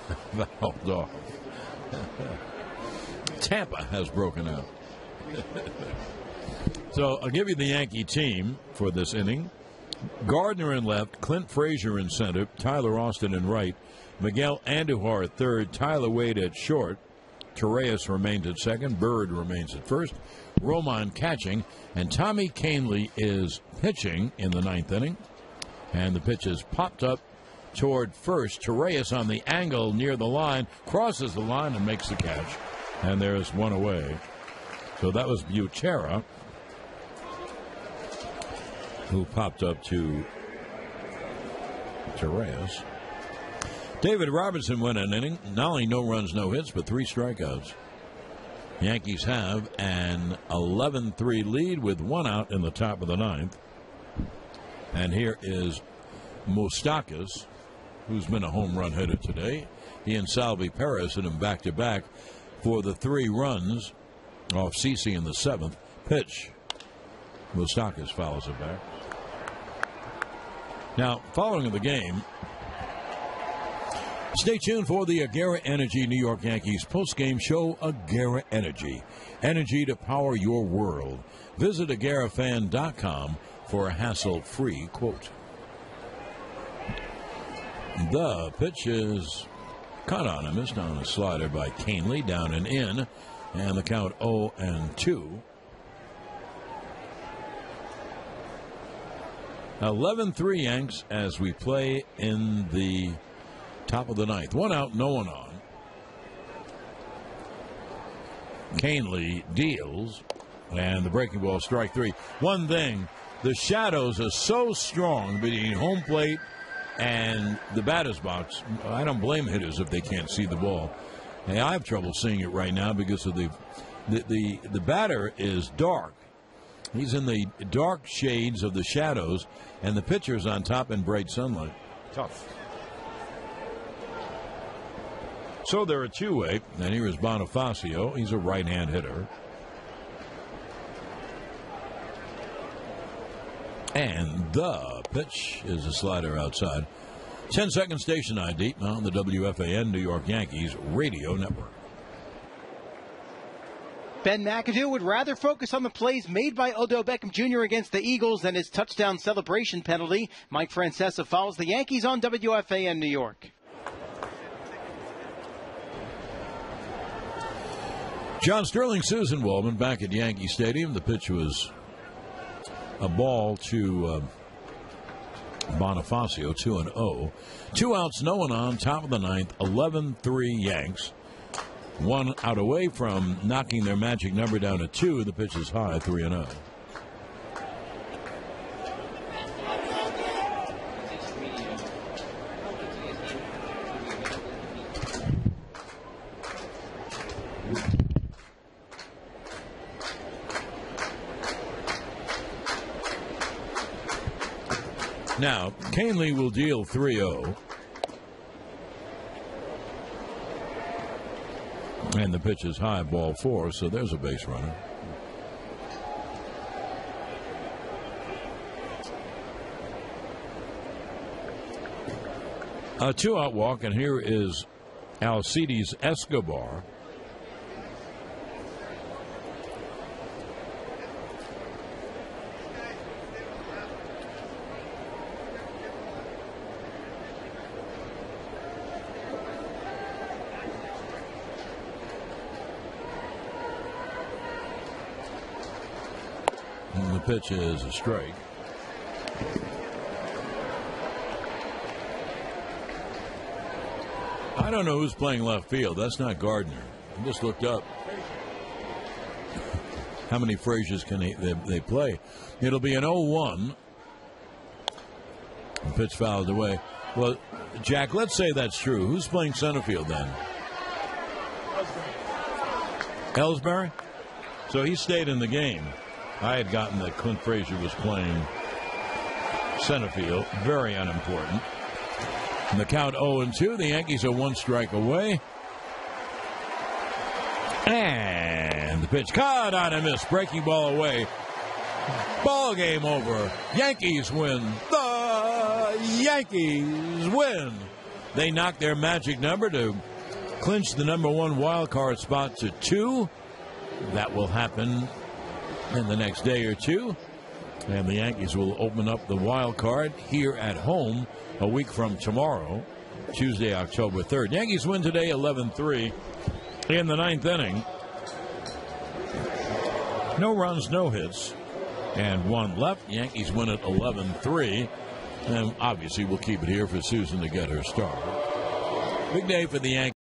off. Tampa has broken out. So I'll give you the Yankee team for this inning. Gardner in left, Clint Frazier in center, Tyler Austin in right, Miguel Andujar at third, Tyler Wade at short, Torreyes remains at second, Bird remains at first, Romine catching, and Tommy Kahnle is pitching in the 9th inning. And the pitch is popped up toward first. Torreyes on the angle near the line, crosses the line and makes the catch. And there's one away. So that was Butera, who popped up to Torreyes. David Robertson went an inning. Not only no runs, no hits, but 3 strikeouts. Yankees have an 11-3 lead with 1 out in the top of the 9th. And here is Moustakas, who's been a home run hitter today. He and Salvi Perez hit him back-to-back for the 3 runs off CeCe in the 7th. Pitch. Moustakas fouls it back. Now, following the game, stay tuned for the Agera Energy New York Yankees postgame show. Agera Energy. Energy to power your world. Visit agerafan.com for a hassle-free quote. The pitch is caught on a missed on a slider by Kahnle, down and in, and the count 0-2. 11-3 Yanks as we play in the top of the 9th. 1 out, no one on. Kahnle deals, and the breaking ball, strike 3. One thing, the shadows are so strong between home plate and the batter's box. I don't blame hitters if they can't see the ball. Hey, I have trouble seeing it right now because of the batter is dark. He's in the dark shades of the shadows, and the pitcher's on top in bright sunlight. Tough. So they're a 2-way, and here is Bonifacio. He's a right-hand hitter. And the pitch is a slider outside. 10-second station ID on the WFAN New York Yankees radio network. Ben McAdoo would rather focus on the plays made by Odell Beckham Jr. against the Eagles than his touchdown celebration penalty. Mike Francesa follows the Yankees on WFAN New York. John Sterling, Susan Waldman back at Yankee Stadium. The pitch was a ball to Bonifacio, 2-0. 2 outs, no one on, top of the ninth, 11-3 Yanks. 1 out away from knocking their magic number down to 2. The pitch is high, 3-0. Now, Canley will deal 3-0. And the pitch is high, ball 4, so there's a base runner. A 2-out walk, and here is Alcides Escobar. And the pitch is a strike. I don't know who's playing left field. That's not Gardner. I just looked up. How many Fraziers can they play? It'll be an 0-1. The pitch fouled away. Well, Jack, let's say that's true. Who's playing center field then? Ellsbury? So he stayed in the game. I had gotten that Clint Frazier was playing center field. Very unimportant. And the count 0-2. The Yankees are 1 strike away. And the pitch caught on a miss. Breaking ball away. Ball game over. Yankees win. The Yankees win. They knocked their magic number to clinch the #1 wild card spot to 2. That will happen in the next day or two. And the Yankees will open up the wild card here at home a week from tomorrow, Tuesday, October 3rd. Yankees win today 11-3 in the 9th inning. No runs, no hits, and 1 left. Yankees win it 11-3. And obviously we'll keep it here for Susan to get her start. Big day for the Yankees.